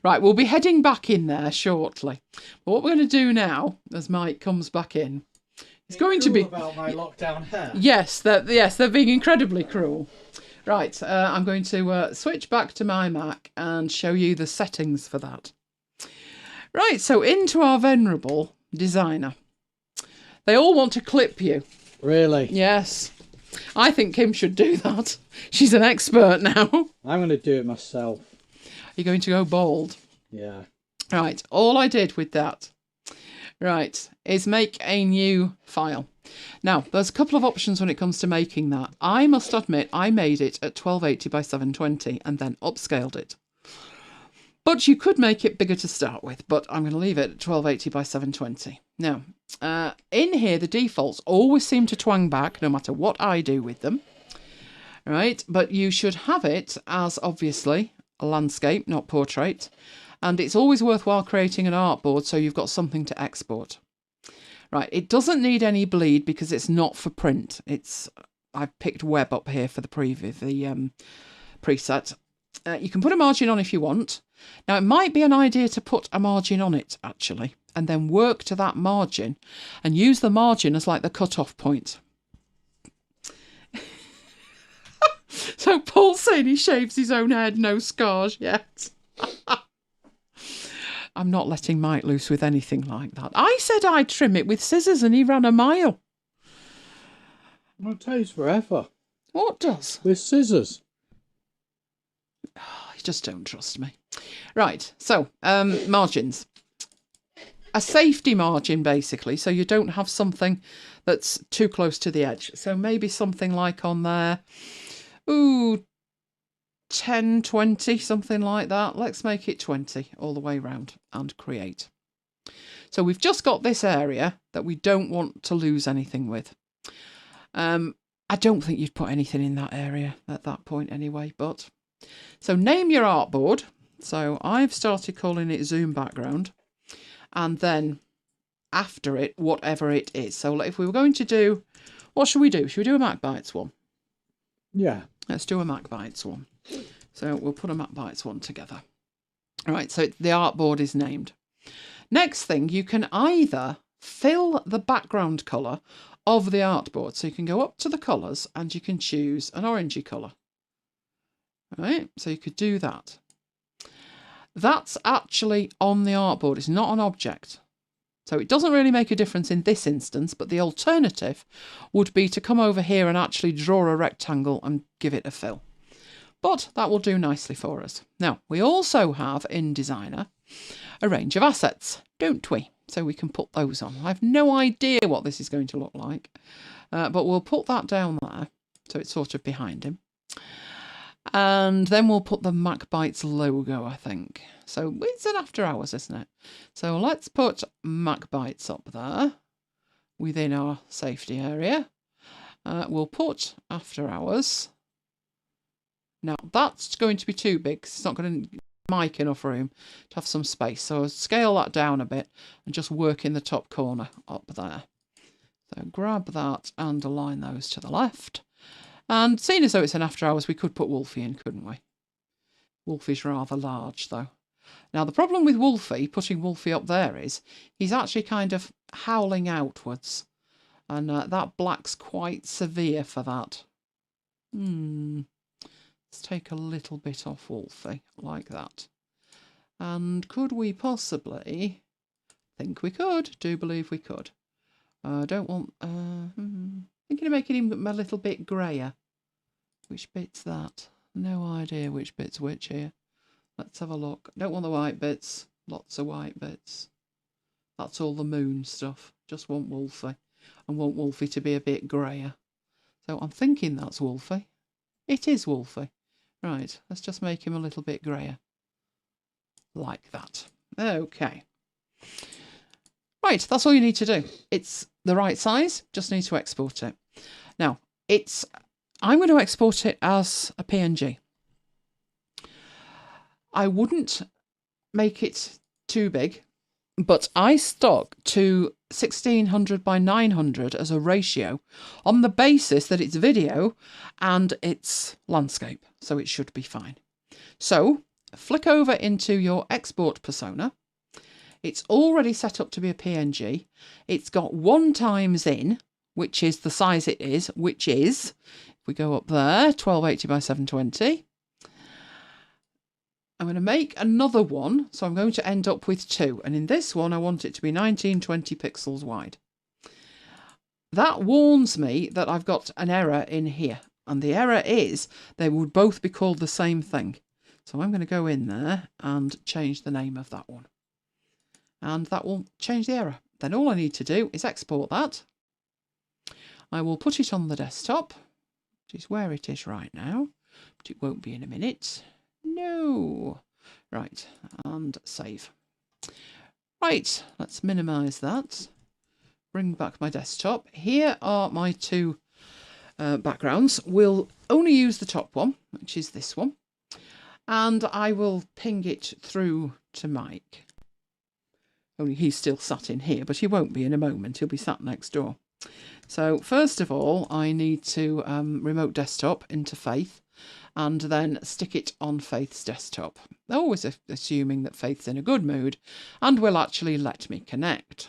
Right, we'll be heading back in there shortly. But what we're going to do now, as Mike comes back in, it's going to be about my lockdown hair. Yes, they're being incredibly cruel. Right, I'm going to switch back to my Mac and show you the settings for that. Right, so into our venerable designer. They all want to clip you. Really? Yes. I think Kim should do that. She's an expert now. I'm going to do it myself. You're going to go bald. Yeah. Right, all I did with that, right, is make a new file. Now, there's a couple of options when it comes to making that. I must admit, I made it at 1280 by 720 and then upscaled it. But you could make it bigger to start with, but I'm going to leave it at 1280 by 720. Now, in here, the defaults always seem to twang back, no matter what I do with them. Right, but you should have it as, obviously, a landscape, not portrait. And it's always worthwhile creating an artboard so you've got something to export. Right, it doesn't need any bleed because it's not for print. I've picked web up here for the preset. You can put a margin on if you want. Now, it might be an idea to put a margin on it, actually, and then work to that margin and use the margin as like the cut-off point. So Paul's saying he shaves his own head, no scars yet. I'm not letting Mike loose with anything like that. I said I'd trim it with scissors and he ran a mile. Well, it takes forever. What does? With scissors. Oh, you just don't trust me. Right, so margins. A safety margin, basically, so you don't have something that's too close to the edge. So maybe something like on there, 10, 20, something like that. Let's make it 20 all the way round and create. So we've just got this area that we don't want to lose anything with. I don't think you'd put anything in that area at that point anyway, but... So name your artboard. So I've started calling it Zoom Background. And then after it, whatever it is. So if we were going to do... What should we do? Should we do a MacBites one? Yeah. Let's do a MacBites one. So we'll put a MacBites one together. All right, so the artboard is named. Next thing, you can either fill the background colour of the artboard. So you can go up to the colours and you can choose an orangey colour. All right, so you could do that. That's actually on the artboard. It's not an object. So it doesn't really make a difference in this instance, but the alternative would be to come over here and actually draw a rectangle and give it a fill. But that will do nicely for us. Now, we also have in Designer a range of assets, don't we? So we can put those on. I have no idea what this is going to look like, but we'll put that down there so it's sort of behind him. And then we'll put the MacBites logo, I think. So it's an after hours, isn't it? So let's put MacBites up there within our safety area. We'll put after hours. Now that's going to be too big because it's not going to make enough room to have some space. So I'll scale that down a bit and just work in the top corner up there. So grab that and align those to the left. And seeing as though it's an after hours, we could put Wolfie in, couldn't we? Wolfie's rather large, though. Now, the problem with Wolfie, putting Wolfie up there, is he's actually kind of howling outwards. And that black's quite severe for that. Let's take a little bit off Wolfie, like that. And could we possibly... think we could. Do believe we could. Don't want... thinking of making him a little bit greyer. Which bit's that? No idea which bit's which here. Let's have a look. Don't want the white bits. Lots of white bits. That's all the moon stuff. Just want Wolfie. And want Wolfie to be a bit greyer. So I'm thinking that's Wolfie. It is Wolfie. Right, let's just make him a little bit greyer. Like that. Okay. Right, that's all you need to do. It's the right size, just need to export it. Now, I'm going to export it as a PNG. I wouldn't make it too big, but I stuck to 1600 by 900 as a ratio on the basis that it's video and it's landscape, so it should be fine. So, flick over into your export persona. It's already set up to be a PNG. It's got 1 times in, which is the size it is, which is, if we go up there, 1280 by 720. I'm going to make another one, so I'm going to end up with 2. And in this one, I want it to be 1920 pixels wide. That warns me that I've got an error in here. And the error is they would both be called the same thing. So I'm going to go in there and change the name of that one. And that will change the error. Then all I need to do is export that. I will put it on the desktop, which is where it is right now, but it won't be in a minute. No. Right, and save. Right, let's minimise that. Bring back my desktop. Here are my 2 backgrounds. We'll only use the top one, which is this one. And I will ping it through to Mike. Only he's still sat in here, but he won't be in a moment. He'll be sat next door. So first of all, I need to remote desktop into Faith and then stick it on Faith's desktop. Always assuming that Faith's in a good mood and will actually let me connect.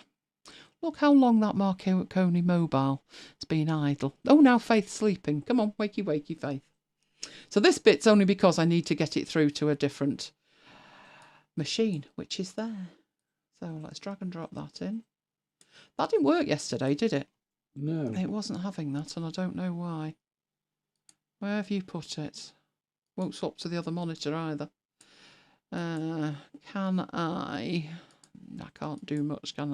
Look how long that Marconi mobile has been idle. Oh, now Faith's sleeping. Come on, wakey, wakey, Faith. So this bit's only because I need to get it through to a different machine, which is there. So let's drag and drop that in. That didn't work yesterday, did it? No. It wasn't having that, and I don't know why. Where have you put it? Won't swap to the other monitor either. Can I? I can't do much, can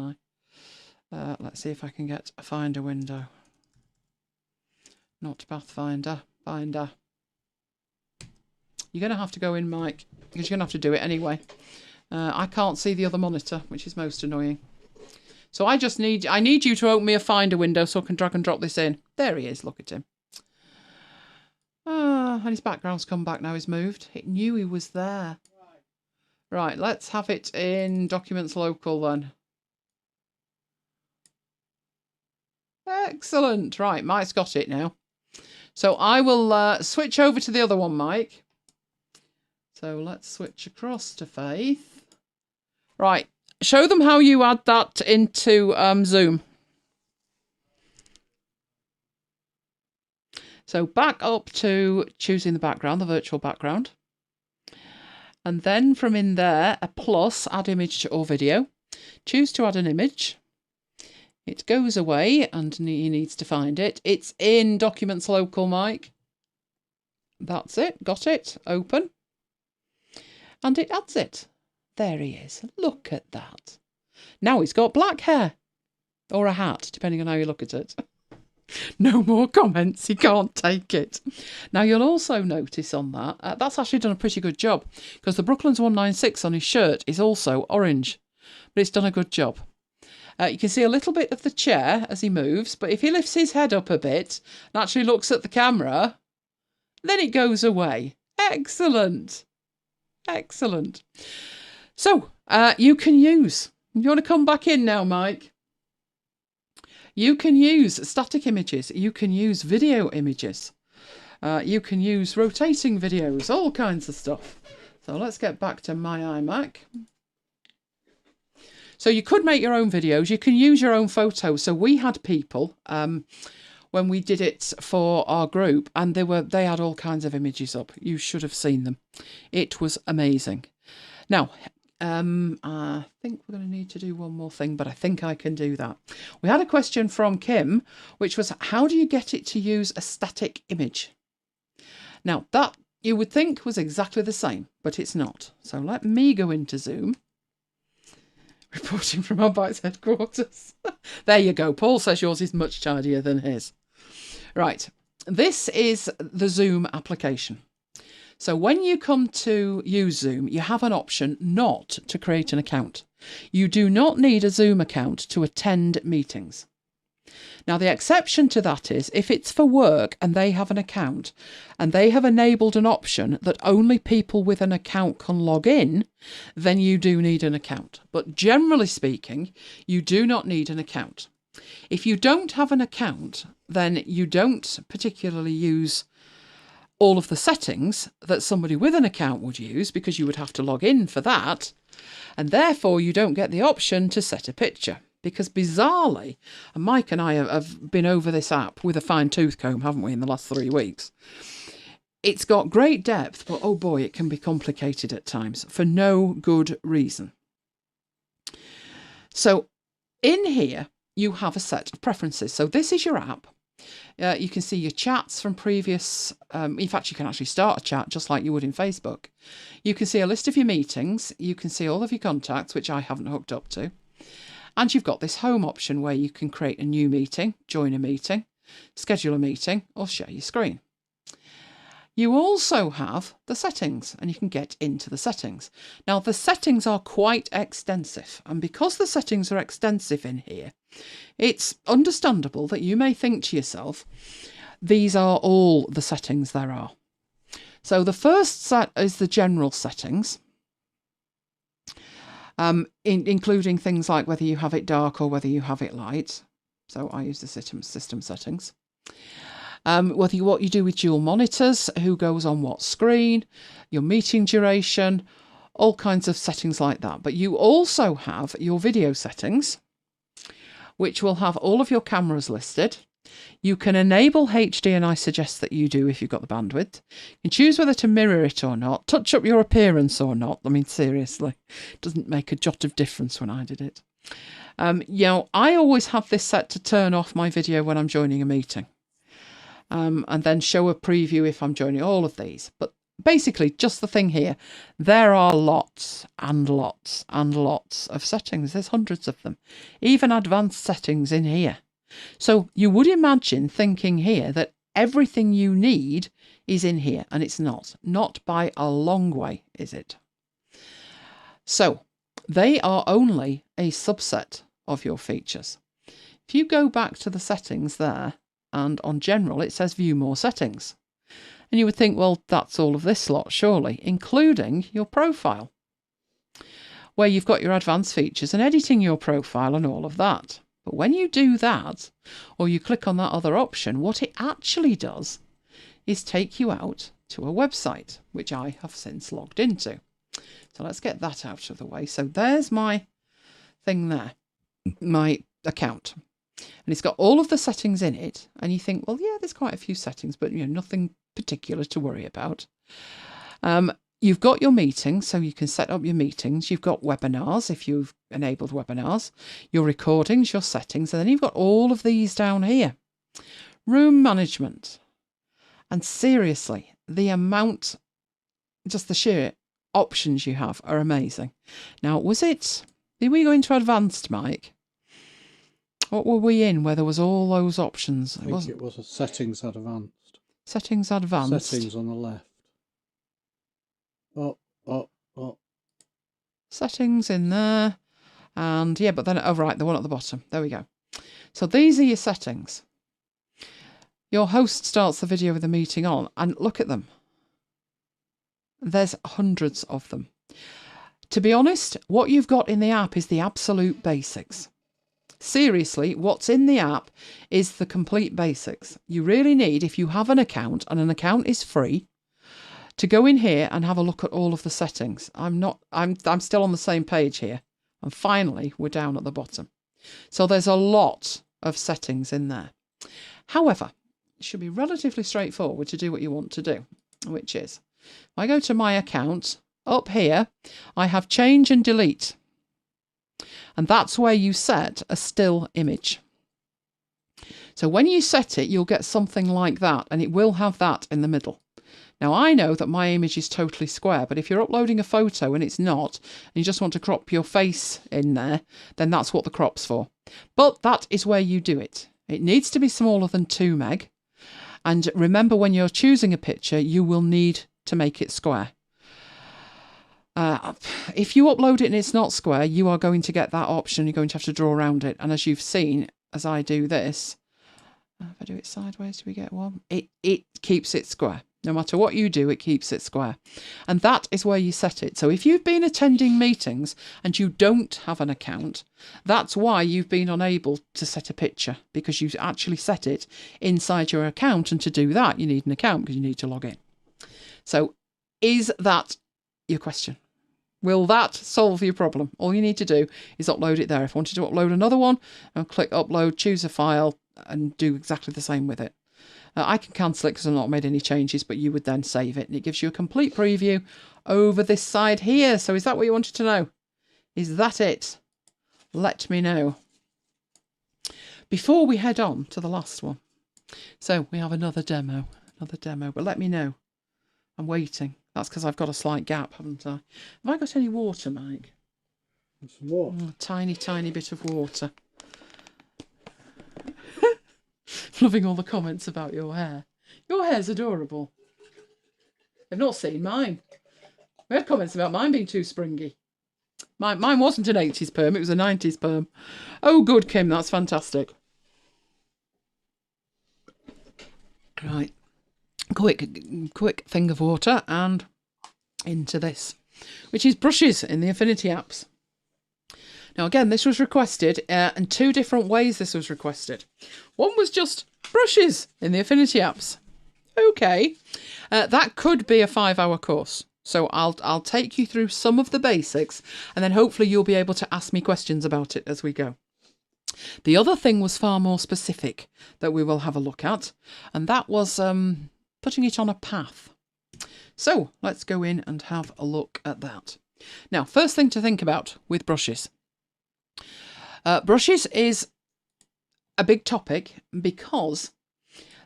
I? Let's see if I can get a Finder window. Not Pathfinder. Finder. You're going to have to go in, Mike, because you're going to have to do it anyway. I can't see the other monitor, which is most annoying. So I need you to open me a Finder window so I can drag and drop this in. There he is, look at him. And his background's come back now, he's moved. It knew he was there. Right, let's have it in Documents Local then. Excellent. Right, Mike's got it now. So I will switch over to the other one, Mike. So let's switch across to Faith. Right, show them how you add that into Zoom. So back up to choosing the background, the virtual background. And then from in there, a plus, add image or video. Choose to add an image. It goes away and he needs to find it. It's in Documents Local, Mike. That's it, got it, open. And it adds it. There he is. Look at that. Now he's got black hair. Or a hat, depending on how you look at it. No more comments. He can't take it. Now, you'll also notice on that, that's actually done a pretty good job. Because the Brooklands 196 on his shirt is also orange. But it's done a good job. You can see a little bit of the chair as he moves. But if he lifts his head up a bit and actually looks at the camera, then it goes away. Excellent. Excellent. So, you can use... You want to come back in now, Mike? You can use static images. You can use video images. You can use rotating videos, all kinds of stuff. So let's get back to my iMac. So you could make your own videos. You can use your own photos. So we had people when we did it for our group, and they had all kinds of images up. You should have seen them. It was amazing. Now, I think we're going to need to do one more thing, but I think I can do that. We had a question from Kim, which was, how do you get it to use a static image? Now, that you would think was exactly the same, but it's not. So let me go into Zoom. Reporting from MacBites headquarters. There you go. Paul says yours is much tidier than his. Right. This is the Zoom application. So when you come to use Zoom, you have an option not to create an account. You do not need a Zoom account to attend meetings. Now, the exception to that is if it's for work and they have an account and they have enabled an option that only people with an account can log in, then you do need an account. But generally speaking, you do not need an account. If you don't have an account, then you don't particularly use all of the settings that somebody with an account would use, because you would have to log in for that. And therefore, you don't get the option to set a picture. Because bizarrely, and Mike and I have been over this app with a fine-tooth comb, haven't we, in the last 3 weeks. It's got great depth, but oh boy, it can be complicated at times for no good reason. So in here, you have a set of preferences. So this is your app. You can see your chats from previous, in fact, you can actually start a chat just like you would in Facebook. You can see a list of your meetings. You can see all of your contacts, which I haven't hooked up to. And you've got this home option where you can create a new meeting, join a meeting, schedule a meeting, or share your screen. You also have the settings, and you can get into the settings. Now, the settings are quite extensive, and because the settings are extensive in here, it's understandable that you may think to yourself, these are all the settings there are. So the first set is the general settings, including things like whether you have it dark or whether you have it light. So I use the system settings. What you do with dual monitors, who goes on what screen, your meeting duration, all kinds of settings like that. But you also have your video settings, which will have all of your cameras listed. You can enable HD, and I suggest that you do if you've got the bandwidth. You can choose whether to mirror it or not, touch up your appearance or not. I mean, seriously, it doesn't make a jot of difference when I did it. You know, I always have this set to turn off my video when I'm joining a meeting. And then show a preview if I'm joining all of these. But basically, just the thing here, there are lots and lots and lots of settings. There's hundreds of them, even advanced settings in here. So you would imagine thinking here that everything you need is in here, and it's not. Not by a long way, is it? So they are only a subset of your features. If you go back to the settings there, and on general, it says view more settings. And you would think, well, that's all of this lot, surely, including your profile, where you've got your advanced features and editing your profile and all of that. But when you do that, or you click on that other option, what it actually does is take you out to a website, which I have since logged into. So let's get that out of the way. So there's my thing there, my account. And it's got all of the settings in it. And you think, well, yeah, there's quite a few settings, but you know, nothing particular to worry about. You've got your meetings, so you can set up your meetings. You've got webinars, if you've enabled webinars, your recordings, your settings, and then you've got all of these down here. Room management. And seriously, the amount, just the sheer options you have are amazing. Now, did we go into advanced, Mike? What were we in where there was all those options? I think it was a settings advanced. Settings advanced. Settings on the left. Oh. Settings in there. And yeah, but then, oh right, the one at the bottom. There we go. So these are your settings. Your host starts the video with the meeting on, and look at them. There's hundreds of them. To be honest, what you've got in the app is the absolute basics. Seriously, what's in the app is the complete basics. You really need, if you have an account, and an account is free, to go in here and have a look at all of the settings. I'm still on the same page here. And finally, we're down at the bottom. So there's a lot of settings in there. However, it should be relatively straightforward to do what you want to do, which is, if I go to my account, up here, I have change and delete. And that's where you set a still image. So when you set it, you'll get something like that, and it will have that in the middle. Now, I know that my image is totally square, but if you're uploading a photo and it's not, and you just want to crop your face in there, then that's what the crop's for. But that is where you do it. It needs to be smaller than 2 meg. And remember, when you're choosing a picture, you will need to make it square. If you upload it and it's not square, you are going to get that option. You're going to have to draw around it. And as you've seen, as I do this, if I do it sideways, do we get one? It keeps it square. No matter what you do, it keeps it square. And that is where you set it. So if you've been attending meetings and you don't have an account, that's why you've been unable to set a picture, because you actually set it inside your account. And to do that, you need an account because you need to log in. So is that your question? Will that solve your problem? All you need to do is upload it there. If you wanted to upload another one, I'll click upload, choose a file, and do exactly the same with it. I can cancel it because I've not made any changes, but you would then save it, and it gives you a complete preview over this side here. So is that what you wanted to know? Is that it? Let me know. Before we head on to the last one. So we have another demo, but let me know. I'm waiting. That's because I've got a slight gap, haven't I? Have I got any water, Mike? Some water. A tiny, tiny bit of water. Loving all the comments about your hair. Your hair's adorable. They've not seen mine. We had comments about mine being too springy. Mine wasn't an 80s perm, it was a 90s perm. Oh, good, Kim, that's fantastic. Right. Quick thing of water and into this, which is brushes in the Affinity apps. Now, again, this was requested, and 2 different ways this was requested. One was just brushes in the Affinity apps. Okay, that could be a 5-hour course. So I'll take you through some of the basics, and then hopefully you'll be able to ask me questions about it as we go. The other thing was far more specific that we will have a look at, and that was putting it on a path. So let's go in and have a look at that. Now, first thing to think about with brushes. Brushes is a big topic because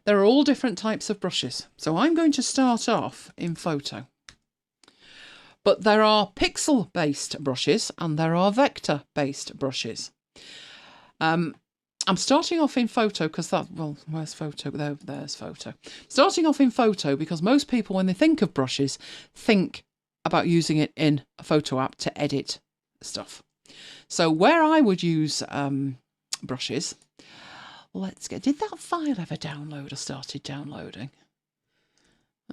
there are all different types of brushes. So I'm going to start off in photo. But there are pixel-based brushes and there are vector-based brushes. I'm starting off in photo because that, well, where's photo? There's photo. Starting off in photo because most people, when they think of brushes, think about using it in a photo app to edit stuff. So where I would use brushes, did that file ever download or started downloading?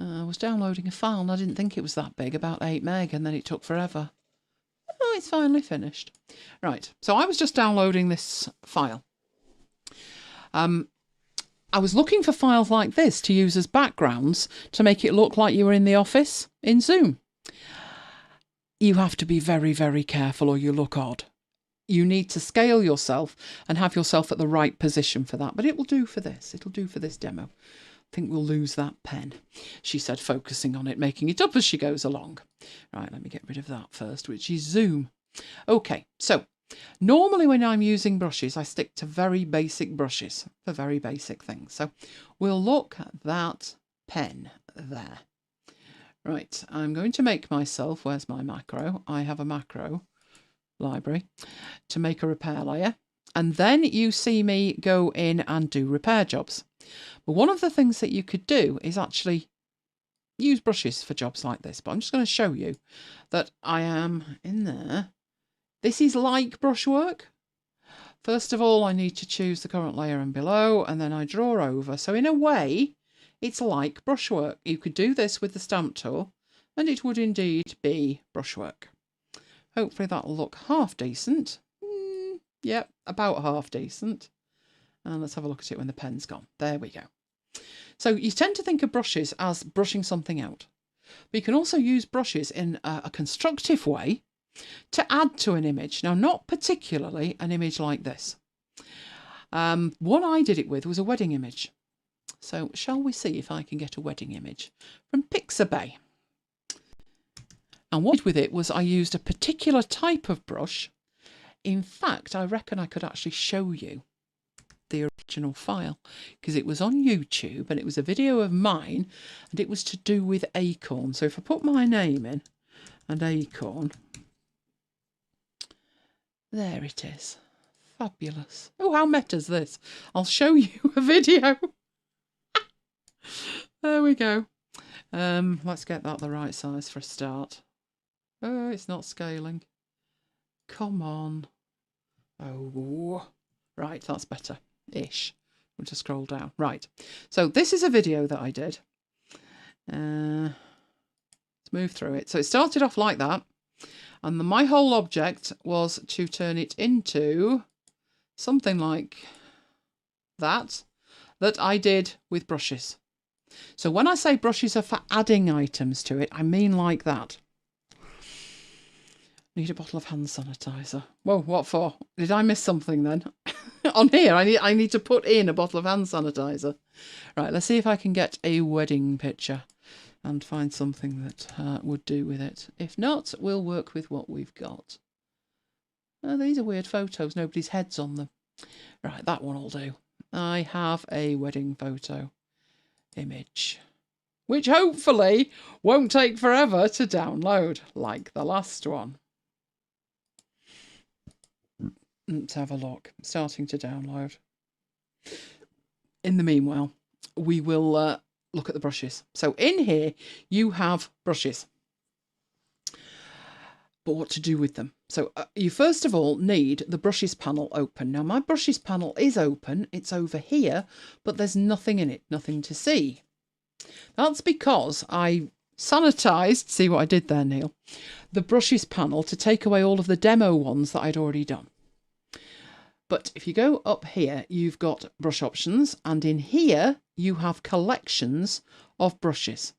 I was downloading a file and I didn't think it was that big, about 8 meg, and then it took forever. Oh, it's finally finished. Right, so I was just downloading this file. I was looking for files like this to use as backgrounds to make it look like you were in the office in Zoom. You have to be very, very careful or you look odd. You need to scale yourself and have yourself at the right position for that. But it will do for this. It'll do for this demo. I think we'll lose that pen, she said, focusing on it, making it up as she goes along. Right, let me get rid of that first, which is Zoom. Okay, so normally when I'm using brushes, I stick to very basic brushes for very basic things. So we'll look at that pen there. Right, I'm going to make myself, where's my macro? I have a macro library to make a repair layer. And then you see me go in and do repair jobs. But one of the things that you could do is actually use brushes for jobs like this. But I'm just going to show you that I am in there. This is like brushwork. First of all, I need to choose the current layer and below, and then I draw over. So in a way, it's like brushwork. You could do this with the stamp tool, and it would indeed be brushwork. Hopefully that'll look half decent. Yep, about half decent. And let's have a look at it when the pen's gone. There we go. So you tend to think of brushes as brushing something out. But you can also use brushes in a constructive way to add to an image. Now, not particularly an image like this. What I did it with was a wedding image. So shall we see if I can get a wedding image from Pixabay? And what I did with it was I used a particular type of brush. In fact, I reckon I could actually show you the original file because it was on YouTube and it was a video of mine and it was to do with acorn. So if I put my name in and acorn, there it is. Fabulous. Oh, how meta's this? I'll show you a video. There we go. Let's get that the right size for a start. Oh, it's not scaling. Come on. Oh, right, that's better-ish. We'll just scroll down. Right, so this is a video that I did. Let's move through it. So it started off like that, and my whole object was to turn it into something like that I did with brushes. So when I say brushes are for adding items to it, I mean like that. Need a bottle of hand sanitizer. Whoa, what for? Did I miss something then? On here, I need to put in a bottle of hand sanitizer. Right, let's see if I can get a wedding picture and find something that would do with it. If not, we'll work with what we've got. Oh, these are weird photos. Nobody's head's on them. Right, that one will do. I have a wedding photo image, which hopefully won't take forever to download, like the last one. Let's have a look. Starting to download. In the meanwhile, we will look at the brushes. So in here, you have brushes. But what to do with them? So you first of all need the brushes panel open. Now my brushes panel is open. It's over here, but there's nothing in it, nothing to see. That's because I sanitized, see what I did there, Neil, the brushes panel to take away all of the demo ones that I'd already done. But if you go up here, you've got brush options, and in here you have collections of brushes.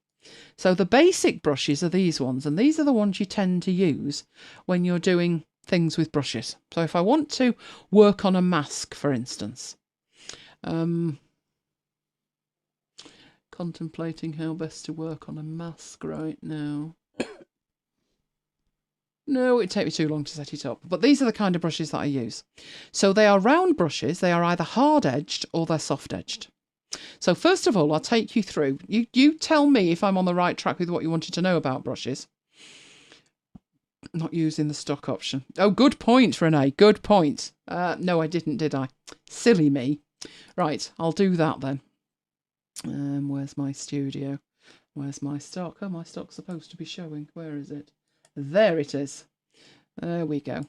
So the basic brushes are these ones, and these are the ones you tend to use when you're doing things with brushes. So if I want to work on a mask, for instance, contemplating how best to work on a mask right now. No, it'd take me too long to set it up. But these are the kind of brushes that I use. So they are round brushes. They are either hard-edged or they're soft-edged. So first of all, I'll take you through. You tell me if I'm on the right track with what you wanted to know about brushes. Not using the stock option. Oh, good point, Renee. Good point. No, I didn't, did I? Silly me. Right, I'll do that then. Where's my studio? Where's my stock? Oh, my stock's supposed to be showing. Where is it? There it is. There we go.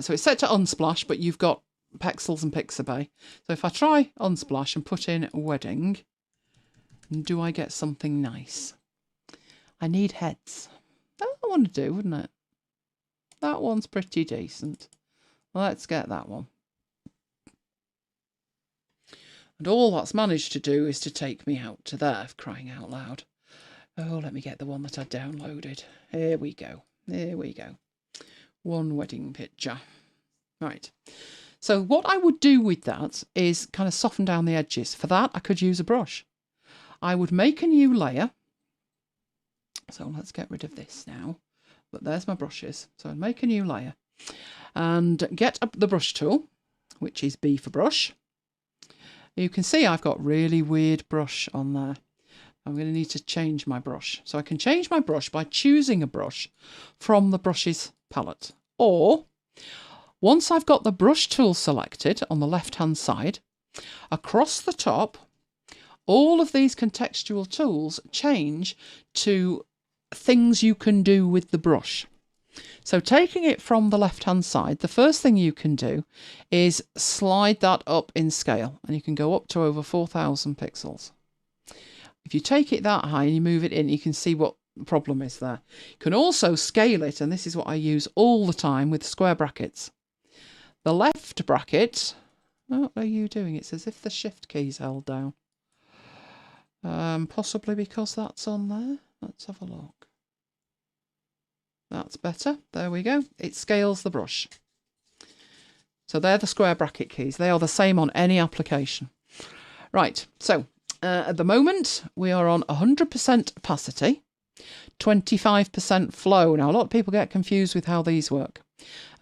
So it's set to Unsplash, but you've got Pexels and Pixabay. So if I try Unsplash and put in wedding, do I get something nice? I need heads. That's what I want to do, wouldn't it? That one's pretty decent. Let's get that one. And all that's managed to do is to take me out to there, crying out loud. Oh, let me get the one that I downloaded. Here we go. Here we go. One wedding picture. Right. So what I would do with that is kind of soften down the edges. For that, I could use a brush. I would make a new layer. So let's get rid of this now. But there's my brushes. So I'd make a new layer and get up the brush tool, which is B for brush. You can see I've got really weird brush on there. I'm going to need to change my brush. So I can change my brush by choosing a brush from the brushes palette. Or, once I've got the brush tool selected on the left-hand side, across the top, all of these contextual tools change to things you can do with the brush. So taking it from the left-hand side, the first thing you can do is slide that up in scale, and you can go up to over 4,000 pixels. If you take it that high and you move it in, you can see what the problem is there. You can also scale it, and this is what I use all the time with square brackets. The left bracket, what are you doing? It's as if the shift key's held down. Possibly because that's on there. Let's have a look. That's better. There we go. It scales the brush. So they're the square bracket keys. They are the same on any application. Right, so at the moment we are on 100% opacity, 25% flow. Now a lot of people get confused with how these work.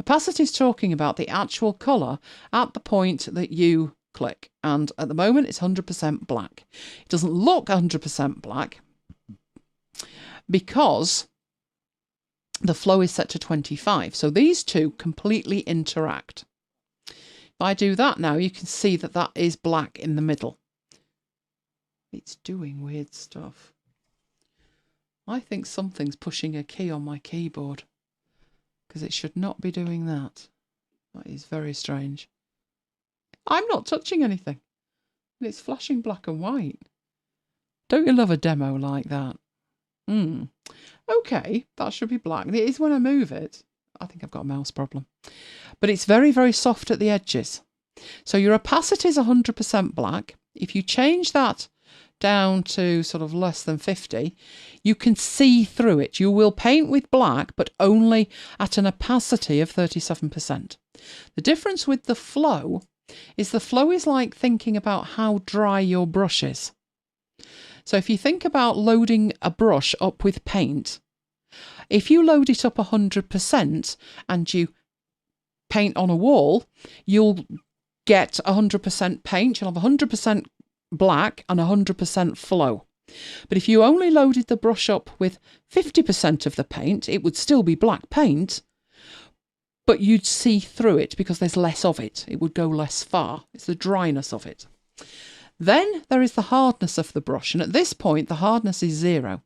Opacity is talking about the actual colour at the point that you click, and at the moment it's 100% black. It doesn't look 100% black because the flow is set to 25. So these two completely interact. If I do that now, you can see that that is black in the middle. It's doing weird stuff. I think something's pushing a key on my keyboard because it should not be doing that. That is very strange. I'm not touching anything. And it's flashing black and white. Don't you love a demo like that? Okay, that should be black. It is when I move it. I think I've got a mouse problem. But it's very, very soft at the edges. So your opacity is 100% black. If you change that down to sort of less than 50, you can see through it. You will paint with black, but only at an opacity of 37%. The difference with the flow is like thinking about how dry your brush is. So if you think about loading a brush up with paint, if you load it up 100% and you paint on a wall, you'll get 100% paint. You'll have 100% black and 100% flow. But if you only loaded the brush up with 50% of the paint, it would still be black paint, but you'd see through it because there's less of it. It would go less far. It's the dryness of it. Then there is the hardness of the brush, and at this point the hardness is 0.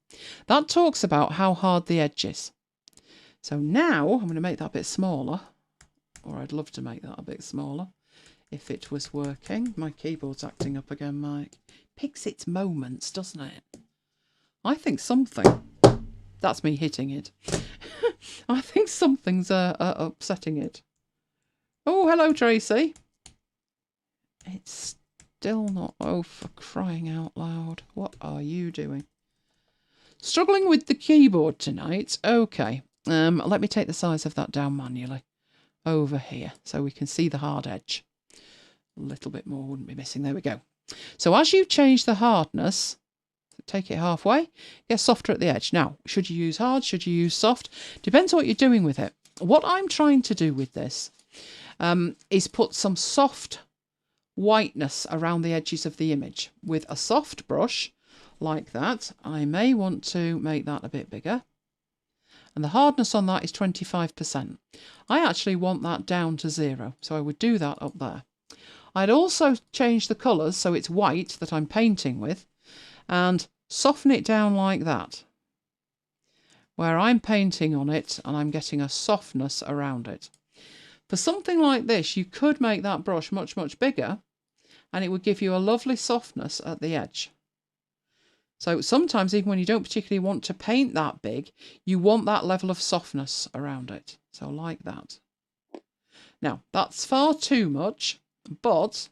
That talks about how hard the edge is. So now I'm going to make that a bit smaller, or I'd love to make that a bit smaller if it was working. My keyboard's acting up again, Mike. Picks its moments, doesn't it? I think something... That's me hitting it. I think something's upsetting it. Oh, hello, Tracy. It's still not... Oh, for crying out loud. What are you doing? Struggling with the keyboard tonight. Okay. Let me take the size of that down manually. Over here, so we can see the hard edge. A little bit more wouldn't be missing. There we go. So as you change the hardness, take it halfway, it gets softer at the edge. Now, should you use hard? Should you use soft? Depends on what you're doing with it. What I'm trying to do with this is put some soft whiteness around the edges of the image. With a soft brush like that, I may want to make that a bit bigger. And the hardness on that is 25%. I actually want that down to 0, so I would do that up there. I'd also change the colours so it's white that I'm painting with and soften it down like that, where I'm painting on it and I'm getting a softness around it. For something like this, you could make that brush much, much bigger and it would give you a lovely softness at the edge. So sometimes even when you don't particularly want to paint that big, you want that level of softness around it. So like that. Now, that's far too much, but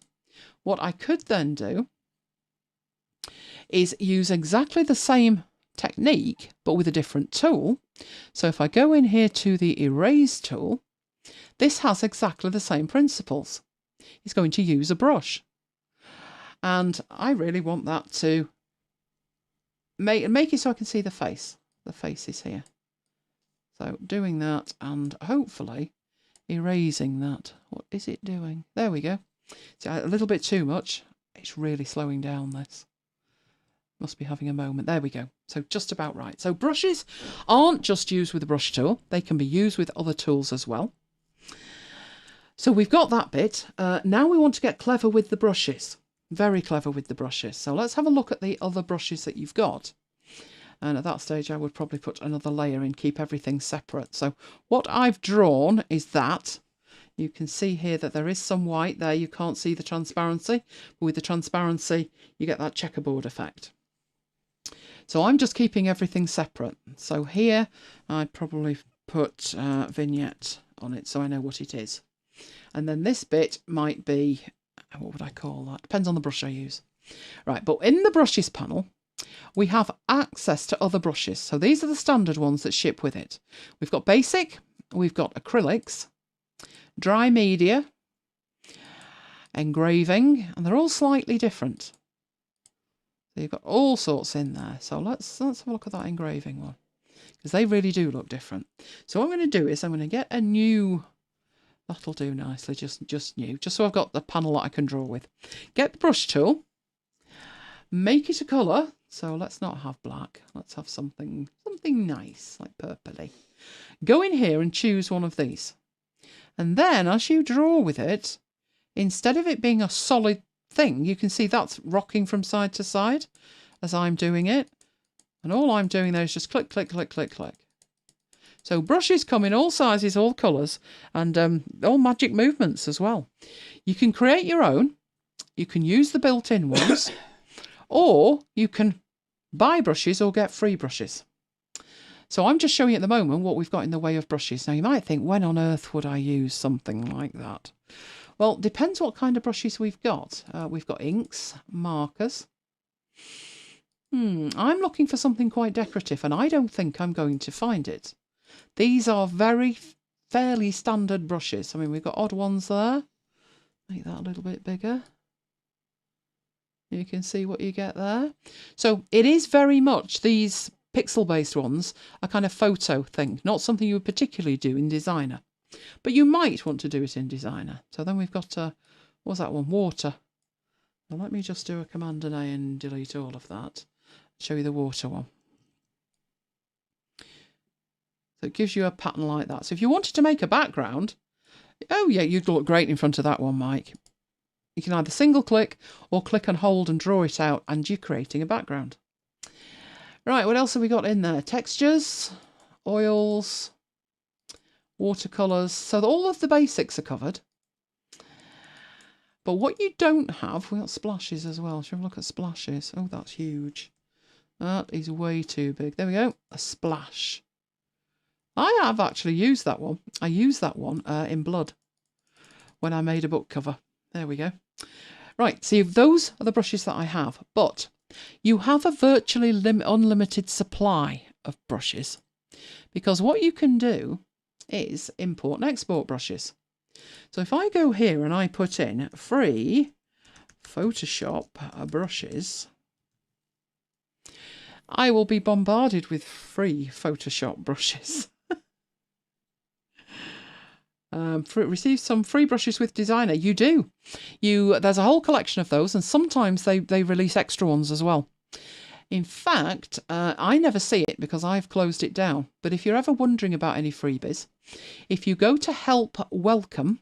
what I could then do is use exactly the same technique, but with a different tool. So if I go in here to the erase tool, this has exactly the same principles. It's going to use a brush. And I really want that to make it so I can see the face. The face is here. So doing that and hopefully erasing that. What is it doing? There we go. It's a little bit too much. It's really slowing down this. Must be having a moment. There we go. So just about right. So brushes aren't just used with the brush tool. They can be used with other tools as well. So we've got that bit. Now we want to get clever with the brushes. Very clever with the brushes. So let's have a look at the other brushes that you've got. And at that stage, I would probably put another layer in, keep everything separate. So what I've drawn is that. You can see here that there is some white there. You can't see the transparency. But with the transparency, you get that checkerboard effect. So I'm just keeping everything separate. So here, I'd probably put vignette on it so I know what it is. And then this bit might be, what would I call that? Depends on the brush I use. Right, but in the brushes panel, we have access to other brushes. So these are the standard ones that ship with it. We've got basic, we've got acrylics, dry media, engraving, and they're all slightly different. So you've got all sorts in there. So let's have a look at that engraving one, because they really do look different. So what I'm going to do is I'm going to get a new, that'll do nicely, just new, just so I've got the panel that I can draw with. Get the brush tool, make it a colour. So let's not have black. Let's have something nice, like purpley. Go in here and choose one of these. And then as you draw with it, instead of it being a solid thing, you can see that's rocking from side to side as I'm doing it. And all I'm doing there is just click, click, click, click, click. So brushes come in all sizes, all colours, and all magic movements as well. You can create your own. You can use the built-in ones. Or you can buy brushes or get free brushes. So I'm just showing you at the moment what we've got in the way of brushes. Now you might think, when on earth would I use something like that? Well, depends what kind of brushes we've got. We've got inks, markers. I'm looking for something quite decorative, and I don't think I'm going to find it. These are fairly standard brushes. I mean, we've got odd ones there. Make that a little bit bigger. You can see what you get there. So it is very much, these pixel-based ones, a kind of photo thing, not something you would particularly do in Designer. But you might want to do it in Designer. So then we've got, what was that one? Water. Now let me just do a Command and A and delete all of that. Show you the water one. So it gives you a pattern like that. So if you wanted to make a background, oh yeah, you'd look great in front of that one, Mike. You can either single click or click and hold and draw it out, and you're creating a background. Right, what else have we got in there? Textures, oils, watercolours. So all of the basics are covered. But what you don't have, we've got splashes as well. Shall we look at splashes? Oh, that's huge. That is way too big. There we go, a splash. I have actually used that one. I used that one in blood when I made a book cover. There we go. Right, so those are the brushes that I have, but you have a virtually unlimited supply of brushes, because what you can do is import and export brushes. So if I go here and I put in free Photoshop brushes, I will be bombarded with free Photoshop brushes. Receive some free brushes with Designer. You do. There's a whole collection of those, and sometimes they release extra ones as well. In fact, I never see it because I've closed it down. But if you're ever wondering about any freebies, if you go to Help Welcome,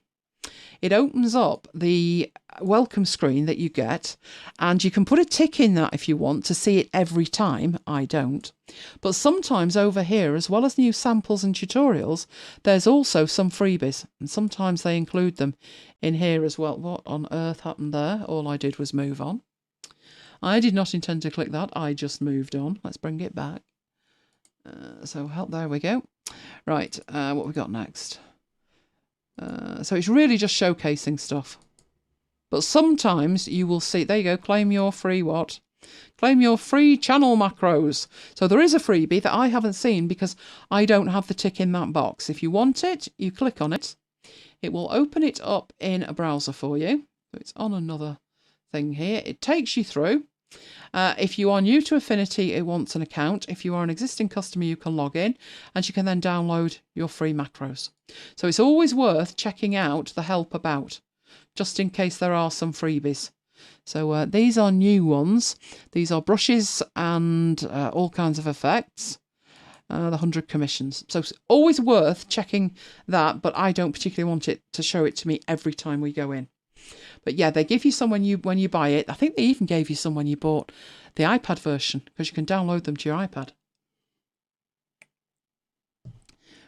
it opens up the welcome screen that you get, and you can put a tick in that if you want to see it every time. I don't. But sometimes over here, as well as new samples and tutorials, there's also some freebies, and sometimes they include them in here as well. What on earth happened there? All I did was move on. I did not intend to click that. I just moved on. Let's bring it back. So help, there we go. Right, what we got next? So it's really just showcasing stuff. But sometimes you will see, there you go, claim your free what? Claim your free channel macros. So there is a freebie that I haven't seen because I don't have the tick in that box. If you want it, you click on it. It will open it up in a browser for you. So it's on another thing here. It takes you through. If you are new to Affinity, it wants an account. If you are an existing customer, you can log in and you can then download your free macros. So it's always worth checking out the help about, just in case there are some freebies. So these are new ones. These are brushes and all kinds of effects. The 100 commissions. So it's always worth checking that, but I don't particularly want it to show it to me every time we go in. But yeah, they give you some when you buy it. I think they even gave you some when you bought the iPad version, because you can download them to your iPad.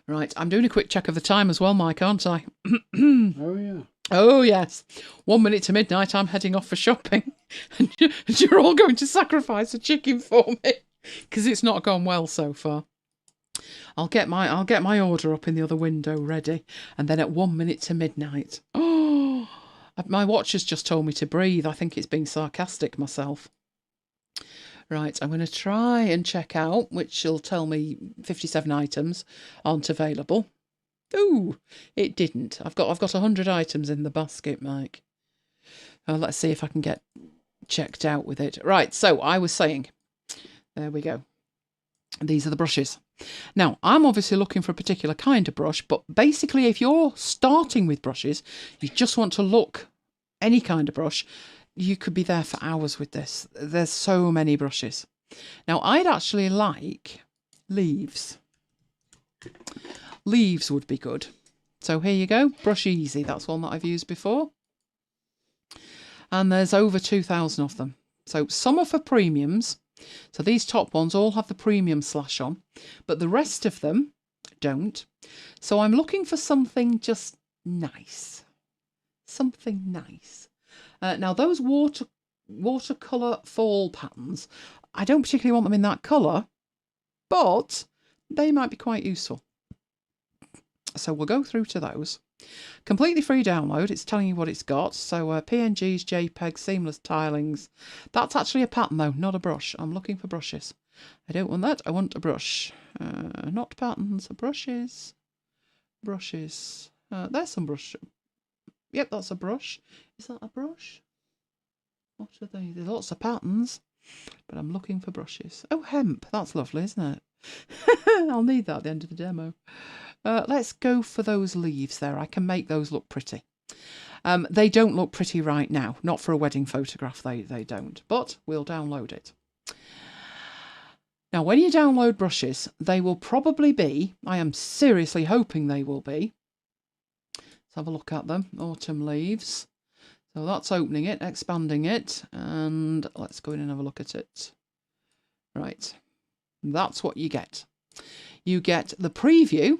Right, I'm doing a quick check of the time as well, Mike, aren't I? Oh, yeah. Oh, yes. 1 minute to midnight, I'm heading off for shopping. And you're all going to sacrifice a chicken for me, because it's not gone well so far. I'll get my order up in the other window ready, and then at 1 minute to midnight. Oh, my watch has just told me to breathe. I think it's being sarcastic myself. Right, I'm going to try and check out, which will tell me 57 items aren't available. Ooh, it didn't. I've got 100 items in the basket, Mike. Let's see if I can get checked out with it. Right, so I was saying, there we go. These are the brushes. Now, I'm obviously looking for a particular kind of brush, but basically if you're starting with brushes, you just want to look any kind of brush, you could be there for hours with this. There's so many brushes. Now, I'd actually like leaves. Leaves would be good. So here you go, Brush Easy. That's one that I've used before. And there's over 2,000 of them. So some are for premiums. So these top ones all have the premium slash on, but the rest of them don't. So I'm looking for something just nice. Something nice. Now those watercolour fall patterns, I don't particularly want them in that colour, but they might be quite useful. So we'll go through to those. Completely free download. It's telling you what it's got. So PNGs, JPEGs, seamless tilings. That's actually a pattern though, not a brush. I'm looking for brushes. I don't want that. I want a brush. Not patterns, brushes. Brushes. There's some brush. Yep, that's a brush. Is that a brush? What are they? There's lots of patterns, but I'm looking for brushes. Oh, hemp. That's lovely, isn't it? I'll need that at the end of the demo. Let's go for those leaves there. I can make those look pretty. They don't look pretty right now. Not for a wedding photograph, they don't. But we'll download it. Now, when you download brushes, they will probably be, I am seriously hoping they will be. Let's have a look at them. Autumn leaves. So that's opening it, expanding it, and let's go in and have a look at it. Right. That's what you get. You get the preview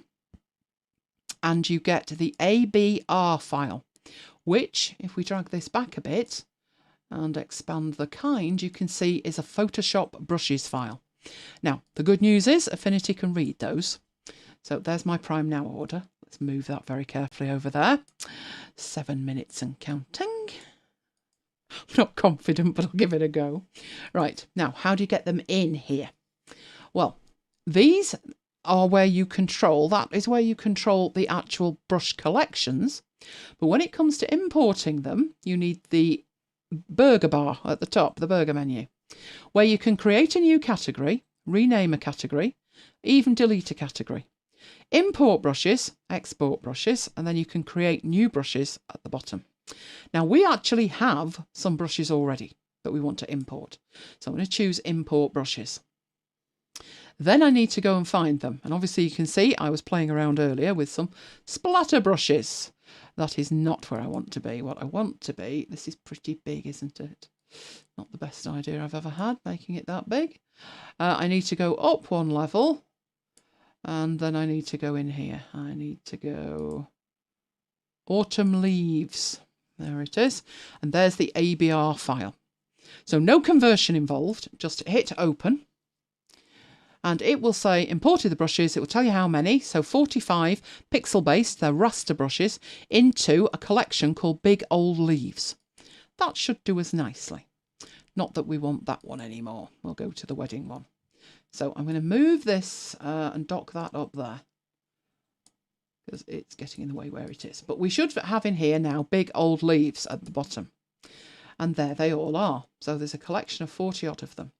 and you get the ABR file, which, if we drag this back a bit and expand the kind, you can see is a Photoshop brushes file. Now, the good news is Affinity can read those. So there's my Prime Now order. Let's move that very carefully over there. 7 minutes and counting. I'm not confident, but I'll give it a go. Right, now, how do you get them in here? Well, these are where you control, that is where you control the actual brush collections. But when it comes to importing them, you need the burger bar at the top, the burger menu, where you can create a new category, rename a category, even delete a category. Import brushes, export brushes, and then you can create new brushes at the bottom. Now, we actually have some brushes already that we want to import. So I'm going to choose import brushes. Then I need to go and find them. And obviously you can see I was playing around earlier with some splatter brushes. That is not where I want to be. What I want to be, this is pretty big, isn't it? Not the best idea I've ever had, making it that big. I need to go up one level. And then I need to go in here. I need to go autumn leaves. There it is. And there's the ABR file. So no conversion involved. Just hit open. And it will say imported the brushes. It will tell you how many. So 45 pixel based, they're raster brushes, into a collection called Big Old Leaves. That should do us nicely. Not that we want that one anymore. We'll go to the wedding one. So I'm going to move this and dock that up there, because it's getting in the way where it is. But we should have in here now Big Old Leaves at the bottom. And there they all are. So there's a collection of 40 odd of them.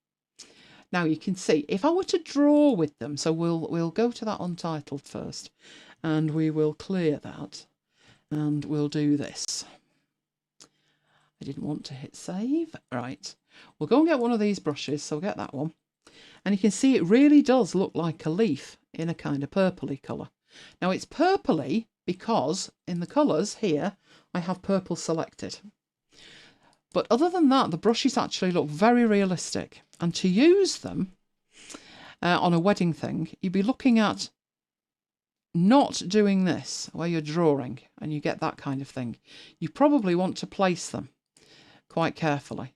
Now you can see, if I were to draw with them, so we'll go to that Untitled first, and we will clear that, and we'll do this. I didn't want to hit save. Right, we'll go and get one of these brushes, so we'll get that one. And you can see it really does look like a leaf in a kind of purpley colour. Now it's purpley because in the colours here, I have purple selected. But other than that, the brushes actually look very realistic. And to use them on a wedding thing, you'd be looking at not doing this, where you're drawing and you get that kind of thing. You probably want to place them quite carefully.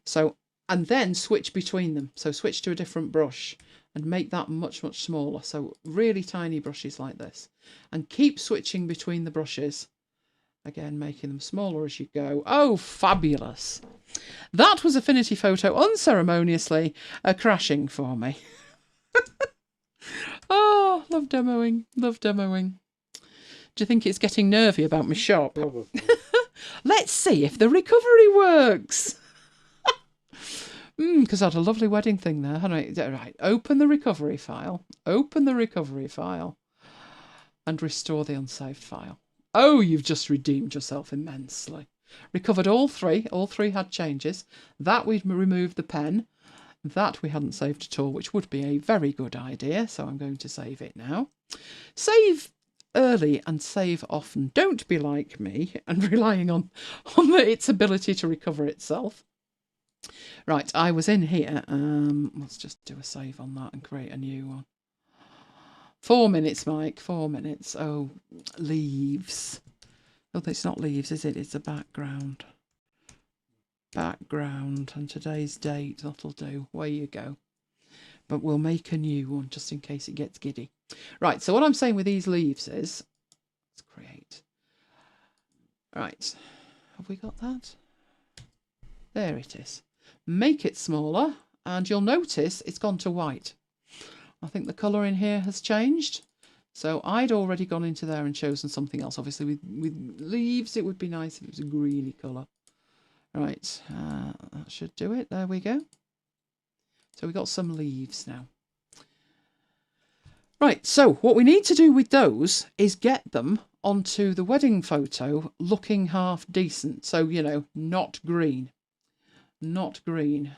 So, and then switch between them. So switch to a different brush and make that much, much smaller. So really tiny brushes like this. And keep switching between the brushes Again, making them smaller as you go. Oh, fabulous. That was Affinity Photo unceremoniously crashing for me. Oh, love demoing. Love demoing. Do you think it's getting nervy about my shop? Probably. Let's see if the recovery works. Because I had a lovely wedding thing there, hadn't I? Right, open the recovery file. Open the recovery file. And restore the unsaved file. Oh, you've just redeemed yourself immensely. Recovered all three. All three had changes. That we'd removed the pen. That we hadn't saved at all, which would be a very good idea. So I'm going to save it now. Save early and save often. Don't be like me and relying on its ability to recover itself. Right, I was in here. Let's just do a save on that and create a new one. 4 minutes, Mike. 4 minutes. Oh, leaves. Oh, it's not leaves, is it? It's a background. Background. And today's date. That'll do. Away you go. But we'll make a new one just in case it gets giddy. Right, so what I'm saying with these leaves is... Let's create. Right. Have we got that? There it is. Make it smaller. And you'll notice it's gone to white. I think the colour in here has changed. So I'd already gone into there and chosen something else. Obviously, with leaves, it would be nice if it was a greeny colour. Right, that should do it. There we go. So we've got some leaves now. Right, so what we need to do with those is get them onto the wedding photo looking half decent. So, you know, not green. Not green.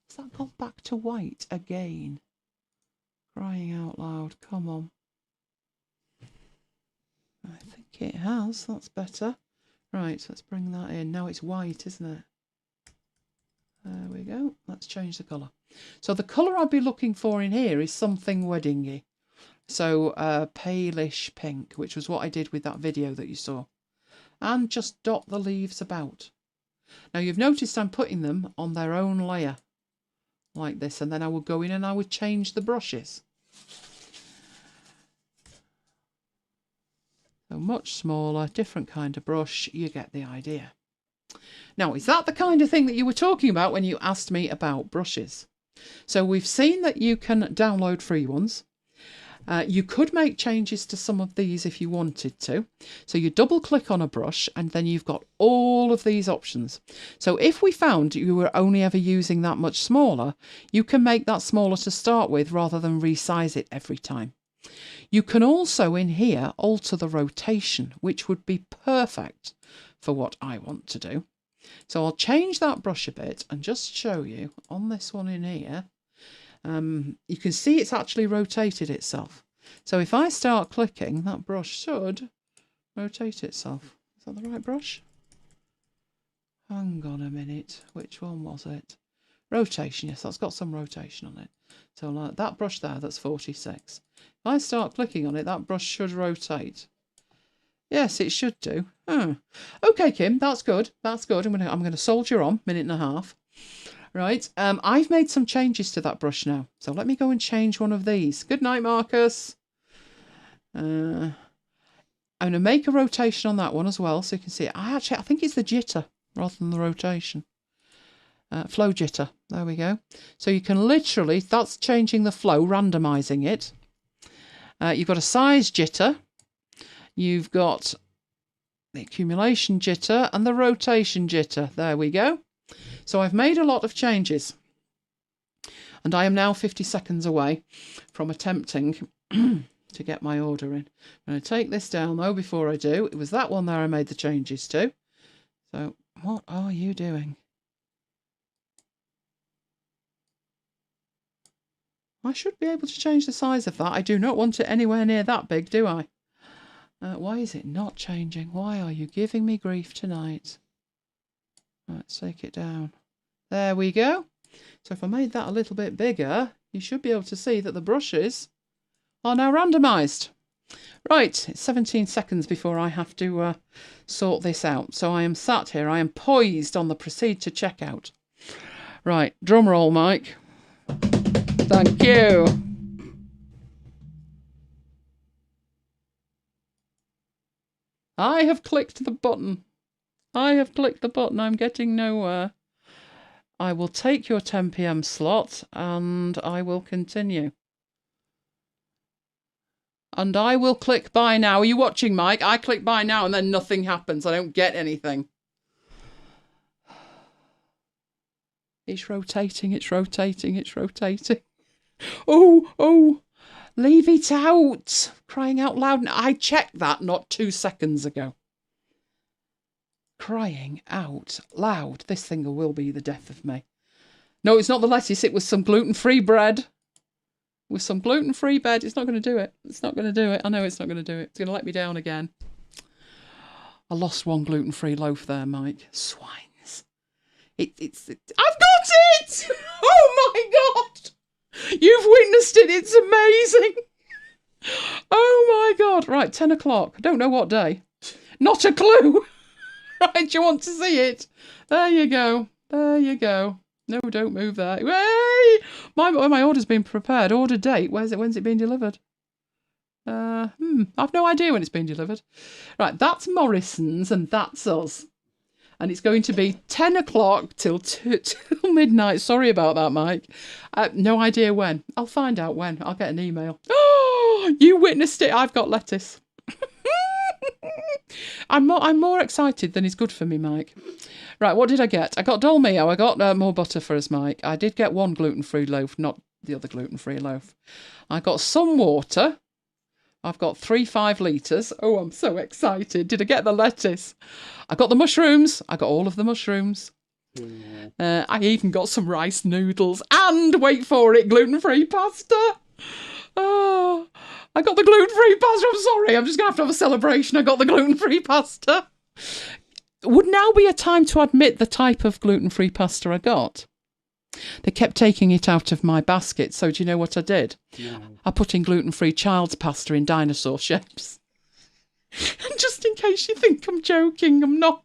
Has that gone back to white again? Crying out loud, come on. I think it has, that's better. Right, let's bring that in. Now it's white, isn't it? There we go. Let's change the colour. So the colour I'd be looking for in here is something weddingy. So palish pink, which was what I did with that video that you saw. And just dot the leaves about. Now you've noticed I'm putting them on their own layer. Like this, and then I would go in and I would change the brushes. So much smaller, different kind of brush, you get the idea. Now, is that the kind of thing that you were talking about when you asked me about brushes? So we've seen that you can download free ones. You could make changes to some of these if you wanted to. So you double click on a brush and then you've got all of these options. So if we found you were only ever using that much smaller, you can make that smaller to start with rather than resize it every time. You can also in here alter the rotation, which would be perfect for what I want to do. So I'll change that brush a bit and just show you on this one in here. You can see it's actually rotated itself. So if I start clicking, that brush should rotate itself. Is that the right brush? Hang on a minute. Which one was it? Rotation. Yes, that's got some rotation on it. So like that brush there, that's 46. If I start clicking on it, that brush should rotate. Yes, it should do. Okay, Kim, that's good. That's good. I'm gonna soldier on, minute and a half. Right, I've made some changes to that brush now. So let me go and change one of these. Good night, Marcus. I'm going to make a rotation on that one as well, so you can see it. I think it's the jitter rather than the rotation. Flow jitter. There we go. So you can literally, that's changing the flow, randomizing it. You've got a size jitter. You've got the accumulation jitter and the rotation jitter. There we go. So I've made a lot of changes. And I am now 50 seconds away from attempting to get my order in. I'm going to take this down though before I do. It was that one there I made the changes to. So what are you doing? I should be able to change the size of that. I do not want it anywhere near that big, do I? Why is it not changing? Why are you giving me grief tonight? Let's take it down. There we go. So if I made that a little bit bigger, you should be able to see that the brushes are now randomised. Right, it's 17 seconds before I have to sort this out. So I am sat here, I am poised on the proceed to checkout. Right, drum roll, Mike. Thank you. I have clicked the button. I have clicked the button. I'm getting nowhere. I will take your 10 p.m. slot and I will continue. And I will click buy now. Are you watching, Mike? I click buy now and then nothing happens. I don't get anything. It's rotating, it's rotating, it's rotating. Oh, leave it out. Crying out loud. I checked that not 2 seconds ago. Crying out loud. This thing will be the death of me. No, it's not the lettuce. It was some gluten-free bread. With some gluten-free bread. It's not going to do it. It's not going to do it. I know it's not going to do it. It's going to let me down again. I lost one gluten-free loaf there, Mike. Swines. It's I've got it! Oh my God! You've witnessed it. It's amazing. Oh my God. Right, 10 o'clock. I don't know what day. Not a clue. Right, do you want to see it? There you go. There you go. No, don't move there. Hey! My order's been prepared. Order date. When's it being delivered? I've no idea when it's being delivered. Right, that's Morrison's and that's us. And it's going to be 10 o'clock till midnight. Sorry about that, Mike. No idea when. I'll find out when. I'll get an email. Oh, you witnessed it. I've got lettuce. I'm more excited than is good for me, Mike. Right, what did I get? I got dolmio. I got more butter for us, Mike. I did get one gluten-free loaf, not the other gluten-free loaf. I got some water. I've got 5 litres. Oh, I'm so excited. Did I get the lettuce? I got the mushrooms. I got all of the mushrooms. I even got some rice noodles and, wait for it, gluten-free pasta. Oh, I got the gluten-free pasta. I'm sorry. I'm just going to have a celebration. I got the gluten-free pasta. Would now be a time to admit the type of gluten-free pasta I got. They kept taking it out of my basket, so do you know what I did? No. I put in gluten-free child's pasta in dinosaur shapes. And just in case you think I'm joking, I'm not.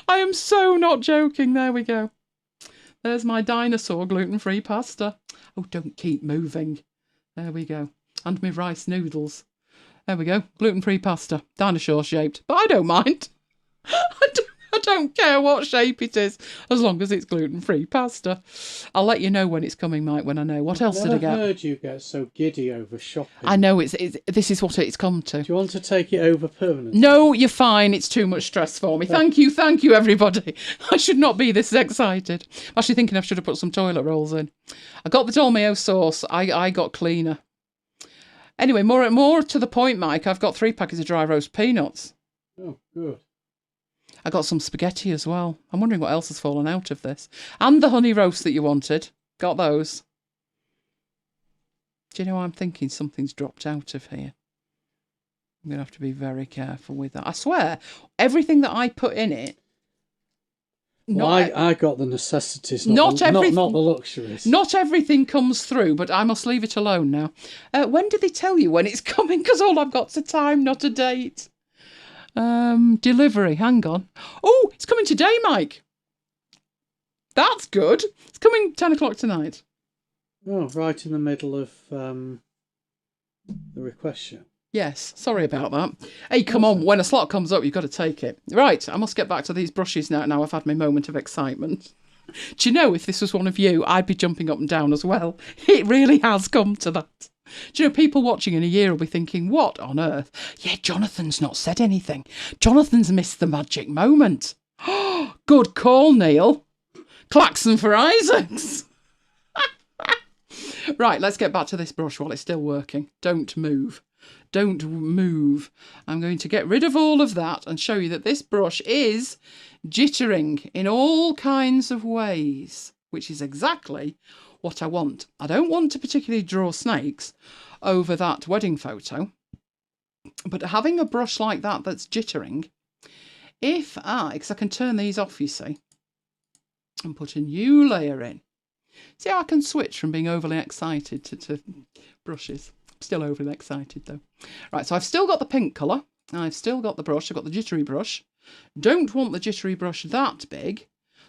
I am so not joking. There we go. There's my dinosaur gluten-free pasta. Oh, don't keep moving. There we go. And my rice noodles. There we go. Gluten-free pasta. Dinosaur shaped. But I don't mind. I don't care what shape it is, as long as it's gluten-free pasta. I'll let you know when it's coming, Mike, when I know. What else did I get? I've heard you get so giddy over shopping. I know, this is what it's come to. Do you want to take it over permanently? No, you're fine. It's too much stress for me. Thank you, everybody. I should not be this excited. I'm actually thinking I should have put some toilet rolls in. I got the dolmio sauce. I got cleaner. Anyway, more to the point, Mike, I've got 3 packets of dry roast peanuts. Oh, good. I got some spaghetti as well. I'm wondering what else has fallen out of this. And the honey roast that you wanted. Got those. Do you know, I'm thinking something's dropped out of here. I'm going to have to be very careful with that. I swear, everything that I put in it... Well, I got the necessities, not the luxuries. Not everything comes through, but I must leave it alone now. When did they tell you when it's coming? Because all I've got's a time, not a date. Delivery, hang on. Oh, it's coming today, Mike. That's good. It's coming 10 o'clock tonight. Oh, right in the middle of the request show. Yes, sorry about that. Hey, come on, when a slot comes up, you've got to take it. Right, I must get back to these brushes now I've had my moment of excitement. Do you know, if this was one of you, I'd be jumping up and down as well. It really has come to that. Do you know, people watching in a year will be thinking, what on earth? Yeah, Jonathan's not said anything. Jonathan's missed the magic moment. Good call, Neil. Klaxon for Isaacs. Right, let's get back to this brush while it's still working. Don't move. Don't move. I'm going to get rid of all of that and show you that this brush is jittering in all kinds of ways, which is exactly what I want. I don't want to particularly draw snakes over that wedding photo, but having a brush like that that's jittering, because I can turn these off, you see, and put a new layer in. See how I can switch from being overly excited to brushes. I'm still overly excited though. Right, so I've still got the pink colour. I've still got the brush. I've got the jittery brush. Don't want the jittery brush that big,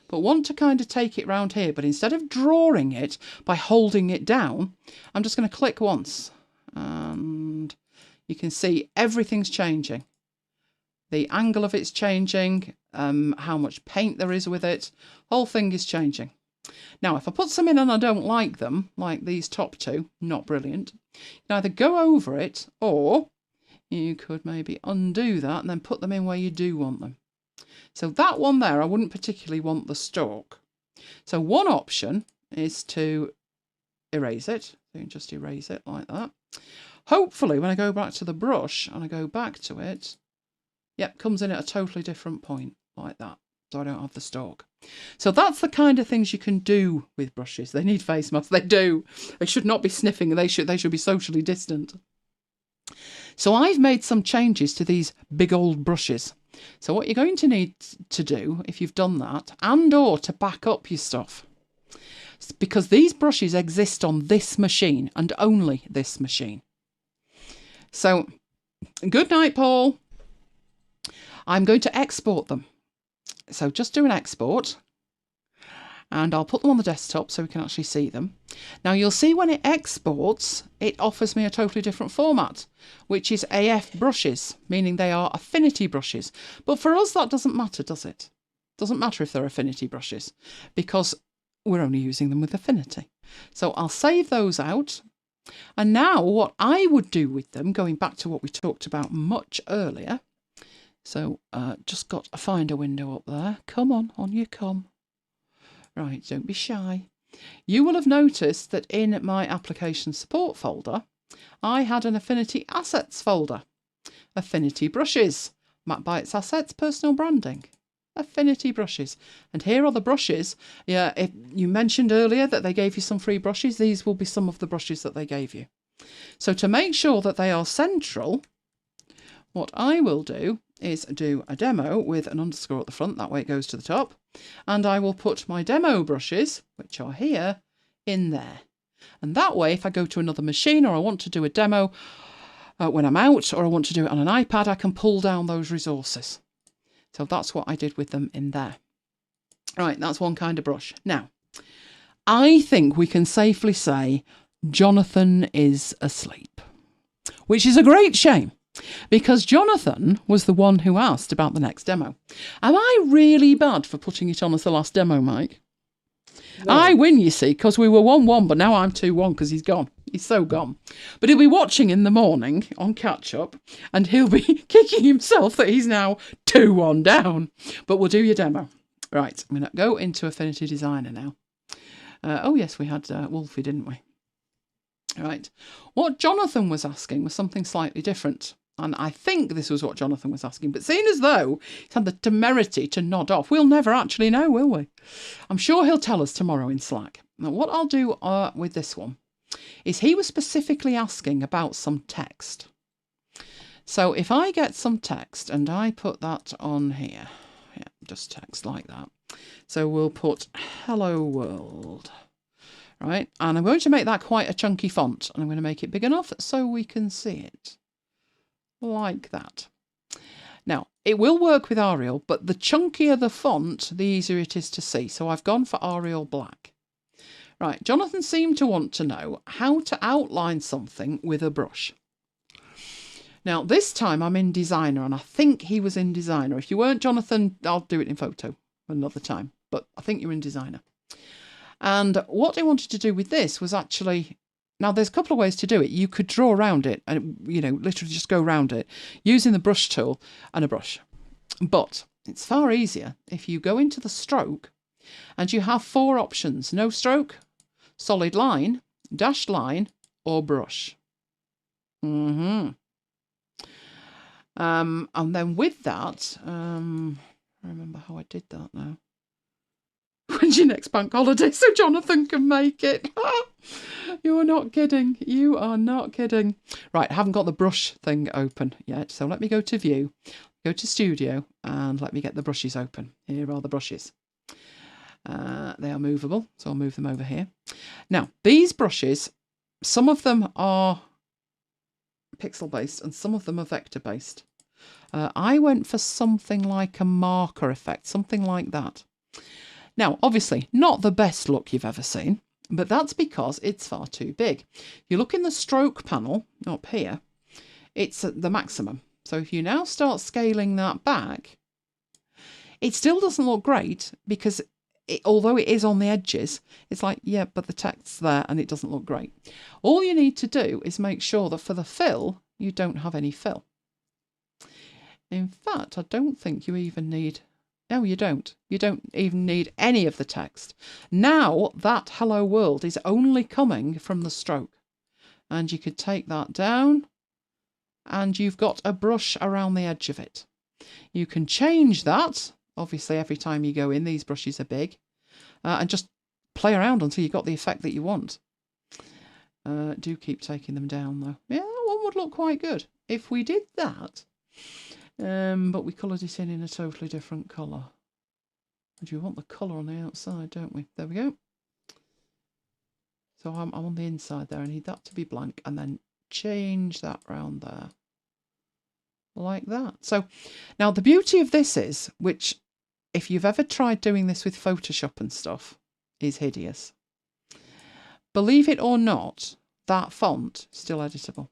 but want to kind of take it round here. But instead of drawing it by holding it down, I'm just going to click once. And you can see everything's changing. The angle of it's changing, how much paint there is with it. Whole thing is changing. Now, if I put some in and I don't like them, like these top two, not brilliant, you can either go over it, or you could maybe undo that and then put them in where you do want them. So that one there, I wouldn't particularly want the stalk. So one option is to erase it. So you can just erase it like that. Hopefully, when I go back to the brush and I go back to it, yep, comes in at a totally different point, like that. So I don't have the stalk. So that's the kind of things you can do with brushes. They need face masks. They do. They should not be sniffing. They should be socially distant. So I've made some changes to these big old brushes. So what you're going to need to do, if you've done that, and or to back up your stuff, because these brushes exist on this machine and only this machine. So, good night, Paul. I'm going to export them. So just do an export, and I'll put them on the desktop so we can actually see them. Now you'll see when it exports, it offers me a totally different format, which is AF brushes, meaning they are Affinity brushes. But for us, that doesn't matter, does it? Doesn't matter if they're Affinity brushes, because we're only using them with Affinity. So I'll save those out. And now what I would do with them, going back to what we talked about much earlier, so just got a finder window up there. Come on you come. Right, don't be shy. You will have noticed that in my application support folder, I had an Affinity Assets folder. Affinity Brushes, MacBites Assets, Personal Branding. Affinity Brushes. And here are the brushes. Yeah, if you mentioned earlier that they gave you some free brushes, these will be some of the brushes that they gave you. So to make sure that they are central, what I will do is do a demo with an underscore at the front, that way it goes to the top, and I will put my demo brushes, which are here, in there. And that way, if I go to another machine or I want to do a demo when I'm out, or I want to do it on an iPad, I can pull down those resources. So that's what I did with them in there. Right, that's one kind of brush. Now, I think we can safely say Jonathan is asleep, which is a great shame, because Jonathan was the one who asked about the next demo. Am I really bad for putting it on as the last demo, Mike? No. I win, you see, because we were 1-1, but now I'm 2-1 because he's gone. He's so gone. But he'll be watching in the morning on catch-up, and he'll be kicking himself that he's now 2-1 down. But we'll do your demo. Right, I'm going to go into Affinity Designer now. Oh, yes, we had Wolfie, didn't we? Right. What Jonathan was asking was something slightly different. And I think this was what Jonathan was asking. But seeing as though he's had the temerity to nod off, we'll never actually know, will we? I'm sure he'll tell us tomorrow in Slack. Now, what I'll do with this one is he was specifically asking about some text. So if I get some text and I put that on here, yeah, just text like that. So we'll put hello world, right? And I'm going to make that quite a chunky font, and I'm going to make it big enough so we can see it. Like that. Now, it will work with Arial, but the chunkier the font, the easier it is to see. So I've gone for Arial Black. Right, Jonathan seemed to want to know how to outline something with a brush. Now, this time I'm in Designer, and I think he was in Designer. If you weren't, Jonathan, I'll do it in Photo another time, but I think you're in Designer. And what I wanted to do with this was actually... Now, there's a couple of ways to do it. You could draw around it and, you know, literally just go around it using the brush tool and a brush. But it's far easier if you go into the stroke and you have 4 options. No stroke, solid line, dashed line, or brush. And then with that, I remember how I did that now. When's your next bank holiday so Jonathan can make it? You are not kidding. You are not kidding. Right, I haven't got the brush thing open yet. So let me go to View, go to Studio, and let me get the brushes open. Here are the brushes. They are movable, so I'll move them over here. Now, these brushes, some of them are pixel-based and some of them are vector-based. I went for something like a marker effect, something like that. Now, obviously, not the best look you've ever seen, but that's because it's far too big. If you look in the stroke panel up here, it's at the maximum. So if you now start scaling that back, it still doesn't look great because although it is on the edges, it's like, yeah, but the text's there and it doesn't look great. All you need to do is make sure that for the fill, you don't have any fill. In fact, I don't think you even need... No, you don't. You don't even need any of the text. Now that hello world is only coming from the stroke. And you could take that down and you've got a brush around the edge of it. You can change that. Obviously, every time you go in, these brushes are big. And just play around until you've got the effect that you want. Do keep taking them down, though. Yeah, that one would look quite good if we did that. But we coloured it in a totally different colour. And you want the colour on the outside, don't we? There we go. So I'm on the inside there. I need that to be blank and then change that round there. Like that. So now the beauty of this is, which if you've ever tried doing this with Photoshop and stuff, is hideous. Believe it or not, that font is still editable.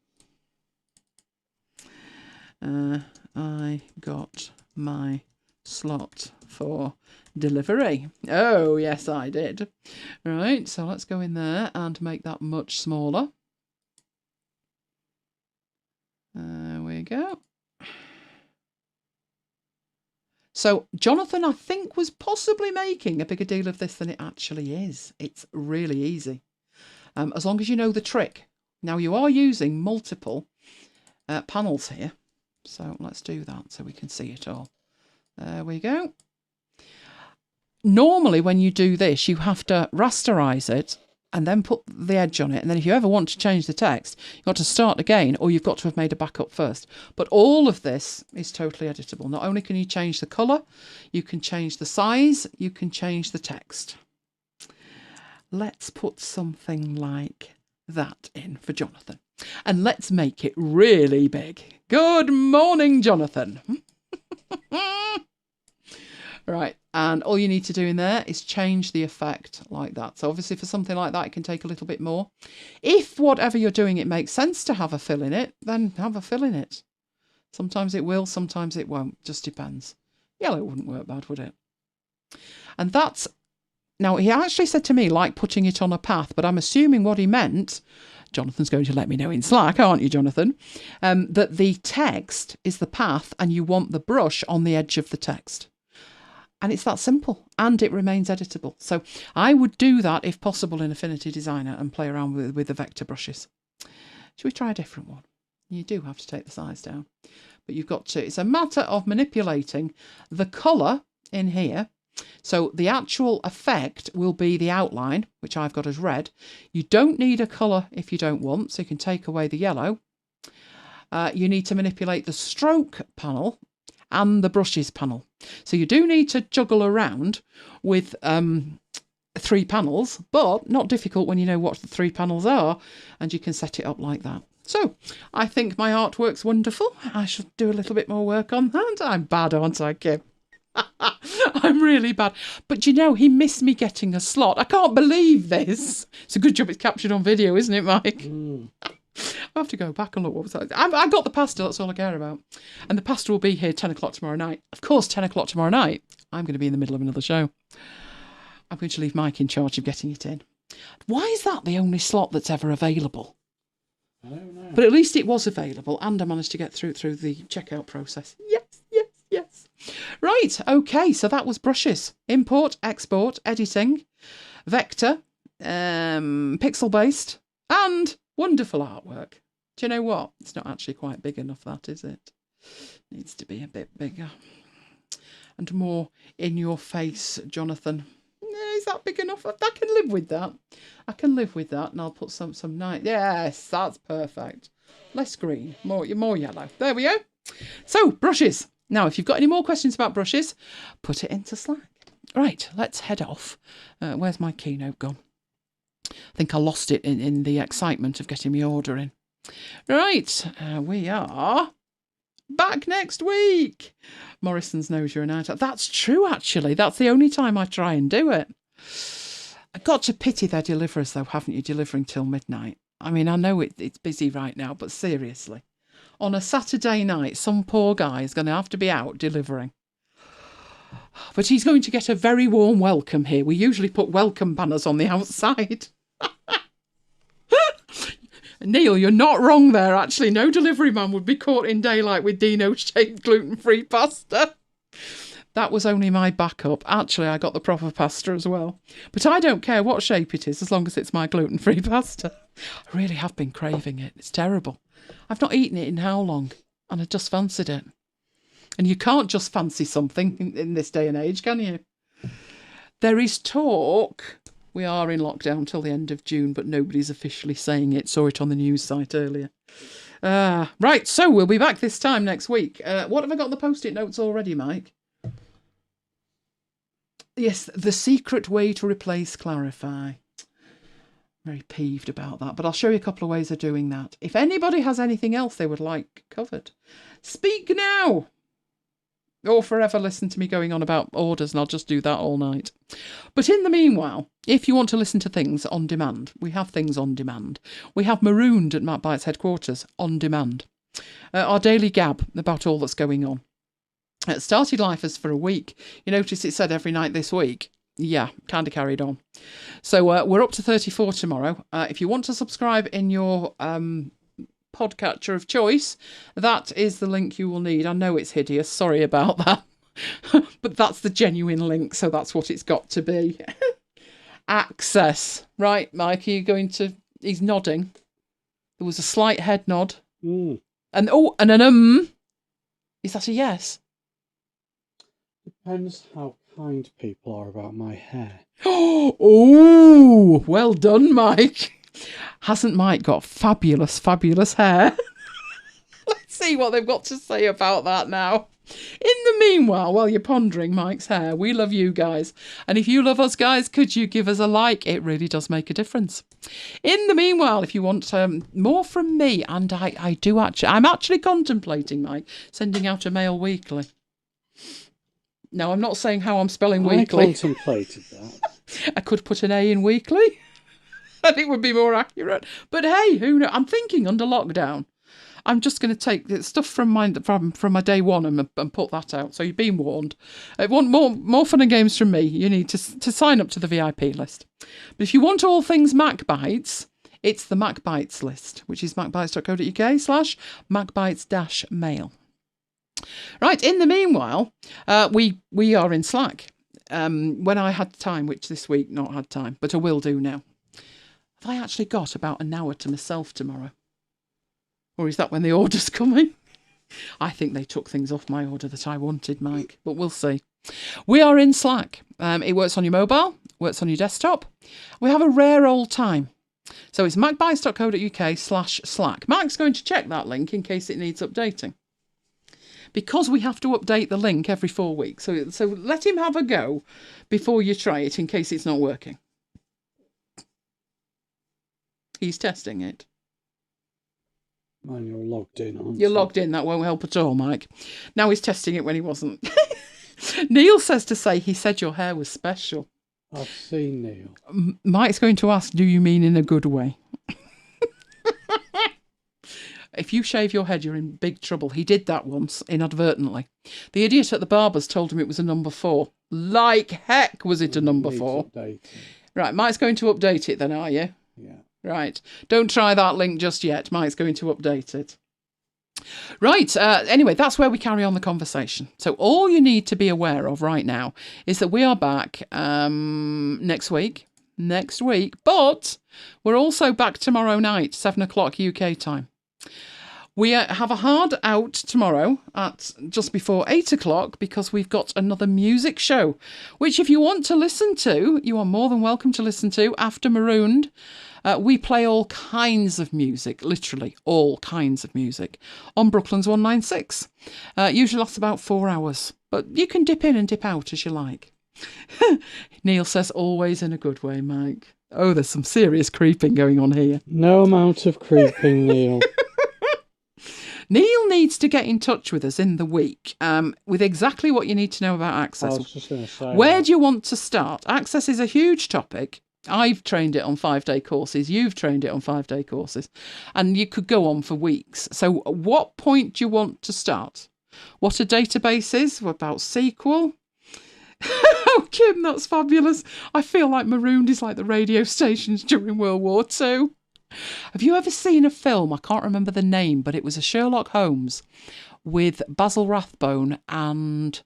I got my slot for delivery. Oh, yes, I did. Right, so let's go in there and make that much smaller. There we go. So Jonathan, I think, was possibly making a bigger deal of this than it actually is. It's really easy. As long as you know the trick. Now, you are using multiple panels here. So let's do that so we can see it all. There we go. Normally, when you do this, you have to rasterize it and then put the edge on it. And then if you ever want to change the text, you've got to start again, or you've got to have made a backup first. But all of this is totally editable. Not only can you change the colour, you can change the size, you can change the text. Let's put something like that in for Jonathan. And let's make it really big. Good morning, Jonathan. Right, and all you need to do in there is change the effect like that. So obviously for something like that, it can take a little bit more. If whatever you're doing, it makes sense to have a fill in it, then have a fill in it. Sometimes it will, sometimes it won't, just depends. Yellow wouldn't work bad, would it? And that's, now he actually said to me, like putting it on a path, but I'm assuming what he meant, Jonathan's going to let me know in Slack, aren't you, Jonathan? That the text is the path and you want the brush on the edge of the text. And it's that simple, and it remains editable. So I would do that if possible in Affinity Designer and play around with the vector brushes. Should we try a different one? You do have to take the size down, but you've got to. It's a matter of manipulating the colour in here. So the actual effect will be the outline, which I've got as red. You don't need a colour if you don't want, so you can take away the yellow. You need to manipulate the stroke panel and the brushes panel. So you do need to juggle around with 3 panels, but not difficult when you know what the 3 panels are, and you can set it up like that. So I think my artwork's wonderful. I should do a little bit more work on that. I'm bad, aren't I, Kim? I'm really bad. But you know, he missed me getting a slot. I can't believe this. It's a good job it's captured on video, isn't it, Mike? I have to go back and look what was that. I got the pasta, that's all I care about. And the pasta will be here 10 o'clock tomorrow night. Of course, 10 o'clock tomorrow night, I'm going to be in the middle of another show. I'm going to leave Mike in charge of getting it in. Why is that the only slot that's ever available? I don't know. But at least it was available, and I managed to get through the checkout process. Yes, yes, yes. Right, okay, so that was brushes. Import, export, editing, vector, pixel-based, and wonderful artwork. Do you know what? It's not actually quite big enough, that, is it? Needs to be a bit bigger. And more in your face, Jonathan. Is that big enough? I can live with that. I can live with that, and I'll put some nice... Yes, that's perfect. Less green, more yellow. There we go. So, brushes. Now, if you've got any more questions about brushes, put it into Slack. Right, let's head off. Where's my keynote gone? I think I lost it in the excitement of getting my order in. Right, we are back next week. Morrison's knows you're an out. That's true, actually. That's the only time I try and do it. I've got to pity their deliverers, though, haven't you, delivering till midnight? I mean, I know it's busy right now, but seriously. on a Saturday night, some poor guy is going to have to be out delivering. But he's going to get a very warm welcome here. We usually put welcome banners on the outside. Neil, you're not wrong there, actually. No delivery man would be caught in daylight with Dino-shaped gluten-free pasta. That was only my backup. Actually, I got the proper pasta as well. But I don't care what shape it is, as long as it's my gluten-free pasta. I really have been craving it. It's terrible. I've not eaten it in how long? And I just fancied it. And you can't just fancy something in this day and age, can you? There is talk. We are in lockdown till the end of June, but nobody's officially saying it. Saw it on the news site earlier. Right, so we'll be back this time next week. What have I got on the post-it notes already, Mike? Yes, the secret way to replace Clarify. Very peeved about that, but I'll show you a couple of ways of doing that. If anybody has anything else they would like covered, speak now. Or forever listen to me going on about orders and I'll just do that all night. But in the meanwhile, if you want to listen to things on demand, we have things on demand. We have Marooned at MacBites headquarters on demand. Our daily gab about all that's going on. It started life as for a week. You notice it said every night this week. Yeah, kind of carried on. So we're up to 34 tomorrow. If you want to subscribe in your podcatcher of choice, that is the link you will need. I know it's hideous. Sorry about that. But that's the genuine link, so that's what it's got to be. Access. Right, Mike, are you going to... He's nodding. There was a slight head nod. Mm. And an Is that a yes? Depends how kind people are about my hair. Oh, well done, Mike. Hasn't Mike got fabulous, fabulous hair? Let's see what they've got to say about that now. In the meanwhile, while you're pondering Mike's hair, we love you guys. And if you love us, guys, could you give us a like? It really does make a difference. In the meanwhile, if you want more from me, and I'm actually contemplating, Mike, sending out a mail weekly. No, I'm not saying how I'm spelling weekly. I contemplated that. I could put an A in weekly. I think it would be more accurate. But hey, who knows? I'm thinking under lockdown, I'm just going to take the stuff from my day one and put that out. So you've been warned. If you want more fun and games from me, you need to sign up to the VIP list. But if you want all things MacBites, it's the MacBites list, which is macbites.co.uk/MacBites-mail. Right, in the meanwhile, we are in Slack. When I had time, which this week not had time, but I will do now. Have I actually got about an hour to myself tomorrow? Or is that when the order's coming? I think they took things off my order that I wanted, Mike, but we'll see. We are in Slack. It works on your mobile, works on your desktop. We have a rare old time. So it's macbites.co.uk/Slack. Mike's going to check that link in case it needs updating. Because we have to update the link every 4 weeks. So let him have a go before you try it in case it's not working. He's testing it. Man, you're logged in, aren't you? You're logged in. That won't help at all, Mike. Now he's testing it when he wasn't. Neil says to say he said your hair was special. I've seen Neil. Mike's going to ask, do you mean in a good way? If you shave your head, you're in big trouble. He did that once, inadvertently. The idiot at the barber's told him it was a number 4. Like heck was it a number 4. Right, Mike's going to update it then, are you? Yeah. Right. Don't try that link just yet. Mike's going to update it. Right. Anyway, that's where we carry on the conversation. So all you need to be aware of right now is that we are back next week, but we're also back tomorrow night, 7 o'clock UK time. We have a hard out tomorrow at just before 8 o'clock because we've got another music show, which if you want to listen to, you are more than welcome to listen to after Marooned. We play all kinds of music, literally all kinds of music, on Brooklands 196. Usually lasts about 4 hours, but you can dip in and dip out as you like. Neil says always in a good way, Mike. Oh, there's some serious creeping going on here. No amount of creeping, Neil. Neil needs to get in touch with us in the week with exactly what you need to know about Access. I was just going to say Where do you want to start? Access is a huge topic. I've trained it on 5-day courses. You've trained it on 5-day courses. And you could go on for weeks. So what point do you want to start? What are databases? What about SQL? Oh, Kim, that's fabulous. I feel like Marooned is like the radio stations during World War II. Have you ever seen a film? I can't remember the name, but it was a Sherlock Holmes with Basil Rathbone and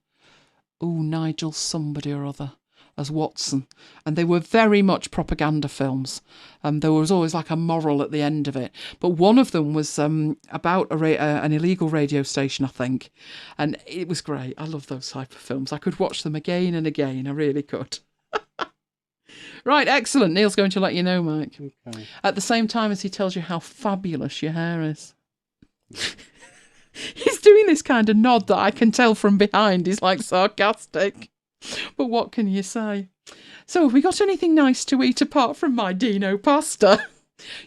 Nigel somebody or other as Watson. And they were very much propaganda films. There was always like a moral at the end of it. But one of them was about an illegal radio station, I think. And it was great. I love those type of films. I could watch them again and again. I really could. Right, excellent. Neil's going to let you know, Mike. Okay. At the same time as he tells you how fabulous your hair is. He's doing this kind of nod that I can tell from behind. He's like sarcastic. But what can you say? So have we got anything nice to eat apart from my Dino pasta?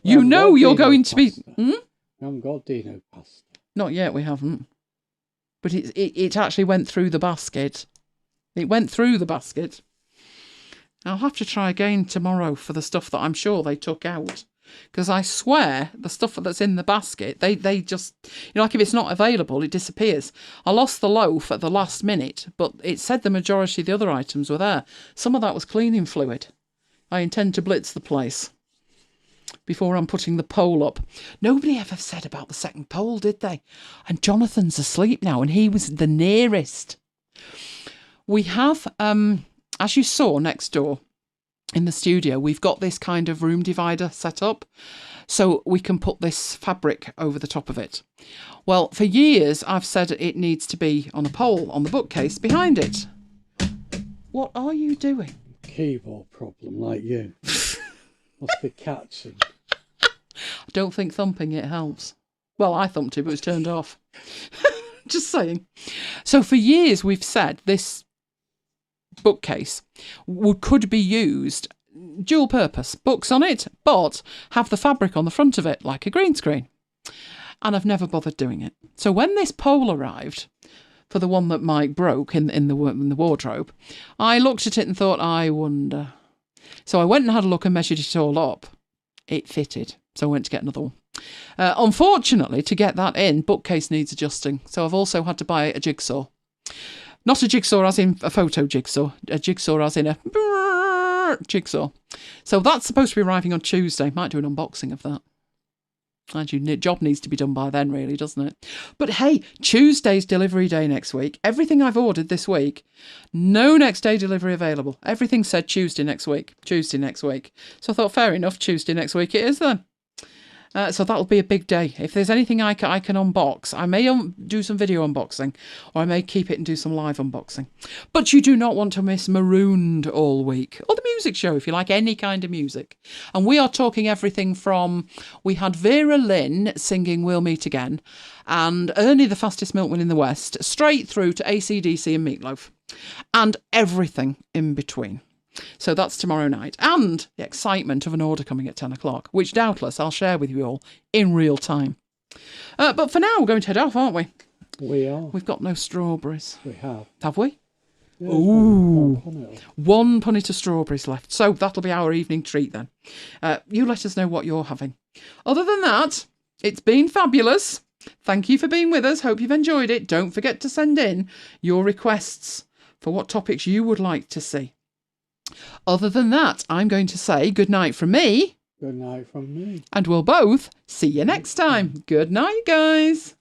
You know you're going to be... We haven't got Dino pasta. Not yet, we haven't. But it actually went through the basket. It went through the basket. I'll have to try again tomorrow for the stuff that I'm sure they took out. Because I swear the stuff that's in the basket, they just, like if it's not available, it disappears. I lost the loaf at the last minute, but it said the majority of the other items were there. Some of that was cleaning fluid. I intend to blitz the place before I'm putting the pole up. Nobody ever said about the second pole, did they? And Jonathan's asleep now, and he was the nearest. We have... as you saw next door in the studio, we've got this kind of room divider set up so we can put this fabric over the top of it. Well, for years, I've said it needs to be on a pole on the bookcase behind it. What are you doing? Keyboard problem like you. Must be catching. I don't think thumping it helps. Well, I thumped it, but it was turned off. Just saying. So for years, we've said this bookcase could be used dual purpose, books on it, but have the fabric on the front of it like a green screen. And I've never bothered doing it. So when this pole arrived for the one that Mike broke in the wardrobe, I looked at it and thought, I wonder. So I went and had a look and measured it all up. It fitted. So I went to get another one. Unfortunately, to get that in, bookcase needs adjusting. So I've also had to buy a jigsaw. Not a jigsaw as in a photo jigsaw, a jigsaw as in a jigsaw. So that's supposed to be arriving on Tuesday. Might do an unboxing of that. Actually, job needs to be done by then, really, doesn't it? But hey, Tuesday's delivery day next week. Everything I've ordered this week, no next day delivery available. Everything said Tuesday next week. Tuesday next week. So I thought, fair enough, Tuesday next week it is then. So that'll be a big day. If there's anything I can unbox, I may do some video unboxing, or I may keep it and do some live unboxing. But you do not want to miss Marooned all week, or the music show if you like any kind of music. And we are talking everything from, we had Vera Lynn singing We'll Meet Again, and Ernie the Fastest Milkman in the West, straight through to AC/DC and Meatloaf, and everything in between. So that's tomorrow night. And the excitement of an order coming at 10 o'clock, which doubtless I'll share with you all in real time. But for now, we're going to head off, aren't we? We are. We've got no strawberries. We have. Have we? Yeah, ooh. One punnet of strawberries left. So that'll be our evening treat then. You let us know what you're having. Other than that, it's been fabulous. Thank you for being with us. Hope you've enjoyed it. Don't forget to send in your requests for what topics you would like to see. Other than that, I'm going to say good night from me. Good night from me. And we'll both see you next time. Good night, guys.